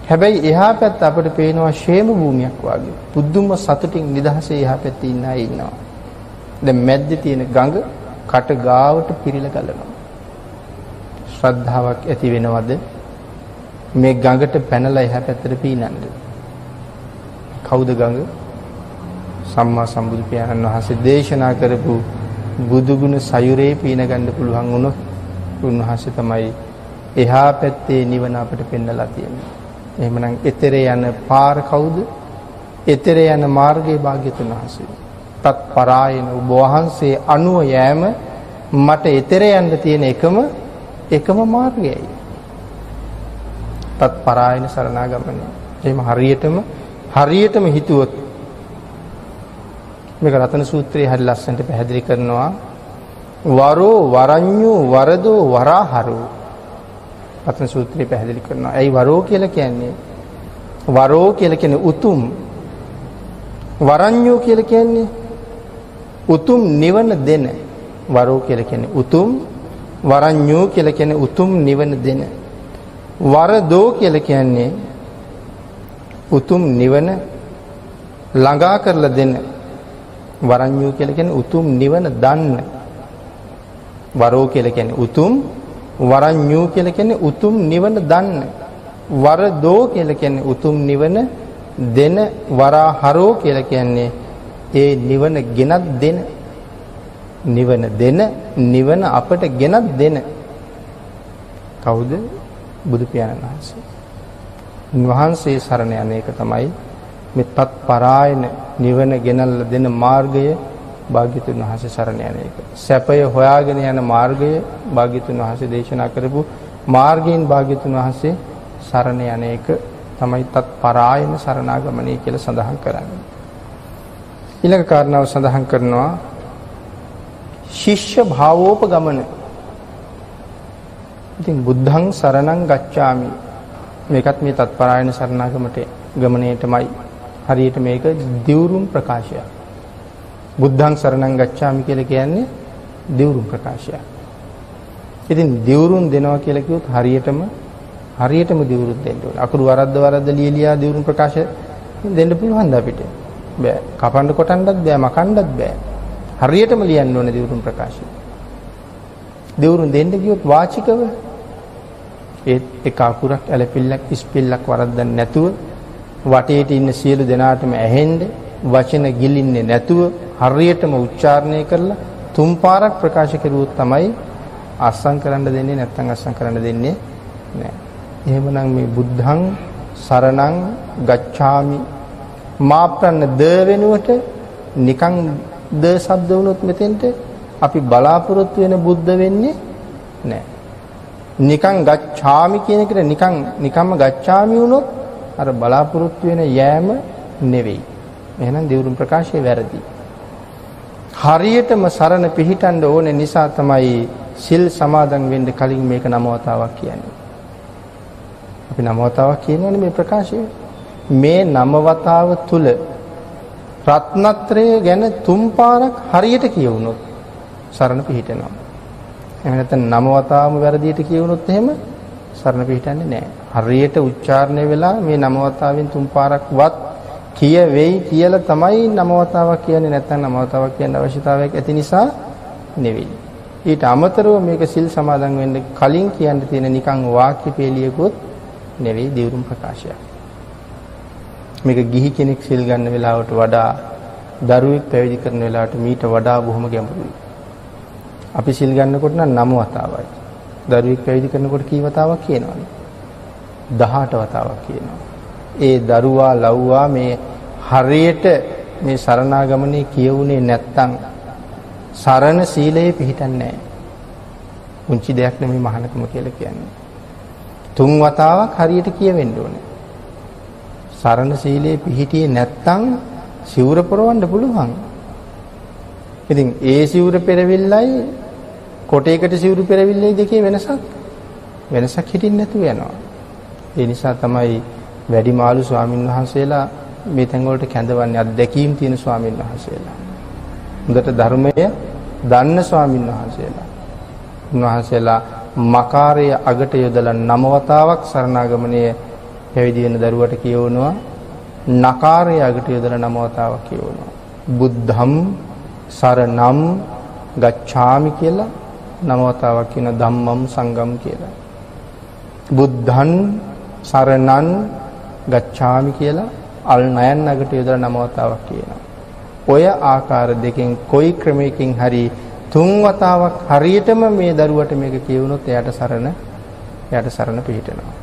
A: හැබැයි එහා පැත්ත අපිට පේනවා ෂේම භූමියක් වගේ. පුදුම සතුටින් නිදහසේ එහා පැත්තේ ඉන්න අය ඉන්නවා. දැන් මැද්දේ තියෙන ගඟ කට ගාවට පිරීලා ගලනවා. ශ්‍රද්ධාවක් ඇති වෙනවද මේ ගඟට පැනලා එහා පැත්තට පීනන්න? කවුද ගඟ? සම්මා සම්බුදු පියාණන් වහන්සේ දේශනා කරපු බුදුගුණ සයුරේ පීන ගන්න පුළුවන් වුණොත් උන්වහන්සේ තමයි එහා පැත්තේ නිවන අපිට පෙන්වලා තියෙන්නේ. එහෙමනම් ඊතර යන පාර කවුද? ඊතර යන මාර්ගයේ භාග්‍යතුන් වහන්සේ. තත් පරායන ඔබ වහන්සේ අනුව යෑම මට ඊතර යන්න තියෙන එකම මාර්ගයයි. තත් පරායන සරණාගමනය. එහෙම හරියටම හිතුවොත් මේක රතන සූත්‍රයේ හරි ලස්සනට පැහැදිලි කරනවා. වරෝ වරඤ්ඤෝ වරදෝ වරාහරෝ. රතන සූත්‍රයේ පැහැදිලි කරනවා. ඇයි වරෝ කියලා කියන්නේ? වරෝ කියලා කියන්නේ උතුම්. වරඤ්ඤෝ කියලා කියන්නේ උතුම් නිවන දෙන. වරෝ කියලා කියන්නේ උතුම්. වරඤ්ඤෝ කියලා කියන්නේ උතුම් නිවන දෙන. වරදෝ කියලා කියන්නේ උතුම් නිවන ළඟා කරලා දෙන. වරඤ්ඤෝ කියලා කියන්නේ උතුම් නිවන දන්න. වරෝ කියලා කියන්නේ උතුම්. වරඤ්ඤෝ කියලා කියන්නේ උතුම් නිවන දන්න. වරදෝ කියලා කියන්නේ උතුම් නිවන දෙන. වරාහරෝ කියලා කියන්නේ ඒ නිවන ගෙනත් දෙන. නිවන අපට ගෙනත් දෙන. කවුද? බුදු පියාණන් වහන්සේ. උන්වහන්සේ සරණ යන එක තමයි මේ තත් පරායන නිවන ගෙනල්ලා දෙන මාර්ගය භාග්‍යතුන් වහන්සේ සරණ යන එක. සැපය හොයාගෙන යන මාර්ගය භාග්‍යතුන් වහන්සේ දේශනා කරපු මාර්ගයෙන් භාග්‍යතුන් වහන්සේ සරණ යන එක තමයි තත් පරායන සරණාගමනය කියලා සඳහන් කරන්නේ. ඊළඟ කාරණාව සඳහන් කරනවා ශිෂ්‍ය භාවෝපගමන. ඉතින් බුද්ධං සරණං ගච්ඡාමි. මේකත් මේ තත් පරායන ගමනේටමයි. හරියට මේක දිවුරුම් ප්‍රකාශයක්. බුද්ධං සරණං ගච්ඡාමි කියලා කියන්නේ දිවුරුම් ප්‍රකාශයක්. ඉතින් දිවුරුම් දෙනවා කියලා කිව්වොත් හරියටම දිවුරුම් දෙන්න ඕනේ. අකුරු වරද්ද ලියලියා දිවුරුම් ප්‍රකාශ දෙන්න පුළුවන්ද අපිට? බෑ. කපන්න කොටන්නත් බෑ, මකන්නත් බෑ. හරියටම ලියන්න ඕනේ දිවුරුම් ප්‍රකාශය. දිවුරුම් දෙන්න ගියොත් වාචිකව ඒ එක අකුරක් ඇලපිල්ලක් ඉස්පිල්ලක් වරද්දන්නේ නැතුව වටේට ඉන්න සියලු දෙනාටම ඇහෙන්න වචන ගිලින්නේ නැතුව හරියටම උච්චාරණය කරලා තුන් පාරක් ප්‍රකාශ කරුවොත් තමයි අස්සම් කරන්න දෙන්නේ, නැත්නම් අස්සම් කරන්න දෙන්නේ නැහැ. එහෙමනම් මේ බුද්ධං සරණං ගච්ඡාමි මාප්‍රන්න ද වෙනුවට නිකන් ද શબ્ද වුණොත් මෙතෙන්ට අපි බලාපොරොත්තු වෙන බුද්ධ වෙන්නේ නැහැ. නිකන් ගච්ඡාමි කියන එකට නිකම්ම ගච්ඡාමි වුණොත් අර බලාපොරොත්තු වෙන යෑම නෙවෙයි. එහෙනම් දිවුරුම් ප්‍රකාශය වැරදි. හරියටම සරණ පිහිටන්න ඕනේ නිසා තමයි සිල් සමාදන් වෙන්න කලින් මේක නමවතාවක් කියන්නේ. අපි නමවතාවක් කියනවනේ මේ ප්‍රකාශය. මේ නමවතාව තුල රත්නත්‍රය ගැන තුන් පාරක් හරියට කියවුනොත් සරණ පිහිටෙනවා. එහෙම නැත්නම් නමවතාවම වැරදියට කියවුනොත් එහෙම සරණ පිහිටන්නේ නැහැ. හරියට උච්චාරණය වෙලා මේ නමවතාවෙන් තුන් පාරක්වත් කියවෙයි කියලා තමයි නමවතාවක් කියන්නේ. නැත්නම් නමවතාවක් කියන්න අවශ්‍යතාවයක් ඇති නිසා නෙවෙයි. ඊට අමතරව මේක සිල් සමාදන් වෙන්න කලින් කියන්න තියෙන නිකන් වාක්‍ය පෙළියකුත් නෙවෙයි දිවුරුම් ප්‍රකාශයක්. මේක ගිහි කෙනෙක් සිල් ගන්න වෙලාවට වඩා දරුවෙක් පැවිදි කරන වෙලාවට මීට වඩා බොහොම ගැඹුරුයි. අපි සිල් ගන්නකොට නම් 9 වතාවයි. දරුවෙක් පැවිදි කරනකොට කී වතාවක් කියනවද? 18 වතාවක් කියනවා. ඒ දරුවා ලව්වා මේ හරියට මේ සරණාගමනේ කියවුනේ නැත්තම් සරණ සීලයේ පිහිටන්නේ නැහැ. උන්චි දෙයක් නෙමෙයි මහානකම කියලා කියන්නේ. 3 වතාවක් හරියට කියවෙන්න ඕනේ. සරණ සීලයේ පිහිටියේ නැත්තම් සිවුර පොරවන්න පුළුවන්. ඉතින් ඒ සිවුර පෙරවිල්ලයි කොටේකට සිවුරු පෙරවිල්ලයි දෙකේ වෙනසක් හිටින්න නැතුව යනවා. ඒ නිසා තමයි වැඩිමාළු ස්වාමින් වහන්සේලා මේ තැන් වලට කැඳවන්නේ අත්දැකීම් තියෙන ස්වාමින් වහන්සේලා. හොඳට ධර්මය දන්න ස්වාමින් වහන්සේලා. උන්වහන්සේලා මකාරයේ අගට යොදලා 9 වතාවක් සරණාගමනයේ පැවිදි වෙන දරුවට කියවනවා. නකාරයේ අගට යොදලා 9 වතාවක් කියවනවා. බුද්ධම් සරණම් ගච්ඡාමි කියලා 9 වතාවක් කියන ධම්මම් සංගම් කියලා. බුද්ධං සරණං ගච්ඡාමි කියලා අල් නයන් අගට යොදලා 9 වතාවක් කියනවා. ඔය ආකාර දෙකෙන් කොයි ක්‍රමයකින් හරි 3 වතාවක් හරියටම මේ දරුවට මේක කියවුනොත් එයාට සරණ පිහිටනවා.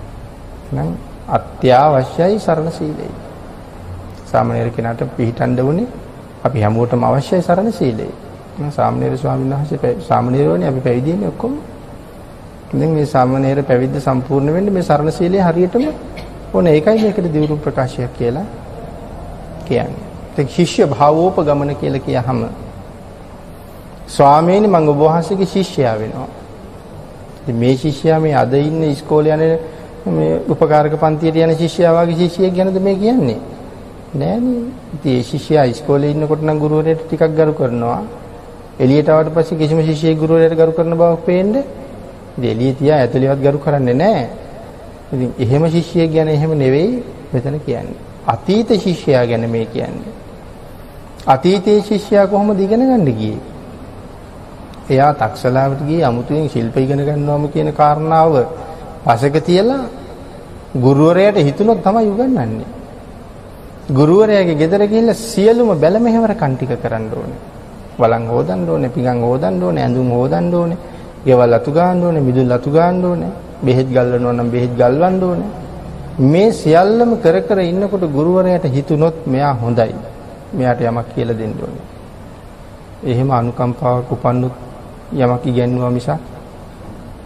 A: එහෙනම් අත්‍යවශ්‍යයි සරණ සීලය. සාමාන්‍ය කෙනාට පිහිටන්න ඕනේ අපි හැමෝටම අවශ්‍යයි සරණ සීලය. සාමණේර ස්වාමීන් වහන්සේ සාමණේරෝනේ අපි පැවිදි වෙන්නේ ඔක්කොම. ඉතින් මේ සාමණේර පැවිද්ද සම්පූර්ණ වෙන්න මේ සරණ සීලය හරියටම ඕනේ. ඒකයි මේකට දිවුරුම් ප්‍රකාශයක් කියලා කියන්නේ. ඉතින් ශිෂ්‍ය භාවෝපගමන කියලා කියහම ස්වාමීනි මම ඔබ වහන්සේගේ ශිෂ්‍යයා වෙනවා. ඉතින් මේ ශිෂ්‍යයා මේ අද ඉන්න ඉස්කෝලේ යන මේ උපකාරක පන්තියට යන ශිෂ්‍යයා වගේ ශිෂ්‍යයෙක් ගැනද මේ කියන්නේ? නෑනේ. ඉතින් මේ ශිෂ්‍යයා ඉස්කෝලේ ඉන්නකොට නම් ගුරුවරයාට ටිකක් ගරු කරනවා. එළියට ආවට පස්සේ කිසිම ශිෂ්‍යයෙක් ගුරුවරයාට ගරු කරන බවක් පේන්නේ. ඉතින් එළිය තියා ඇතුළේවත් ගරු කරන්නේ නැහැ. ඉතින් එහෙම ශිෂ්‍යයෙක් ගැන එහෙම නෙවෙයි මෙතන කියන්නේ. අතීත ශිෂ්‍යයා ගැන මේ කියන්නේ. අතීතයේ ශිෂ්‍යයා කොහොමද ඉගෙන ගන්න ගියේ? එයා තක්සලාවට ගියේ අමුතුවෙන් ශිල්ප ඉගෙන ගන්නවම කියන කාරණාව පසක තියලා ගුරුවරයාට හිතුනොත් තමයි උගන්වන්නේ. ගුරුවරයාගේ ගෙදර ගිහිල්ලා සියලුම බැල මෙහෙවරකම් ටික කරන්න ඕනේ. වළං හොදන්න ඕනේ, පිඟන් හොදන්න ඕනේ, ඇඳුම් හොදන්න ඕනේ, ගෙවල් අතු ගන්න ඕනේ, මිදුල් අතු ගන්න ඕනේ, බෙහෙත් ගල්වනවා නම් බෙහෙත් ගල්වන්න ඕනේ. මේ සියල්ලම කර කර ඉන්නකොට ගුරුවරයාට හිතුනොත් මෙයා හොඳයි. මෙයාට යමක් කියලා දෙන්න ඕනේ. එහෙම අනුකම්පාවක් උපන්නොත් යමක් ඉගෙනුවා මිසක්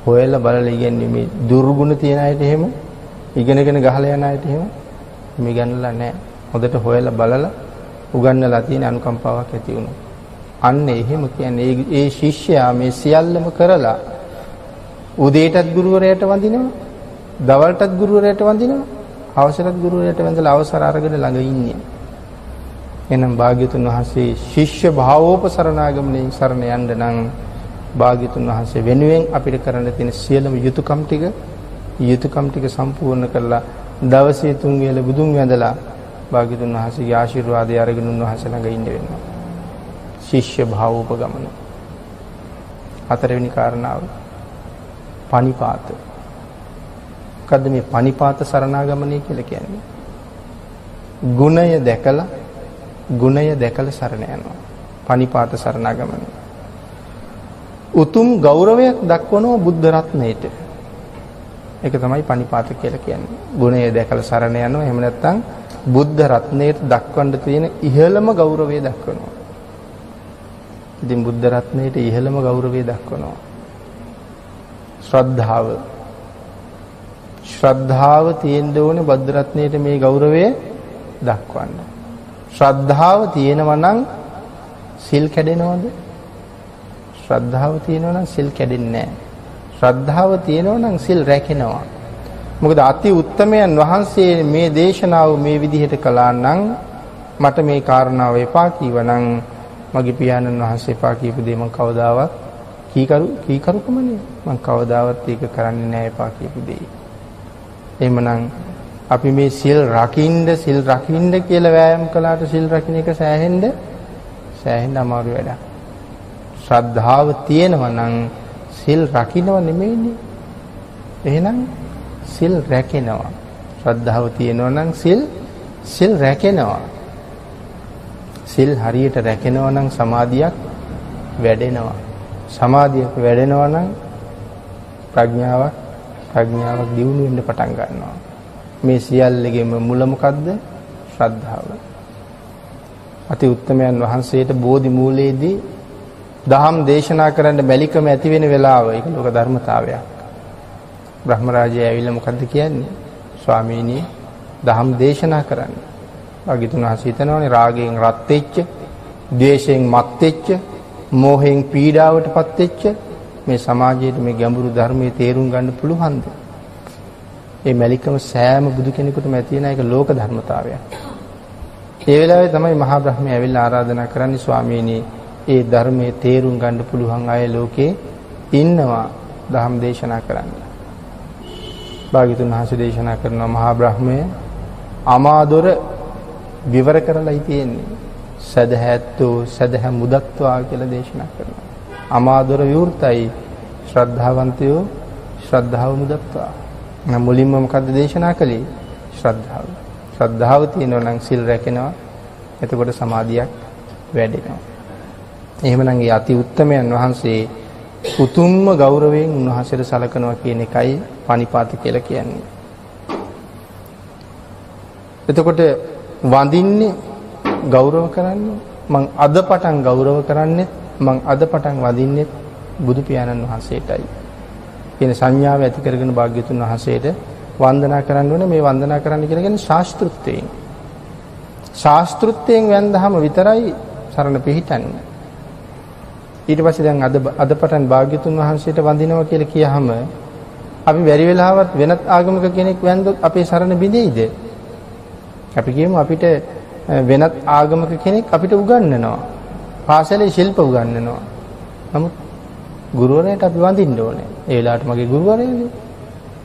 A: හොයලා බලලා ඉගෙනුවේ මේ දුර්ගුණ තියන අයට එහෙම ඉගෙනගෙන ගහලා යන අයට එහෙම මේ ගන්නලා නැහැ. හොඳට හොයලා බලලා උගන්වලා තියෙන අනුකම්පාවක් ඇති වුණා. අන්න එහෙම කියන්නේ ඒ ශිෂ්‍යයා මේ සියල්ලම කරලා උදේටත් ගුරුවරයාට වඳිනවා, දවල්ටත් ගුරුවරයාට වඳිනවා, හවසටත් ගුරුවරයාට වඳලා අවසර අරගෙන ළඟ ඉන්නේ. එනම් භාග්‍යතුන් වහන්සේ ශිෂ්‍ය භාවෝපසරණාගමනේ සරණ යන්න නම් භාග්‍යතුන් වහන්සේ වෙනුවෙන් අපිට කරන්න තියෙන සියලුම යුතුයකම් ටික සම්පූර්ණ කරලා දවසේ 3 වේල බුදුන් වැඳලා භාග්‍යතුන් වහන්සේගේ ආශිර්වාදය අරගෙන උන්වහන්සේ ළඟ ඉන්න වෙනවා. ශිෂ්‍ය භාවෝපගමන. හතරවෙනි කාරණාව පනිපාත. මොකද්ද මේ පනිපාත සරණාගමනය කියලා කියන්නේ? ගුණය දැකලා සරණ යනවා. පනිපාත සරණාගමනය. උතුම් ගෞරවයක් දක්වනවා බුද්ධ රත්නයට. ඒක තමයි පනිපාත කියලා කියන්නේ. ගුණය දැකලා සරණ යනවා. එහෙම නැත්නම් බුද්ධ රත්නයට දක්වන්න තියෙන ඉහළම ගෞරවය දක්වනවා. ඉතින් බුද්ධ රත්නයට ඉහළම ගෞරවය දක්වනවා. ශ්‍රද්ධාව තියෙන්න ඕනේ බුද්ධ රත්නයට මේ ගෞරවය දක්වන්න. ශ්‍රද්ධාව තියෙනවා නම් සිල් කැඩෙනවද? ශ්‍රද්ධාව තියෙනවා නම් සිල් කැඩෙන්නේ නැහැ. ශ්‍රද්ධාව තියෙනවා නම් සිල් රැකෙනවා. මොකද අති උත්තමයන් වහන්සේ මේ දේශනාව මේ විදිහට කළා නම් මට මේ කාරණාව එපා කීවනම් මගේ පියාණන් වහන්සේ එපා කියපු දේ මම කවදාවත් කීකරුකමනේ මම කවදාවත් ඒක කරන්නේ නැහැ එපා කියපු දේ. එහෙමනම් අපි මේ සිල් රකින්න කියලා වෑයම් කළාට සිල් රකින්න එක සෑහෙන්න අමාරු වැඩක්. ශ්‍රද්ධාව තියෙනවා නම් සිල් රකින්නව නෙමෙයිනේ. එහෙනම් සිල් රැකෙනවා. ශ්‍රද්ධාව තියෙනවා නම් සිල් රැකෙනවා. සිල් හරියට රැකෙනවා නම් සමාධියක් වැඩෙනවා. සමාධියක් වැඩෙනවා නම් ප්‍රඥාවක් දියුණු වෙන්න පටන් ගන්නවා. මේ සියල්ලෙගෙම මුල මොකද්ද? ශ්‍රද්ධාව. අති උත්තමයන් වහන්සේට බෝධි මූලයේදී දහම් දේශනා කරන්න බැලිකම ඇති වෙන වෙලාව ඒක ලෝක ධර්මතාවයක්. බ්‍රහ්ම රාජයා ඇවිල්ලා මොකද්ද කියන්නේ? ස්වාමීනි දහම් දේශනා කරන්න. භාග්‍යතුන් වහන්සේ හිතනවානේ රාගයෙන් රත් වෙච්ච, ද්වේෂයෙන් මත් වෙච්ච, මෝහයෙන් පීඩාවටපත් වෙච්ච මේ සමාජයේ මේ ගැඹුරු ධර්මයේ තේරුම් ගන්න පුළුවන්ද? මේ මැලිකම සෑම බුදු කෙනෙකුටම ඇති වෙන එක ලෝක ධර්මතාවයක්. ඒ වෙලාවේ තමයි මහා බ්‍රහ්මයා ඇවිල්ලා ආරාධනා කරන්නේ ස්වාමීනි ඒ ධර්මයේ තේරුම් ගන්න පුළුවන් අය ලෝකේ ඉන්නවා ධම් දේශනා කරන්න. භාග්‍යතුන් වහන්සේ දේශනා කරනවා මහා බ්‍රහ්මය අමාදොර විවර කරලායි තියෙන්නේ. සදහැත්තෝ සදහ මුදත්වා කියලා දේශනා කරනවා. අමාදොර විවෘතයි ශ්‍රද්ධාවන්තයෝ ශ්‍රද්ධාව මුදත්වා. මුලින්ම මොකද්ද දේශනා කළේ? ශ්‍රද්ධාව. ශ්‍රද්ධාව තියෙනවා නම් සිල් රැකෙනවා. එතකොට සමාධියක් වැඩෙනවා. එහෙමනම් ඒ අති උත්තමයන් වහන්සේ උතුම්ම ගෞරවයෙන් උන්වහන්සේට සලකනවා කියන එකයි පනිපාත කියලා කියන්නේ. එතකොට වඳින්නේ ගෞරව කරන්නේ මං අද පටන් ගෞරව කරන්නේ මං අද පටන් වඳින්නේ බුදු පියාණන් වහන්සේටයි. කියන සංඥාව ඇති කරගෙන භාග්‍යතුන් වහන්සේට වන්දනා කරන්න ඕනේ. මේ වන්දනා කරන්න කියලා කියන්නේ ශාස්ත්‍රුත්වයෙන්. ශාස්ත්‍රුත්වයෙන් වැන්දහම විතරයි සරණ පිහිටන්නේ. ඊට පස්සේ දැන් අද පටන් භාග්‍යතුන් වහන්සේට වඳිනවා කියලා කියහම අපි බැරි වෙලාවත් වෙනත් ආගමක කෙනෙක් වැන්දොත් අපේ සරණ බිඳෙයිද? අපි කියමු අපිට වෙනත් ආගමක කෙනෙක් අපිට උගන්වනවා. පාසලේ ශිල්ප උගන්වනවා. නමුත් ගුරුවරයාට අපි වඳින්න ඕනේ. ඒ වෙලාවට මගේ ගුරුවරයානේ.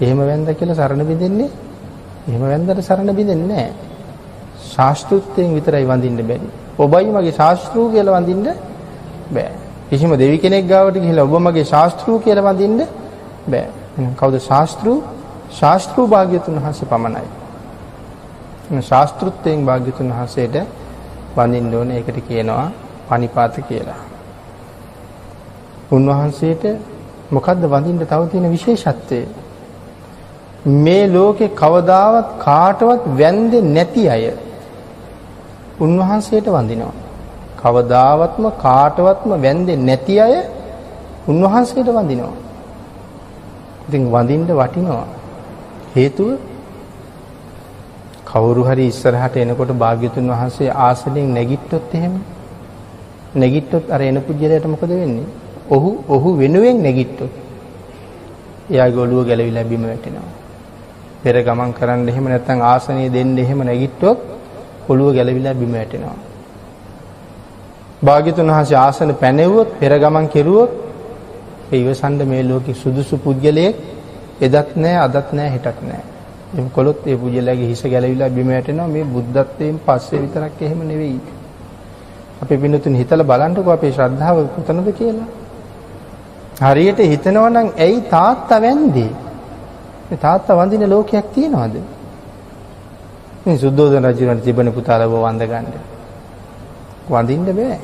A: එහෙම වැන්දා කියලා සරණ බිඳෙන්නේ. එහෙම වැන්දට සරණ බිඳෙන්නේ නැහැ. ශාස්ත්‍රූත්වයෙන් විතරයි වඳින්න බැරි. ඔබයි මගේ ශාස්ත්‍රූ කියලා වඳින්න බෑ. කිසිම දෙවි කෙනෙක් ගාවට ගිහිල්ලා ඔබ මගේ ශාස්ත්‍රූ කියලා වඳින්න බෑ. කවුද ශාස්ත්‍රූ? ශාස්ත්‍රූ භාග්‍යතුන් වහන්සේ පමණයි. ශාස්ත්‍රූත්වයෙන් භාග්‍යතුන් වහන්සේට වඳින්න ඕනේ. ඒකට කියනවා පනිපාත කියලා. උන්වහන්සේට මොකද්ද වඳින්න තව තියෙන විශේෂත්වය? මේ ලෝකේ කවදාවත් කාටවත් වැන්දේ නැති අය උන්වහන්සේට වඳිනවා. කවදාවත්ම කාටවත්ම වැන්දේ නැති අය උන්වහන්සේට වඳිනවා. ඉතින් වඳින්න වටිනවා. හේතුව කවුරු හරි ඉස්සරහට එනකොට භාග්‍යතුන් වහන්සේ ආසනෙන් නැගිට්ටොත් එහෙම නැගිට්ටොත් අර එන පුජ්‍යලයට මොකද වෙන්නේ? ඔහු වෙනුවෙන් නැගිට්ටොත් එයාගේ ඔළුව ගැලවිලා බිම වැටෙනවා. පෙර ගමන් කරන්න එහෙම නැත්නම් ආසනය දෙන්න එහෙම නැගිට්ටොත් ඔළුව ගැලවිලා බිම වැටෙනවා. භාග්‍යතුන් වහන්සේ ආසන පැනෙව්වොත් පෙර ගමන් කෙරුවොත් ඒ ඉවසන්න මේ ලෝකේ සුදුසු පුජ්‍යලයක් එදත් නැහැ අදත් නැහැ හෙටත් නැහැ. එහෙම කළොත් ඒ පුජ්‍යලයාගේ හිස ගැලවිලා බිම වැටෙනවා. මේ බුද්ධත්වයෙන් පස්සේ විතරක් එහෙම නෙවෙයි. අපේ පින්නතුන් හිතලා බලන්නකෝ අපේ ශ්‍රද්ධාව කොතනද කියලා. හරියට හිතනවා නම් ඇයි තාත්තා වැන්දේ? මේ තාත්තා වඳින ලෝකයක් තියනවද? මේ සුද්ධෝදන රජුන්ට තිබෙන පුතාලව වඳ ගන්න. වඳින්න බෑ.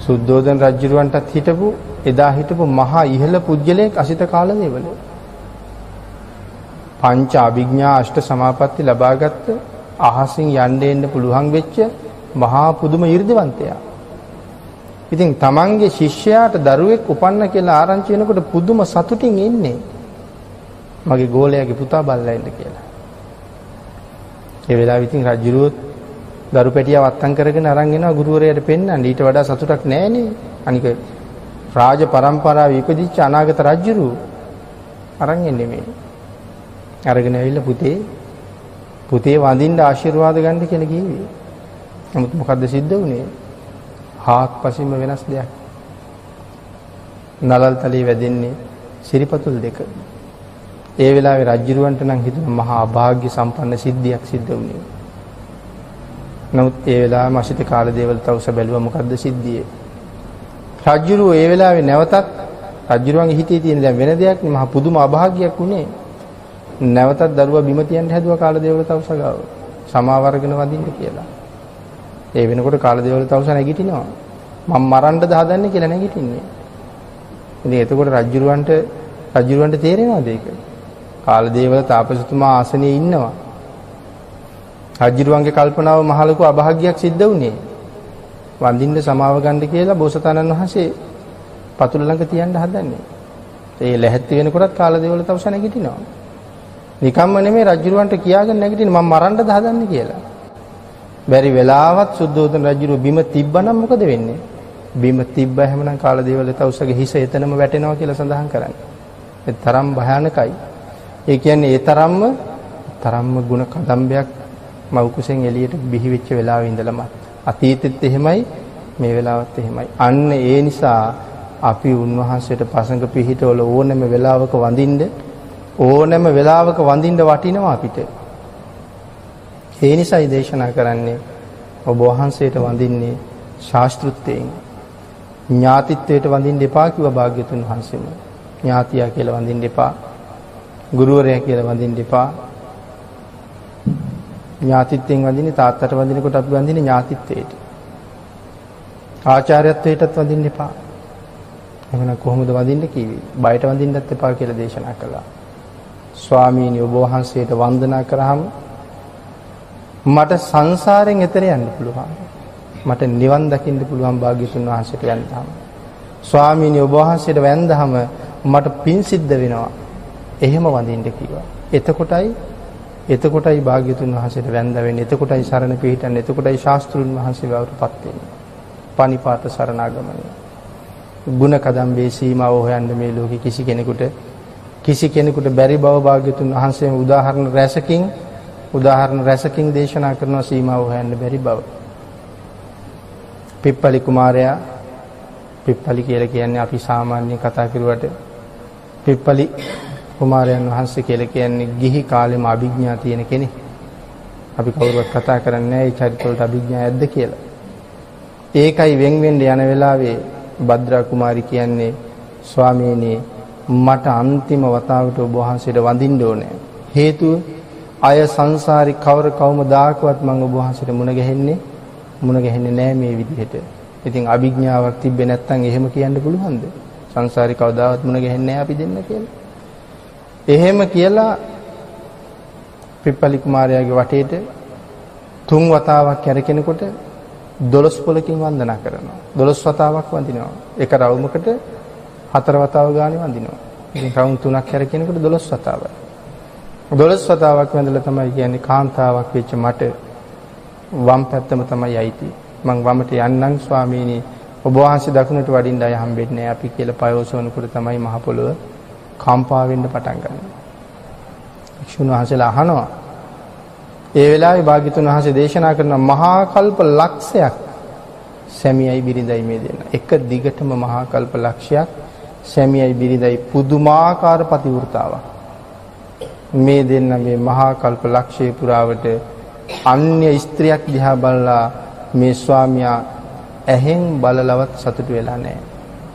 A: සුද්ධෝදන රජුන්ටත් හිටපු එදා හිටපු මහා ඉහළ පුජ්‍යලයක් අසිත කාලදේවල. පංච අභිඥා අෂ්ට සමාපatti ලබාගත්ත අහසින් යන්න එන්න පුළුවන් වෙච්ච මහා පුදුම ඊර්ධවන්තයා. ඉතින් තමන්ගේ ශිෂ්‍යයාට දරුවෙක් උපන්න කියලා ආරංචි වෙනකොට පුදුම සතුටින් ඉන්නේ. මගේ ගෝලයාගේ පුතා බල්ලා ඉන්න කියලා. ඒ වෙලාවෙ ඉතින් රජුරුවොත් දරු පැටියා වත්තම් කරගෙන අරන් එනවා ගුරුවරයාට පෙන්නන්න. ඊට වඩා සතුටක් නැහැනේ. අනික රාජ පරම්පරාවේ ඉපදිච්ච අනාගත රජුරු අරන් එන්නේ මේ. අරගෙන ඇවිල්ලා පුතේ වඳින්න ආශිර්වාද ගන්න කියලා කිව්වේ. නමුත් මොකද්ද සිද්ධ වුනේ? හාත්පසින්ම වෙනස් දෙයක්. නලල් තලයේ වැදෙන්නේ සිරිපතුල් දෙක. ඒ වෙලාවේ රජුරවන්ට නම් හිතුණ මහා අභාග්‍ය සම්පන්න සිද්ධියක් සිද්ධ වුණේ. නමුත් ඒ වෙලාවේම අසිත කාලදේවල තවුස බැලුවා මොකද්ද සිද්ධියේ. රජුරෝ ඒ වෙලාවේ නැවතත් රජුරවන්ගේ හිතේ තියෙන දැන් වෙන දෙයක් නේ මහා පුදුම අභාග්‍යයක් උනේ. නැවතත් දරුවා බිම තියන්න හැදුවා කාලදේවල තවුස ගාව. සමාවර්ගන වදින්න කියලා. ඒ වෙනකොට කාලදේවල තවුස නැගිටිනවා. මම මරන්නද හදන්නේ කියලා නැගිටින්නේ. ඉතින් එතකොට රජුරවන්ට තේරෙනවද ඒක? කාලදේවල තාපසතුමා ආසනයේ ඉන්නවා. රජුරවන්ගේ කල්පනාව මහ ලොකු අභාග්‍යයක් සිද්ධ වුණේ. වඳින්න සමාව ගන්න කියලා බෝසතාණන් වහන්සේ පතුල ළඟ තියන්න හදන්නේ. ඒ ලැහැත්ති වෙනකොටත් කාලදේවල තවුස නැගිටිනවා. නිකම්ම නෙමෙයි රජුරවන්ට කියාගෙන නැගිටින්නේ මම මරන්නද හදන්නේ කියලා. බැරි වෙලාවත් සුද්ධෝදන රජුරු බිම තිබ්බනම් මොකද වෙන්නේ? බිම තිබ්බ හැමනම් කාලදේවල තවුසගේ හිස එතනම වැටෙනවා කියලා සඳහන් කරන්නේ. ඒ තරම් භයානකයි. ඒ කියන්නේ ඒ තරම්ම ಗುಣ කදම්බයක් මව් කුසෙන් එළියට බිහි වෙච්ච වෙලාවේ ඉඳලම අතීතෙත් එහෙමයි මේ වෙලාවත් එහෙමයි. අන්න ඒ නිසා අපි උන්වහන්සේට පසඟ පිහිටවල ඕනෑම වෙලාවක වඳින්න වටිනවා අපිට. ඒ නිසායි දේශනා කරන්නේ ඔබ වහන්සේට වඳින්නේ ශාස්ත්‍රුත්වයෙන්. ඥාතිත්වයට වඳින්න එපා කිව්වා භාග්‍යතුන් වහන්සේම. ඥාතියා කියලා වඳින්න එපා. ගුරුවරයා කියලා වඳින්න එපා. ඥාතිත්වයෙන් වඳින්නේ තාත්තට වඳිනකොට අපි වඳින්නේ ඥාතිත්වයට. ආචාර්යත්වයටත් වඳින්න එපා. එහෙනම් කොහොමද වඳින්න කිව්වේ? බයට වඳින්නත් එපා කියලා දේශනා කළා. ස්වාමීනි ඔබ වහන්සේට වන්දනා කරාම මට සංසාරයෙන් එතර යන්න පුළුවන්. මට නිවන් දකින්න පුළුවන් භාග්‍යතුන් වහන්සේට වැඳහම. ස්වාමීනි ඔබ වහන්සේට වැඳහම මට පින් සිද්ධ වෙනවා. එහෙම වඳින්න කිව්වා. එතකොටයි භාග්‍යතුන් වහන්සේට වැඳ වෙන්නේ. එතකොටයි සරණ පිහිටන්නේ. එතකොටයි ශාස්ත්‍රුන් වහන්සේ බවටපත් වෙන්නේ. පණිපාත සරණාගමනය. ගුණ කදම්බේ සීමාව හොයන්න මේ ලෝකේ කිසි කෙනෙකුට බැරි බව භාග්‍යතුන් වහන්සේම උදාහරණ රැසකින් දේශනා කරන සීමාව හොයන්න බැරි බව. පිප්පලි කුමාරයා පිප්පලි කියලා කියන්නේ අපි සාමාන්‍යයෙන් කතා කරුවට පිප්පලි කුමාරයන් වහන්සේ කියලා කියන්නේ ගිහි කාලෙම අභිඥා තියෙන කෙනෙක්. අපි කවුරුවත් කතා කරන්නේ නැහැ ඒ චරිතවලට අභිඥා ඇද්ද කියලා. ඒකයි වෙන් වෙන්න යන වෙලාවේ භද්‍රා කුමාරි කියන්නේ ස්වාමීනි මට අන්තිම වතාවට ඔබ වහන්සේට වඳින්න ඕනේ. හේතුව අය සංසාරේ කවමදාකවත් මම ඔබ වහන්සේට මුණ ගැහෙන්නේ නැහැ මේ විදිහට. ඉතින් අභිඥාවක් තිබ්බේ නැත්නම් එහෙම කියන්න පුළුවන්ද? සංසාරේ කවදාවත් මුණ ගැහෙන්නේ නැහැ අපි දෙන්න කියලා. එහෙම කියලා පිප්පලි කුමාරයාගේ වටේට 3 වතාවක් කැරකෙනකොට 12 පොලකින් වන්දනා කරනවා. 12 වතාවක් වඳිනවා. එක රවුමකට 4 වතාව ගානේ වඳිනවා. ඉතින් රවුම් 3ක් කැරකෙනකොට 12 වතාවයි. 12 වතාවක් වැඳලා තමයි කියන්නේ කාන්තාවක් වෙච්ච මට වම් පැත්තම තමයි අයිති. මං වමට යන්නම් ස්වාමීනි ඔබ වහන්සේ දකුණට වඩින්න අය හම්බෙන්නේ නැහැ අපි කියලා පයෝසෝනකොට තමයි මහ පොළොව කම්පා වෙන්න පටන් ගන්නවා. වික්ෂුන් වහන්සේලා අහනවා. ඒ වෙලාවේ භාග්‍යතුන් වහන්සේ දේශනා කරන මහා කල්ප ලක්ෂයක් සැමියයි බිරිඳයි මේ දෙන්න. එක දිගටම මහා කල්ප ලක්ෂයක් සැමියයි බිරිඳයි පුදුමාකාර පතිවෘතාවක්. මේ දෙන්න මේ මහා කල්ප ලක්ෂය පුරාවට අන්‍ය ස්ත්‍රියක් දිහා බලලා මේ ස්වාමියා ඇහෙන් බලලවත් සතුටු වෙලා නැහැ.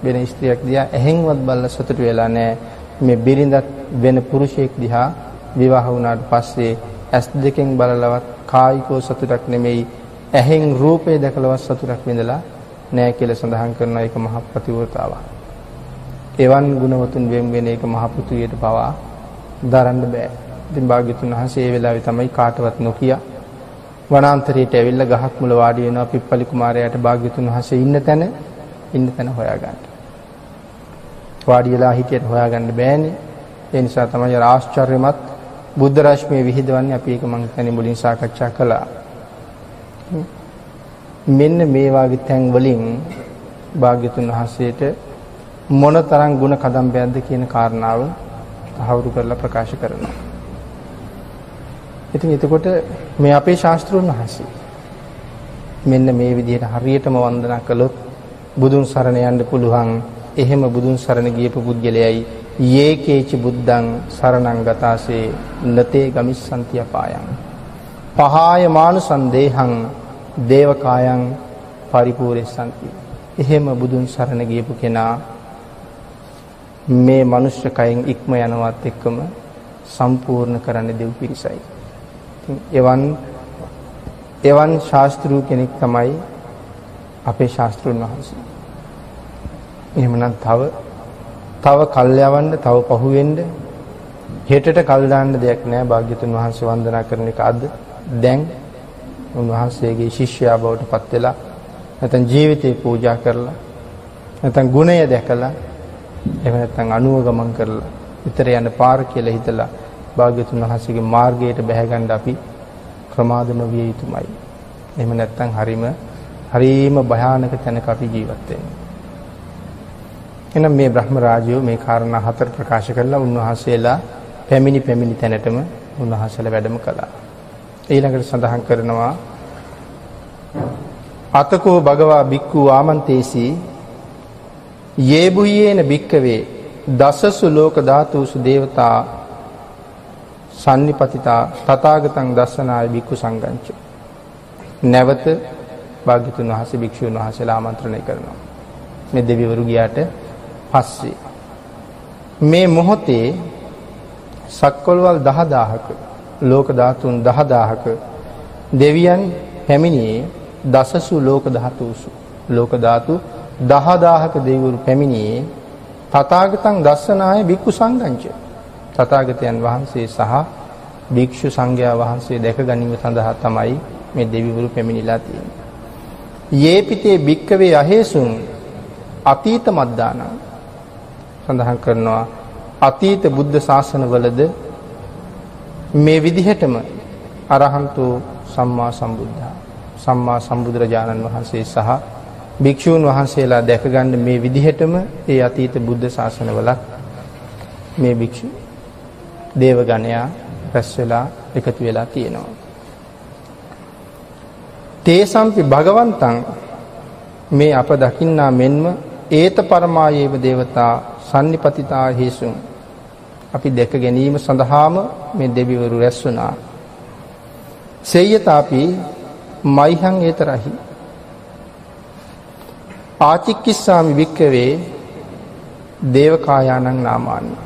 A: වෙන ස්ත්‍රියක් දිහා ඇහෙන්වත් බලලා සතුටු වෙලා නැහැ. මේ බිරිඳත් වෙන පුරුෂයෙක් දිහා විවාහ වුණාට පස්සේ ඇස් දෙකෙන් බලලවත් කායිකව සතුටක් නෙමෙයි ඇහෙන් රූපේ දැකලවත් සතුටක් විඳලා නැහැ කියලා සඳහන් කරන එක මහා ප්‍රතිවෘතාවක්. එවන් ගුණවතුන් වෙන එක මහ පෘථුවියට පවා දරන්න බෑ. ඉතින් භාග්‍යතුන් වහන්සේ ඒ වෙලාවේ තමයි කාටවත් නොකිය වනාන්තරයට ඇවිල්ලා ගහක් මුල වාඩි වෙනවා පිප්පලි කුමාරයාට භාග්‍යතුන් වහන්සේ ඉන්න තැන හොයාගන්න. වාඩි වෙලා හිටියට හොයාගන්න බෑනේ. ඒ නිසා තමයි ආශ්චර්යමත් බුද්ධ රශ්මිය විහිදවන්නේ. අපි ඒක මම හිතන්නේ මුලින් සාකච්ඡා කළා. මෙන්න මේ වාගේ තැන් වලින් භාග්‍යතුන් වහන්සේට මොනතරම් ಗುಣ කදම්බයක්ද කියන කාරණාව තහවුරු කරලා ප්‍රකාශ කරනවා. ඉතින් එතකොට මේ අපේ ශාස්ත්‍රඥ වහන්සේ මෙන්න මේ විදිහට හරියටම වන්දනා කළොත් බුදුන් සරණ යන්න පුළුවන්. එහෙම බුදුන් සරණ ගියපු පුද්ගලයයි යේකේච බුද්ධං සරණං ගතාසේ නතේ ගමිස්සන්ති අපායං පහාය මානුසං දේහං දේවකායං පරිපූර්ණසන්ති. එහෙම බුදුන් සරණ ගියපු කෙනා මේ මනුෂ්‍ය කයෙන් ඉක්ම යනවත් එක්කම සම්පූර්ණ කරන්නේ දෙව් පිරිසයි. එවන් ශාස්ත්‍රූ කෙනෙක් තමයි අපේ ශාස්ත්‍රඥ වහන්සේ. එහෙමනම් තව කල් යවන්න, තව පහු වෙන්න, හෙටට කල් දාන්න දෙයක් නැහැ. භාග්‍යතුන් වහන්සේ වන්දනා කරන එක අද දැන් උන්වහන්සේගේ ශිෂ්‍යයා බවට පත් වෙලා නැත්නම් ජීවිතේ පූජා කරලා නැත්නම් ගුණය දැකලා එහෙම නැත්නම් අනුවගමන් කරලා විතර යන පාර කියලා හිතලා භාග්‍යතුන් වහන්සේගේ මාර්ගයට බැහැ ගන්න අපි ප්‍රමාද නොවිය යුතුමයි. එහෙම නැත්නම් හරීම භයානක තැනක අපි ජීවත් වෙනවා. එහෙනම් මේ බ්‍රහ්ම රාජයෝ මේ කාරණා හතර ප්‍රකාශ කරලා උන්වහන්සේලා පැමිණි තැනටම උන්වහන්සේලා වැඩම කළා. ඊළඟට සඳහන් කරනවා අතකෝ භගවා බික්ඛු ආමන්තේසි යේබුයේන බික්කවේ දසසු ලෝක ධාතුසු දේවතා සම්නිපතිතා තථාගතං දස්සනාය බික්ඛු සංඝංච. නැවත භාග්‍යතුන් වහන්සේ භික්ෂුන් වහන්සේලා ආමන්ත්‍රණය කරනවා. මේ දෙවිවරු ගියාට පස්සේ මේ මොහොතේ සක්වලවල් 10000ක ලෝක ධාතුන් 10000ක දෙවියන් පැමිණියේ දසසු ලෝක ධාතුසු ලෝක ධාතු 10000ක දෙවිවරු පැමිණියේ තථාගතං දස්සනාය බික්ඛු සංඝංච. තථාගතයන් වහන්සේ සහ භික්ෂු සංඝයා වහන්සේ දැක ගැනීම සඳහා තමයි මේ දෙවිවරු පැමිණිලා තියෙන්නේ. යේපිතේ භික්කවේ අහේසුන් අතීත මද්දාන සඳහන් කරනවා අතීත බුද්ධ ශාසනවලද මේ විදිහටම අරහන්තු සම්මා සම්බුදුරජාණන් වහන්සේ සහ භික්ෂූන් වහන්සේලා දැක ගන්න මේ විදිහටම ඒ අතීත බුද්ධ ශාසනවලත් මේ භික්ෂු දේවගණයා රැස් වෙලා එකතු වෙලා තියෙනවා. තේසම්පි භගවන්තං මේ අප දකින්නා මෙන්ම ඒත පරමායේව දේවතා සම්නිපතිතා හේසුන් අපි දැක ගැනීම සඳහාම මේ දෙවිවරු රැස් වුණා. සේයතාපි මයිහං ඒතරහි ආචික්කිස්සාමි වික්කවේ දේවකායානං නාමානි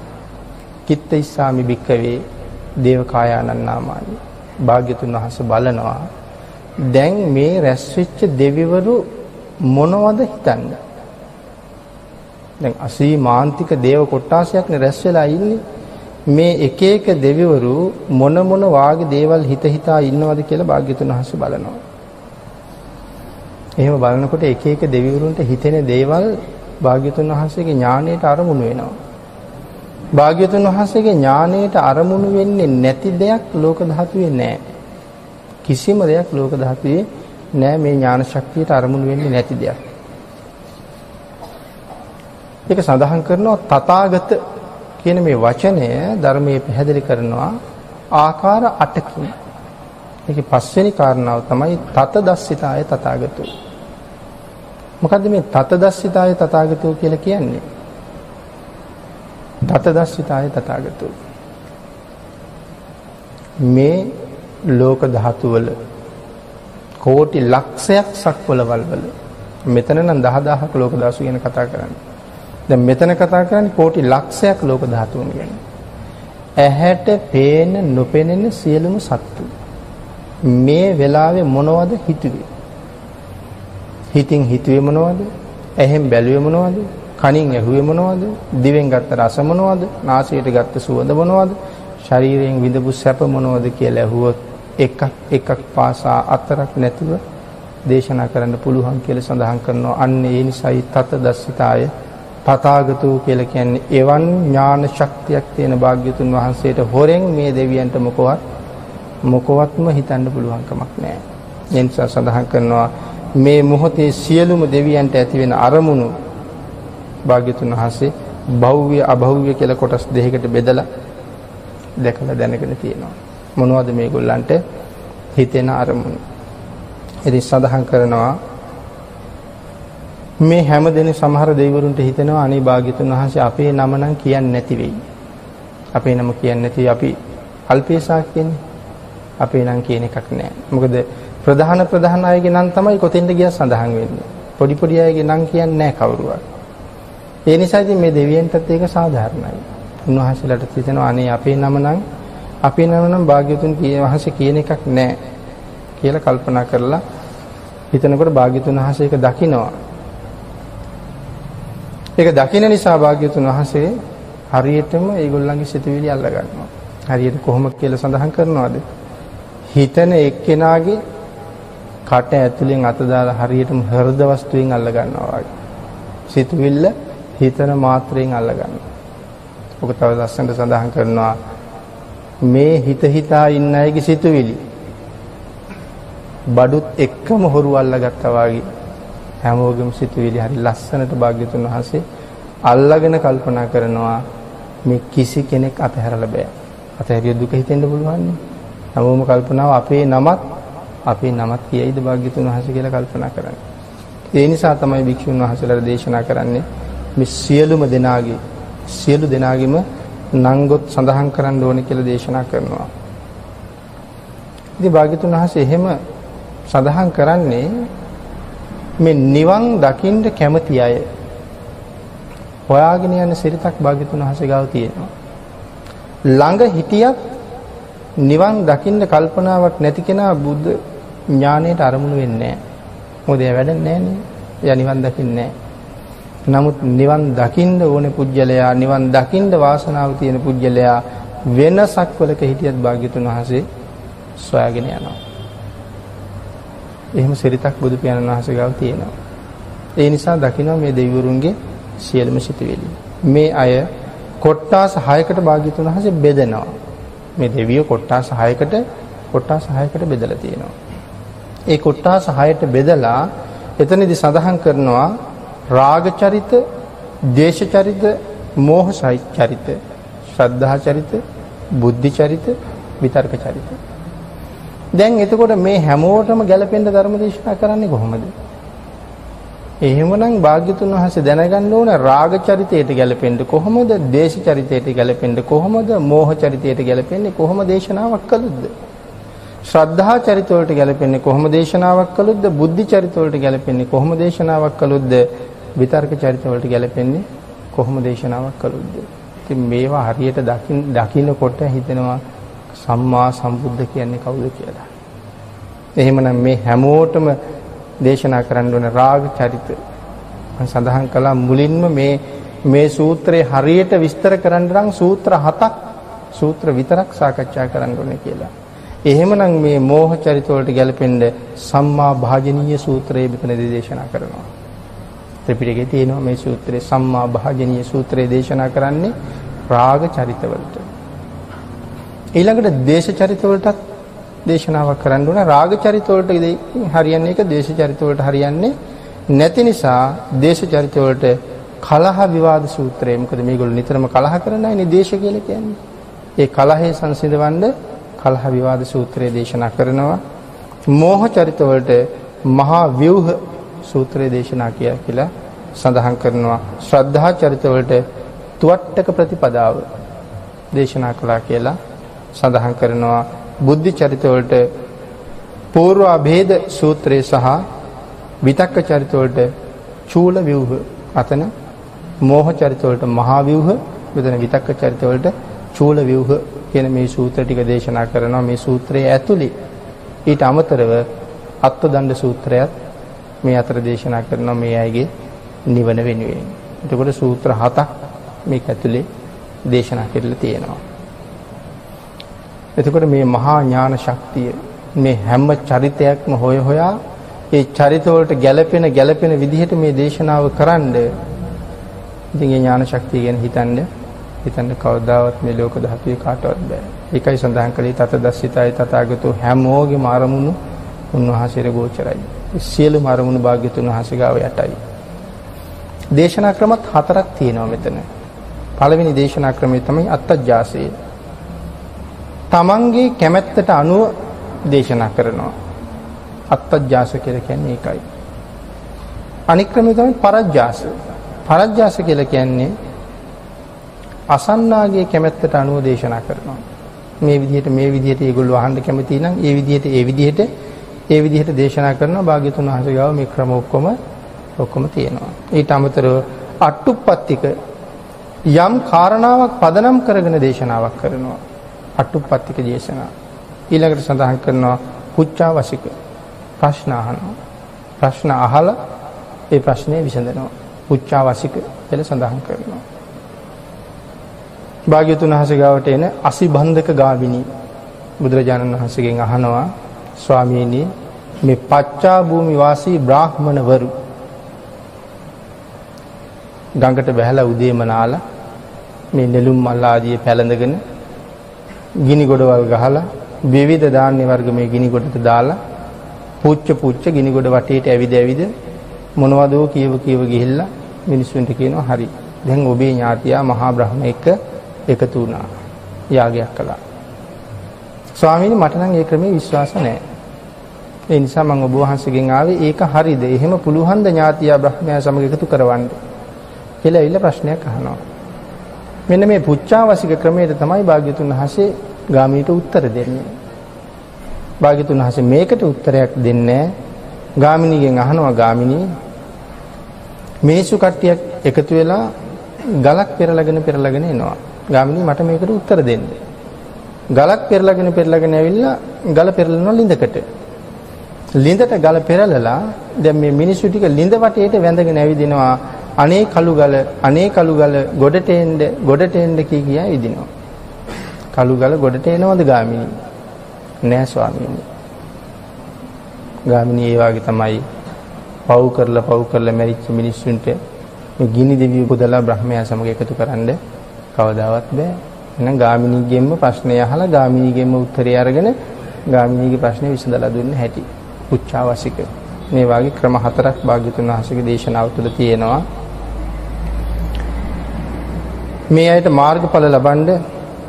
A: කිත්තයිස්සාමි වික්කවේ දේවකායානං නාමානි. භාග්‍යතුන් වහන්සේ බලනවා දැන් මේ රැස් වෙච්ච දෙවිවරු මොනවද හිතන්නේ? දැන් අසීමාන්තික දේව කොට්ටාසයක් නේ රැස් වෙලා ඉන්නේ. මේ එක එක දෙවිවරු මොන වාගේ දේවල් හිතා ඉන්නවද කියලා භාග්‍යතුන් වහන්සේ බලනවා. එහෙම බලනකොට එක එක දෙවිවරුන්ට හිතෙන දේවල් භාග්‍යතුන් වහන්සේගේ ඥාණයට අරමුණු වෙනවා. භාග්‍යතුන් වහන්සේගේ ඥාණයට අරමුණු වෙන්නේ නැති දෙයක් ලෝක ධාතුවේ නැහැ. කිසිම දෙයක් ලෝක ධාතුවේ නැහැ මේ ඥාන ශක්තියට අරමුණු වෙන්නේ නැති දෙයක්. ඒක සඳහන් කරනවා තථාගත කියන මේ වචනය ධර්මයේ පැහැදිලි කරනවා ආකාර 8කින්. ඒකේ පස්වෙනි කාරණාව තමයි තතදස්සිතාය තථාගතෝ. මොකද්ද මේ තතදස්සිතාය තථාගතෝ කියලා කියන්නේ? තතදස්සිතාය තථාගතෝ. මේ ලෝක ධාතු වල කෝටි ලක්ෂයක් සක්වලවල් වල මෙතන නම් 10000ක් ලෝක ධාතු ගැන කතා කරන්නේ. දැන් මෙතන කතා කරන්නේ කෝටි ලක්ෂයක් ලෝක ධාතුන් ගැන. ඇහැට පේන නොපෙනෙන සියලුම සත්තු මේ වෙලාවේ මොනවද හිතුවේ? හිතින් හිතුවේ මොනවද? ඇහෙන් බැලුවේ මොනවද? කනින් ඇහුවේ මොනවද? දිවෙන් ගත්ත රස මොනවද? නාසයට ගත්ත සුවඳ මොනවද? ශරීරයෙන් විඳපු සැප මොනවද කියලා ඇහුවොත් එකක් පාසා අතරක් නැතුව දේශනා කරන්න පුළුවන් කියලා සඳහන් කරනවා. අන්න ඒ නිසායි තත දස්සිතාය තථාගතෝ කියලා කියන්නේ එවන් ඥාන ශක්තියක් තියෙන භාග්‍යතුන් වහන්සේට හොරෙන් මේ දෙවියන්ට මොකවත්ම හිතන්න පුළුවන් කමක් නැහැ. ඒ නිසා සඳහන් කරනවා මේ මොහොතේ සියලුම දෙවියන්ට ඇති වෙන අරමුණු භාග්‍යතුන් වහන්සේ භෞව්‍ය අභෞව්‍ය කියලා කොටස් දෙකකට බෙදලා දැකලා දැනගෙන තියෙනවා. මොනවද මේගොල්ලන්ට හිතෙන අරමුණු? ඉතින් සඳහන් කරනවා මේ හැමදෙනේ සමහර දෙවිවරුන්ට හිතෙනවා අනේ භාග්‍යතුන් වහන්සේ අපේ නම නම් කියන්නේ නැති වෙයි. අපේ නම කියන්නේ නැති අපි අල්පේසා කියන්නේ. අපේ නම් කියන එකක් නැහැ. මොකද ප්‍රධාන අයගේ නම් තමයි කොතෙන්ද ගියා සඳහන් වෙන්නේ. පොඩි අයගේ නම් කියන්නේ නැහැ කවුරුවත්. ඒ නිසා ඉතින් මේ දෙවියන්ටත් ඒක සාධාරණයි. උන්වහන්සේලාට හිතෙනවා අනේ අපේ නම නම් භාග්‍යතුන් වහන්සේ කියන එකක් නැහැ කියලා කල්පනා කරලා හිතනකොට භාග්‍යතුන් වහන්සේ ඒක දකිනවා. ඒක දකින නිසා භාග්‍යතුන් වහන්සේ හරියටම ඒගොල්ලන්ගේ සිතුවිලි අල්ල ගන්නවා. හරියට කොහොමද කියලා සඳහන් කරනවාද? හිතන එක්කෙනාගේ කට ඇතුලෙන් අත දාලා හරියටම හෘද වස්තුවෙන් අල්ල ගන්නවා වගේ. සිතුවිල්ල හිතන මාත්‍රයෙන් අල්ල ගන්නවා. ඔක තව ලස්සනට සඳහන් කරනවා මේ හිතා ඉන්න අයගේ සිතුවිලි බඩුත් එක්කම හොරු අල්ලගත්තා වගේ හැමෝගෙම සිතුවිලි හරි ලස්සනට භාග්‍යතුන් වහන්සේ අල්ලගෙන කල්පනා කරනවා මේ කිසි කෙනෙක් අතහැරලා බෑ. අතහැරිය දුක හිතෙන්න පුළුවන් නේ. හැමෝම කල්පනාව අපේ නමත් කියයිද භාග්‍යතුන් වහන්සේ කියලා කල්පනා කරන්නේ. ඒ නිසා තමයි භික්ෂුන් වහන්සේලාට දේශනා කරන්නේ මේ සියලු දෙනාගේම නංගොත් සඳහන් කරන්න ඕනේ කියලා දේශනා කරනවා. ඉතින් භාග්‍යතුන් වහන්සේ එහෙම සඳහන් කරන්නේ මේ නිවන් දකින්න කැමති අය හොයාගෙන යන සිරිතක් භාග්‍යතුන් වහන්සේ ගාව තියෙනවා. ළඟ හිටියත් නිවන් දකින්න කල්පනාවක් නැති කෙනා බුද්ධ ඥාණයට අරමුණු වෙන්නේ නැහැ. මොකද එයා වැඩන්නේ නැහනේ. එයා නිවන් දකින්නේ නැහැ. නමුත් නිවන් දකින්න ඕනේ පුජ්‍යලයා නිවන් දකින්න වාසනාව තියෙන පුජ්‍යලයා වෙනසක් වලක හිටියත් භාග්‍යතුන් වහන්සේ සොයාගෙන යනවා. එහෙම සිරිතක් බුදු පියාණන් වහන්සේ ගාව තියෙනවා. ඒ නිසා දකින්න මේ දෙවිවරුන්ගේ සියලුම සිතුවිලි. මේ අය කොට්ටාස 6කට භාග්‍යතුන් වහන්සේ බෙදනවා. මේ දෙවියෝ කොට්ටාස 6කට බෙදලා තියෙනවා. ඒ කොට්ටාස 6ට බෙදලා එතනදී සඳහන් කරනවා රාග චරිත, දේශ චරිත, මෝහ චරිත, ශ්‍රද්ධා චරිත, බුද්ධි චරිත, විතර්ක චරිත. දැන් එතකොට මේ හැමෝටම ගැලපෙන්න ධර්ම දේශනා කරන්නේ කොහොමද? එහෙමනම් භාග්‍යතුන් වහන්සේ දැනගන්න ඕන රාග චරිතයට ගැලපෙන්න කොහොමද? දේශ චරිතයට ගැලපෙන්න කොහොමද? මෝහ චරිතයට ගැලපෙන්නේ කොහොම දේශනාවක් කළොත්ද? ශ්‍රද්ධා චරිත වලට ගැලපෙන්නේ කොහොම දේශනාවක් කළොත්ද? බුද්ධි චරිත වලට ගැලපෙන්නේ කොහොම දේශනාවක් කළොත්ද? විතර්ක චරිත වලට ගැලපෙන්නේ කොහොම දේශනාවක් කළොත්ද? ඉතින් මේවා හරියට දකින්නකොට හිතෙනවා සම්මා සම්බුද්ධ කියන්නේ කවුද කියලා. එහෙමනම් මේ හැමෝටම දේශනා කරන්න ඕන රාග චරිත. මම සඳහන් කළා මුලින්ම මේ සූත්‍රයේ හරියට විස්තර කරන්න නම් සූත්‍ර විතරක් සාකච්ඡා කරන්න ඕනේ කියලා. එහෙමනම් මේ මෝහ චරිත වලට ගැලපෙන්න සම්මා භාජනීය සූත්‍රය මෙතනදී දේශනා කරනවා. ත්‍රිපිටකයේ තියෙනවා මේ සූත්‍රයේ සම්මා භාජනීය සූත්‍රය දේශනා කරන්නේ රාග චරිත වලට. ඊළඟට දේශ චරිත වලටත් දේශනාවක් කරන්න ඕන. රාග චරිත වලට හරියන්නේ එක, දේශ චරිත වලට හරියන්නේ නැති නිසා දේශ චරිත වලට කලහ විවාද සූත්‍රය. මොකද මේගොල්ලෝ නිතරම කලහ කරන අයනේ දේශ කියලා කියන්නේ. ඒ කලහේ සංසිඳවන්න කලහ විවාද සූත්‍රය දේශනා කරනවා. මෝහ චරිත වලට මහා ව්‍යුහ සූත්‍රය දේශනා කියලා සඳහන් කරනවා. ශ්‍රද්ධා චරිත වලට තුවට්ටක ප්‍රතිපදාව දේශනා කළා කියලා සඳහන් කරනවා. බුද්ධ චරිත වලට పూర్ව අභේද සූත්‍රය සහ විතක්ක චරිත වලට චූල ව්‍යුහ, අතන මෝහ චරිත වලට මහා ව්‍යුහ, මෙතන විතක්ක චරිත වලට චූල ව්‍යුහ කියන මේ සූත්‍ර ටික දේශනා කරනවා. මේ සූත්‍රයේ ඇතුළේ ඊට අමතරව අත්දණ්ඩ සූත්‍රයත් මේ අතර දේශනා කරනවා මේ අයගේ නිවන වෙනුවෙන්. එතකොට සූත්‍ර 7ක් මේක ඇතුලේ දේශනා කරලා තියෙනවා. එතකොට මේ මහා ඥාන ශක්තිය මේ හැම චරිතයක්ම හොයා ඒ චරිත වලට ගැළපෙන විදිහට මේ දේශනාව කරන්න. ඉතින් මේ ඥාන ශක්තිය ගැන හිතන්න කවදාවත් මේ ලෝක ධාතුවේ කාටවත් බෑ. ඒකයි සඳහන් කළේ තතදස්සිතයි තථාගතෝ හැමෝගෙම අරමුණු උන්වහන්සේට ගෝචරයි. සියලුම අරමුණු භාග්‍යතුන් වහන්සේ ගාව යටයි. දේශනා ක්‍රමත් 4ක් තියෙනවා මෙතන. පළවෙනි දේශනා ක්‍රමය තමයි අත්තජ්ජාසය. තමන්ගේ කැමැත්තට අනුව දේශනා කරනවා. අත්තජ්ජාස කියලා කියන්නේ ඒකයි. අනික් ක්‍රමය තමයි පරජ්ජාස. පරජ්ජාස කියලා කියන්නේ අසන්නාගේ කැමැත්තට අනුව දේශනා කරනවා. මේ විදිහට ඒගොල්ලෝ අහන්න කැමති නම් ඒ විදිහට දේශනා කරනවා. භාග්‍යතුන් වහන්සේ ගාව මේ ක්‍රම ඔක්කොම තියෙනවා. ඊට අමතරව අට්ටුප්පත්තික යම් කාරණාවක් පදනම් කරගෙන දේශනාවක් කරනවා. අට්ටුප්පත්තික දේශනා. ඊළඟට සඳහන් කරනවා පුච්චාවසික ප්‍රශ්න අහනවා. ප්‍රශ්න අහලා ඒ ප්‍රශ්නේ විසඳනවා. පුච්චාවසික කියලා සඳහන් කරනවා. භාග්‍යතුන් වහන්සේ ගාවට එන අසිබන්ධක ගාමිනී බුදුරජාණන් වහන්සේගෙන් අහනවා ස්වාමීනි මේ පච්චා භූමි වාසී බ්‍රාහ්මණවරු ගඟට බැහැලා උදේම නාලා මේ නෙළුම් මල් ආදී පැලඳගෙන ගිනි ගොඩවල් ගහලා විවිධ ධාන්‍ය වර්ග මේ ගිනි ගොඩට දාලා පුච්ච ගිනි ගොඩ වටේට ඇවිද මොනවදෝ කියව ගිහිල්ලා මිනිස්සුන්ට කියනවා හරි දැන් ඔබේ ඥාතියා මහා බ්‍රහ්ම එක්ක එකතු වුණා යාගයක් කළා. ස්වාමීනි මට නම් ඒ ක්‍රමේ විශ්වාස නැහැ. ඒ නිසා මම ඔබ වහන්සේගෙන් ආවේ ඒක හරිද? එහෙම පුළුවන් ද ඥාතියා බ්‍රහ්මයා සමග එකතු කරවන්න කියලා ඉල්ල ප්‍රශ්නයක් අහනවා. මෙන්න මේ පුච්චාවසික ක්‍රමයට තමයි භාග්‍යතුන් වහන්සේ ගාමිණීට උත්තර දෙන්නේ. භාග්‍යතුන් වහන්සේ මේකට උත්තරයක් දෙන්නේ ගාමිණීගෙන් අහනවා ගාමිණී මිනිසු කට්ටියක් එකතු වෙලා ගලක් පෙරලගෙන එනවා. ගාමිණී මට මේකට උත්තර දෙන්න. ගලක් පෙරලගෙන ඇවිල්ලා ගල පෙරලනවා ලිඳකට. ලිඳට ගල පෙරලලා දැන් මේ මිනිස්සු ටික ලිඳ වටේට වැඳගෙන ඇවිදිනවා. අනේ කළු ගල ගොඩට එන්න කියා ඉදිනවා. කළු ගල ගොඩට එනවද ගාමිණී? නෑ ස්වාමීනි. ගාමිණී ඒ වගේ තමයි පව් කරලා මැරිච්ච මිනිස්සුන්ට මේ ගිනි දෙවියෝ පුදලා බ්‍රහ්මයා සමග එකතු කරන්න කවදාවත් බෑ. එහෙනම් ගාමිණීගෙන්ම ප්‍රශ්නය අහලා ගාමිණීගෙන්ම උත්තරය අරගෙන ගාමිණීගේ ප්‍රශ්නේ විසඳලා දුන්න හැටි. පුච්චාවසික. මේ වගේ ක්‍රම 4ක් භාග්‍යතුන් වහන්සේගේ දේශනාව තුළ තියෙනවා. මේ අයට මාර්ගඵල ලබන්න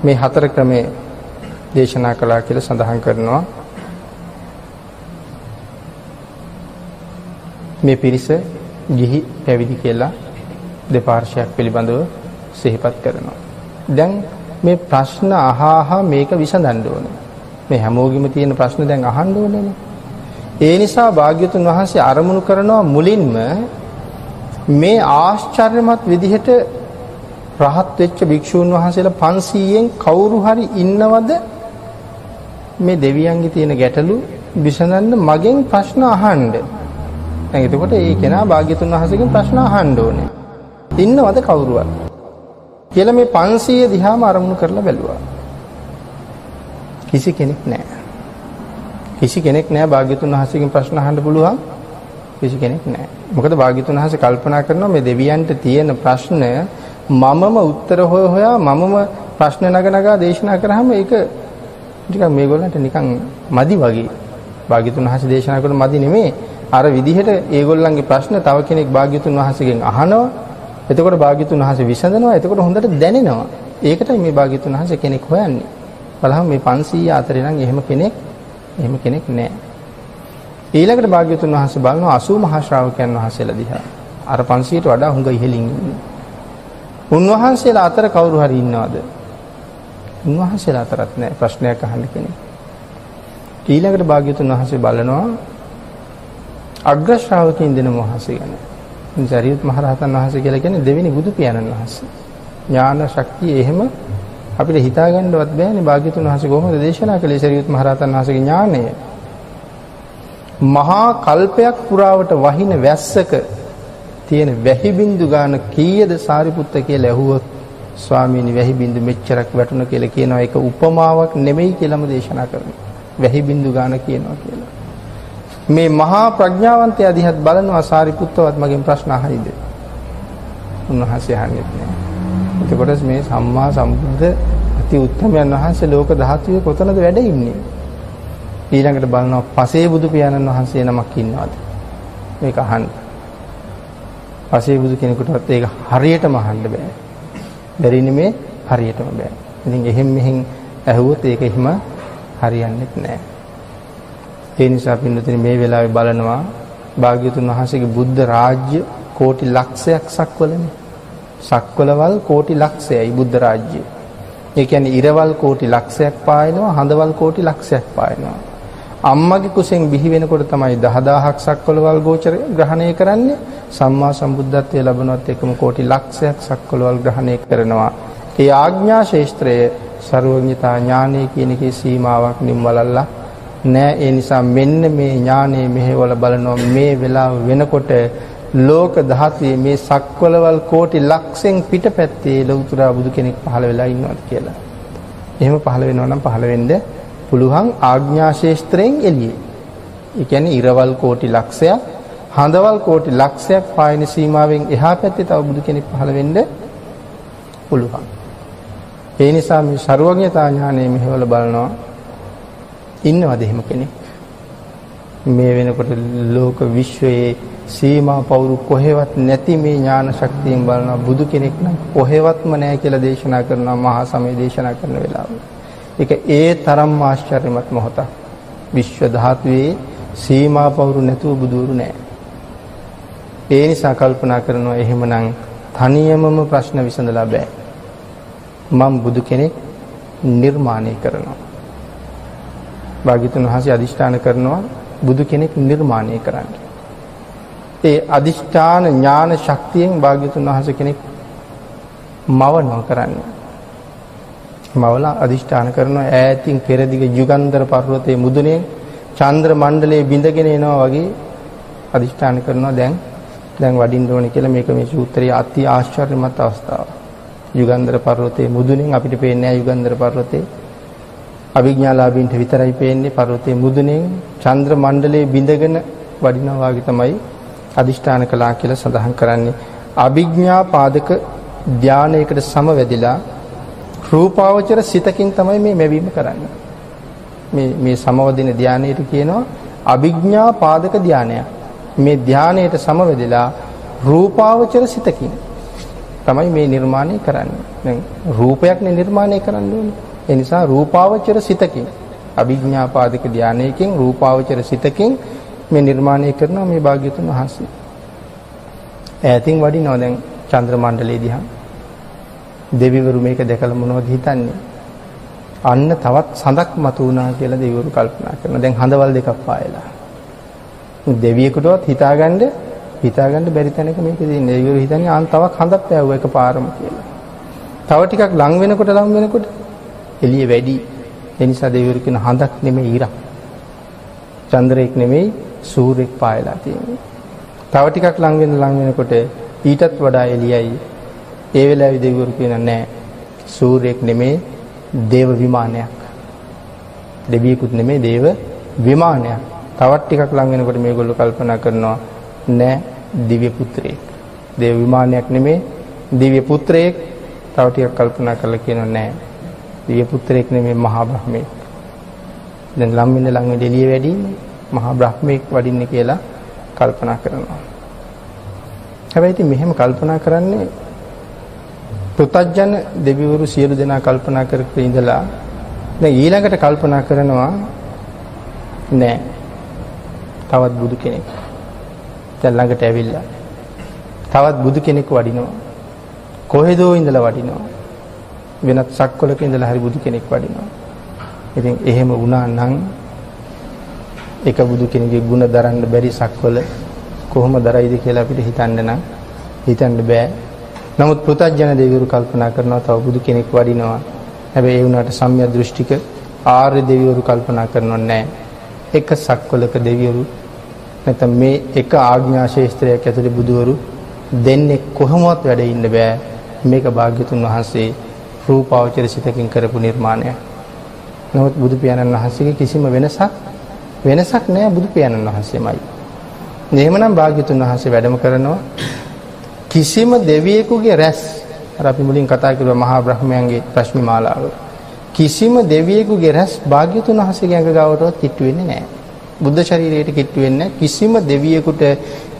A: මේ 4 ක්‍රමේ දේශනා කළා කියලා සඳහන් කරනවා. මේ පිරිස ගිහි පැවිදි කියලා දෙපාර්ශ්වයක් පිළිබඳව සිහිපත් කරනවා. දැන් මේ ප්‍රශ්න අහහා මේක විසඳන්න ඕනේ. මේ හැමෝගෙම තියෙන ප්‍රශ්න දැන් අහන්න ඕනේනේ. ඒ නිසා භාග්‍යතුන් වහන්සේ ආරමුණු කරනවා මුලින්ම මේ ආශ්චර්යමත් විදිහට රහත් වෙච්ච භික්ෂූන් වහන්සේලා 500න් කවුරු හරි ඉන්නවද මේ දෙවියන්ගේ තියෙන ගැටලු විසඳන්න මගෙන් ප්‍රශ්න අහන්න. දැන් එතකොට ඒ කෙනා භාග්‍යතුන් වහන්සේගෙන් ප්‍රශ්න අහන්න ඕනේ. ඉන්නවද කවුරුවත්? කියලා මේ 500 දිහාම ආරමුණු කරලා බැලුවා. කිසි කෙනෙක් නැහැ භාග්‍යතුන් වහන්සේගෙන් ප්‍රශ්න අහන්න පුළුවන්. කිසි කෙනෙක් නැහැ. මොකද භාග්‍යතුන් වහන්සේ කල්පනා කරනවා මේ දෙවියන්ට තියෙන ප්‍රශ්න මමම උත්තර හොයා මමම ප්‍රශ්න නගනගා දේශනා කරාම ඒක ටිකක් මේගොල්ලන්ට නිකන් මදි වගේ. භාග්‍යතුන් වහන්සේ දේශනා කරන මදි නෙමෙයි. අර විදිහට ඒගොල්ලන්ගේ ප්‍රශ්න තව කෙනෙක් භාග්‍යතුන් වහන්සේගෙන් අහනවා. එතකොට භාග්‍යතුන් වහන්සේ විසඳනවා. එතකොට හොඳට දැනෙනවා. ඒකටයි මේ භාග්‍යතුන් වහන්සේ කෙනෙක් හොයන්නේ. බලහම මේ 500 අතරේ නම් එහෙම කෙනෙක් නැහැ. ඊළඟට භාග්‍යතුන් වහන්සේ බලනවා 80 මහා ශ්‍රාවකයන් වහන්සේලා දිහා. අර 500ට වඩා හුඟ ඉහළින් ඉන්නේ. උන්වහන්සේලා අතර කවුරු හරි ඉන්නවද? උන්වහන්සේලා අතරත් නැහැ ප්‍රශ්නයක් අහන්න කෙනෙක්. ඊළඟට භාග්‍යවතුන් වහන්සේ බලනවා අග්‍ර ශ්‍රාවකයන් දෙන වහන්සේ ගැන. සරියුත් මහ රහතන් වහන්සේ කියලා කියන්නේ දෙවෙනි බුදු පියාණන් වහන්සේ. ඥාන ශක්තිය එහෙම අපිට හිතා ගන්නවත් බෑනේ භාග්‍යවතුන් වහන්සේ කොහොමද දේශනා කළේ සරියුත් මහ රහතන් වහන්සේගේ ඥානය. මහා කල්පයක් පුරාවට වහින වැස්සක තියෙන වැහි බින්දු ගාන කීයද සාරිපුත්ත කියලා ඇහුවොත් ස්වාමීනි වැහි බින්දු මෙච්චරක් වැටුණ කියලා කියනවා. ඒක උපමාවක් නෙමෙයි කියලාම දේශනා කරනවා. වැහි බින්දු ගාන කියනවා කියලා. මේ මහා ප්‍රඥාවන්තයා දිහත් බලනවා සාරිපුත්තවත් මගෙන් ප්‍රශ්න අහයිද? උන්වහන්සේ අහන්නේ නැහැ. එතකොට මේ සම්මා සම්බුද්ධ අති උත්තමයන් වහන්සේ ලෝක ධාතුවේ කොතනද වැඩ ඉන්නේ? ඊළඟට බලනවා පසේ බුදු පියාණන් වහන්සේ නමක් ඉන්නවද? මේක අහන්න. පසේ බුදු කෙනෙකුටවත් ඒක හරියටම අහන්න බෑ. බැරි නෙමේ හරියටම බෑ. ඉතින් එහෙම මෙහෙන් ඇහුවොත් ඒක එහෙම හරියන්නේ නැහැ. ඒ නිසා පින්නතුනි මේ වෙලාවේ බලනවා භාග්‍යවතුන් වහන්සේගේ බුද්ධ රාජ්‍ය කෝටි ලක්ෂයක් සක්වලනේ. සක්වලවල් කෝටි ලක්ෂයයි බුද්ධ රාජ්‍යය. ඒ කියන්නේ ඉරවල් කෝටි ලක්ෂයක් පායනවා, හඳවල් කෝටි ලක්ෂයක් පායනවා. අම්මගේ කුසෙන් බිහි වෙනකොට තමයි 10000ක් සක්වලවල් ගෝචර ග්‍රහණය කරන්නේ. සම්මා සම්බුද්ධත්වයේ ලැබුණත් එකම කෝටි ලක්ෂයක් සක්වලවල් ග්‍රහණය කරනවා. ඒ ආඥා ශේෂ්ත්‍රයේ සර්වඥතා ඥානය කියන එකේ සීමාවක් නිම්වලල්ලා නෑ. ඒ නිසා මෙන්න මේ ඥානය මෙහෙවල බලනවා මේ වෙලාව වෙනකොට ලෝක ධාතුවේ මේ සක්වලවල් කෝටි ලක්ෂෙන් පිටපැත්තේ ලෞතර බුදු කෙනෙක් පහළ වෙලා ඉන්නවාද කියලා. එහෙම පහළ වෙනවා නම් පහළ වෙන්න පුළුවන් ආඥා ශේෂ්ත්‍රයෙන් එළියේ. ඒ කියන්නේ ඉරවල් කෝටි ලක්ෂයක්, හඳවල් කෝටි ලක්ෂයක් පායන සීමාවෙන් එහා පැත්තේ තව බුදු කෙනෙක් පහළ වෙන්න පුළුවන්. ඒ නිසා මේ සර්වඥතා ඥානය මෙහෙවල බලනවා ඉන්නවද එහෙම කෙනෙක්? මේ වෙනකොට ලෝක විශ්වයේ සීමා පවුරු කොහෙවත් නැති මේ ඥාන ශක්තියෙන් බලනවා බුදු කෙනෙක් නම් කොහෙවත්ම නැහැ කියලා දේශනා කරනවා මහා සමය දේශනා කරන වෙලාව. ඒක ඒ තරම් ආශ්චර්යමත් මොහොතක්. විශ්ව ධාතුවේ සීමා පවුරු නැතුව බුදුවරු නැහැ. ඒ නිසා කල්පනා කරනවා එහෙමනම් තනියමම ප්‍රශ්න විසඳලා බෑ. මම බුදු කෙනෙක් නිර්මාණය කරනවා. භාග්‍යවතුන් වහන්සේ අදිෂ්ඨාන කරනවා බුදු කෙනෙක් නිර්මාණය කරන්න. ඒ අදිෂ්ඨාන ඥාන ශක්තියෙන් භාග්‍යවතුන් වහන්සේ කෙනෙක් මවනවා කරන්නේ. මවලා අදිෂ්ඨාන කරනවා ඈතින් පෙරදිග යුගන්ධර පර්වතයේ මුදුනේ චන්ද්‍ර මණ්ඩලයේ බිඳගෙන එනවා වගේ අදිෂ්ඨාන කරනවා දැන් වඩින්න ඕනේ කියලා. මේක මේ සූත්‍රයේ අති ආශ්චර්යමත් අවස්ථාවක්. යුගන්ධර පර්වතයේ මුදුනින් අපිට පේන්නේ නැහැ යුගන්ධර පර්වතේ. අවිඥාලාභීන්ට විතරයි පේන්නේ පර්වතයේ මුදුනේ චන්ද්‍ර මණ්ඩලයේ බිඳගෙන වඩිනවා වගේ තමයි අදිෂ්ඨාන කළා කියලා සඳහන් කරන්නේ. අභිඥා පාදක ධානයකට සමවැදිලා රූපාවචර සිතකින් තමයි මේ මැවීම කරන්නේ. මේ සමවදින ධානයට කියනවා අභිඥා පාදක ධානය. මේ ධානයට සමවැදිලා රූපාවචර සිතකින් තමයි මේ නිර්මාණය කරන්නේ. දැන් රූපයක්නේ නිර්මාණය කරන්න ඕනේ. ඒ නිසා රූපාවචර සිතකින් අභිඥා පාදක ධානයකින් රූපාවචර සිතකින් මේ නිර්මාණය කරනවා මේ භාග්‍යවතුන් වහන්සේ. ඈතින් වඩිනවා දැන් චන්ද්‍ර මණ්ඩලයේ දිහා. දෙවිවරු මේක දැකලා මොනවද හිතන්නේ? අන්න තවත් සඳක් මතු වුණා කියලා දෙවිවරු කල්පනා කරනවා. දැන් හඳවල් දෙකක් පායලා. දෙවියෙකුටවත් හිතාගන්න බැරි තැනක මේක තියෙන්නේ. දෙවිවරු හිතන්නේ ආන් තවක් හඳක් පෑවුවා එකපාරම කියලා. තව ටිකක් ලං වෙනකොට එළිය වැඩි. ඒ නිසා දෙවිවරු කියන හඳක් නෙමෙයි ඉරක්. චන්ද්‍රයෙක් නෙමෙයි සූර්යෙක් පායලා තියෙන්නේ. තව ටිකක් ලං වෙනකොට ඊටත් වඩා එළියයි. ඒ වෙලාවේ දෙවිවරු කියන නෑ සූර්යෙක් නෙමෙයි දේව විමානයක්. දෙවියෙකුත් නෙමෙයි දේව විමානයක්. තවත් ටිකක් ලං වෙනකොට මේගොල්ලෝ කල්පනා කරනවා නෑ දිව්‍ය පුත්‍රයෙක්. දේව විමානයක් නෙමෙයි දිව්‍ය පුත්‍රයෙක්. තව ටිකක් කල්පනා කරලා කියනවා නෑ දිව්‍ය පුත්‍රයෙක් නෙමෙයි මහා බ්‍රහ්මයෙක්. දැන් ලම් වෙන එළිය වැඩි මහා බ්‍රහ්මයෙක් වඩින්නේ කියලා කල්පනා කරනවා. හැබැයි ඉතින් මෙහෙම කල්පනා කරන්නේ පෘථග්ජන දෙවිවරු සියලු දෙනා කල්පනා කරගෙන ඉඳලා දැන් ඊළඟට කල්පනා කරනවා නෑ තවත් බුදු කෙනෙක් දැන් ළඟට ඇවිල්ලා තවත් බුදු කෙනෙක් වඩිනවා. කොහෙදෝ ඉඳලා වඩිනවා. වෙනත් සක්වලක ඉඳලා හරි බුදු කෙනෙක් වඩිනවා. ඉතින් එහෙම වුණා නම් එක බුදු කෙනෙකුගේ ගුණ දරන්න බැරි සක්වල කොහොම දරයිද කියලා අපිට හිතන්න බෑ. නමුත් පෘථග්ජන දෙවිවරු කල්පනා කරනවා තව බුදු කෙනෙක් වඩිනවා. හැබැයි ඒ වුණාට සම්‍යක් දෘෂ්ටික ආර්ය දෙවිවරු කල්පනා කරනව නැහැ. එක සක්වලක දෙවිවරු නැත්නම් මේ එක ආඥා ශේස්ත්‍රයක් ඇතුලේ බුදුවරු දෙන්නේ කොහොමවත් වැඩ ඉන්න බෑ. මේක භාග්‍යතුන් වහන්සේ රූපාවචර සිතකින් කරපු නිර්මාණයක්. නමුත් බුදු පියාණන් වහන්සේගේ කිසිම වෙනසක් නෑ බුදු පියාණන් වහන්සේමයි. එහෙමනම් භාග්‍යතුන් වහන්සේ වැඩම කරනවා කිසිම දෙවියෙකුගේ රැස් අර අපි මුලින් කතා කරුවා මහා බ්‍රහ්මයන්ගේ රශ්මි මාලාව. කිසිම දෙවියෙකුගේ රැස් භාග්‍යතුන් වහන්සේගේ අඟ ගාවටවත් කිට්ටු වෙන්නේ නෑ. බුද්ධ ශරීරයට කිට්ටු වෙන්නේ කිසිම දෙවියෙකුට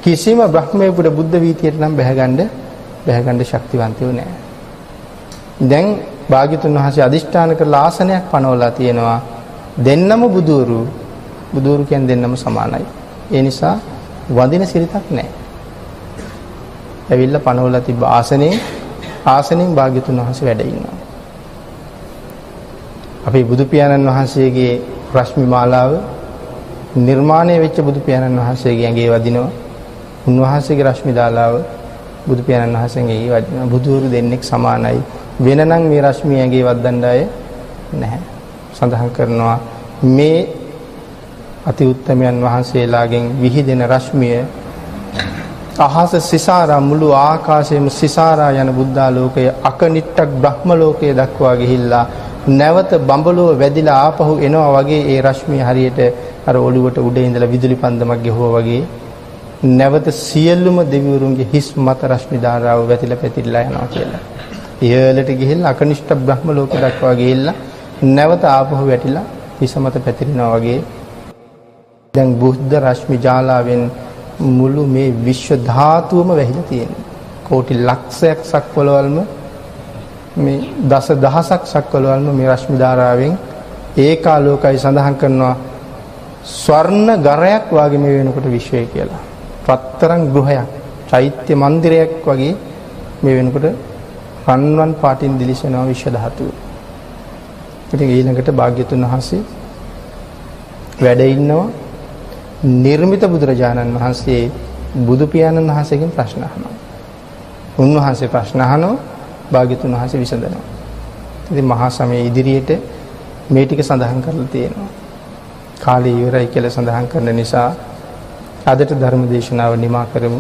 A: කිසිම බ්‍රහ්මයෙකුට බුද්ධ වීතියට නම් බැහැගන්න ශක්තිවන්තයෝ නෑ. දැන් භාග්‍යතුන් වහන්සේ අදිෂ්ඨාන කරලා ආසනයක් පනවලා තියෙනවා. දෙන්නම බුදුවරු කියන්නේ දෙන්නම සමානයි. ඒ නිසා වඳින සිරිතක් නැහැ. ඇවිල්ලා පනවලා තිබ්බ ආසනෙන් භාග්‍යතුන් වහන්සේ වැඩ ඉන්නවා. අපි බුදු පියාණන් වහන්සේගේ රශ්මි මාලාව නිර්මාණය වෙච්ච බුදු පියාණන් වහන්සේගේ ඇඟේ වදිනවා. උන්වහන්සේගේ රශ්මි දාලාව බුදු පියාණන් වහන්සේගේ ඇඟේ වදිනවා. බුදුවරු දෙන්නෙක් සමානයි. වෙනනම් මේ රශ්මිය ඇඟේ වද්දන්න අය නැහැ. සඳහන් කරනවා මේ අති උත්තමයන් වහන්සේලාගෙන් විහිදෙන රශ්මිය අහස සිසාරා මුළු ආකාශයේම සිසාරා යන බුද්ධාලෝකයේ අකනිට්ටක් බ්‍රහ්ම ලෝකයේ දක්වා ගිහිල්ලා නැවත බඹලෝ වැදිලා ආපහු එනවා වගේ ඒ රශ්මිය හරියට අර ඔළුවට උඩ ඉඳලා විදුලි පන්දමක් ගෙහුවා වගේ නැවත සියලුම දෙවිවරුන්ගේ හිස් මත රශ්මි ධාරාව වැතිලා පැතිරලා යනවා කියලා. ඉහළට ගිහිල්ලා අකනිෂ්ඨ බ්‍රහ්ම ලෝකෙ දක්වා ගිහිල්ලා නැවත ආපහු වැටිලා හිස මත පැතිරෙනවා වගේ දැන් බුද්ධ රශ්මි ජාලාවෙන් මුළු මේ විශ්ව ධාතුවම වැහිලා තියෙනවා. කෝටි ලක්ෂයක් සක්වලවල්ම මේ දස දහසක් සක්වලවල්ම මේ රශ්මි ධාරාවෙන් ඒකාලෝකයි සඳහන් කරනවා ස්වර්ණ ගරයක් වගේ මේ වෙනකොට විශ්වය කියලා. රත්තරන් ගෘහයක්, චෛත්‍ය මන්දිරයක් වගේ මේ වෙනකොට රන්වන් පාටින් දිලිසෙනවා විශ්ව ධාතුව. ඉතින් ඊළඟට භාග්‍යතුන් වහන්සේ වැඩ ඉන්නවා. නිර්මිත බුදුරජාණන් වහන්සේ බුදු පියාණන් වහන්සේගෙන් ප්‍රශ්න අහනවා. උන්වහන්සේ ප්‍රශ්න අහනවා භාග්‍යතුන් වහන්සේ විසඳනවා. ඉතින් මහා සමය ඉදිරියට මේ ටික සඳහන් කරලා තියෙනවා. කාලය ඉවරයි කියලා සඳහන් කරන නිසා අදට ධර්ම දේශනාව නිමා කරමු.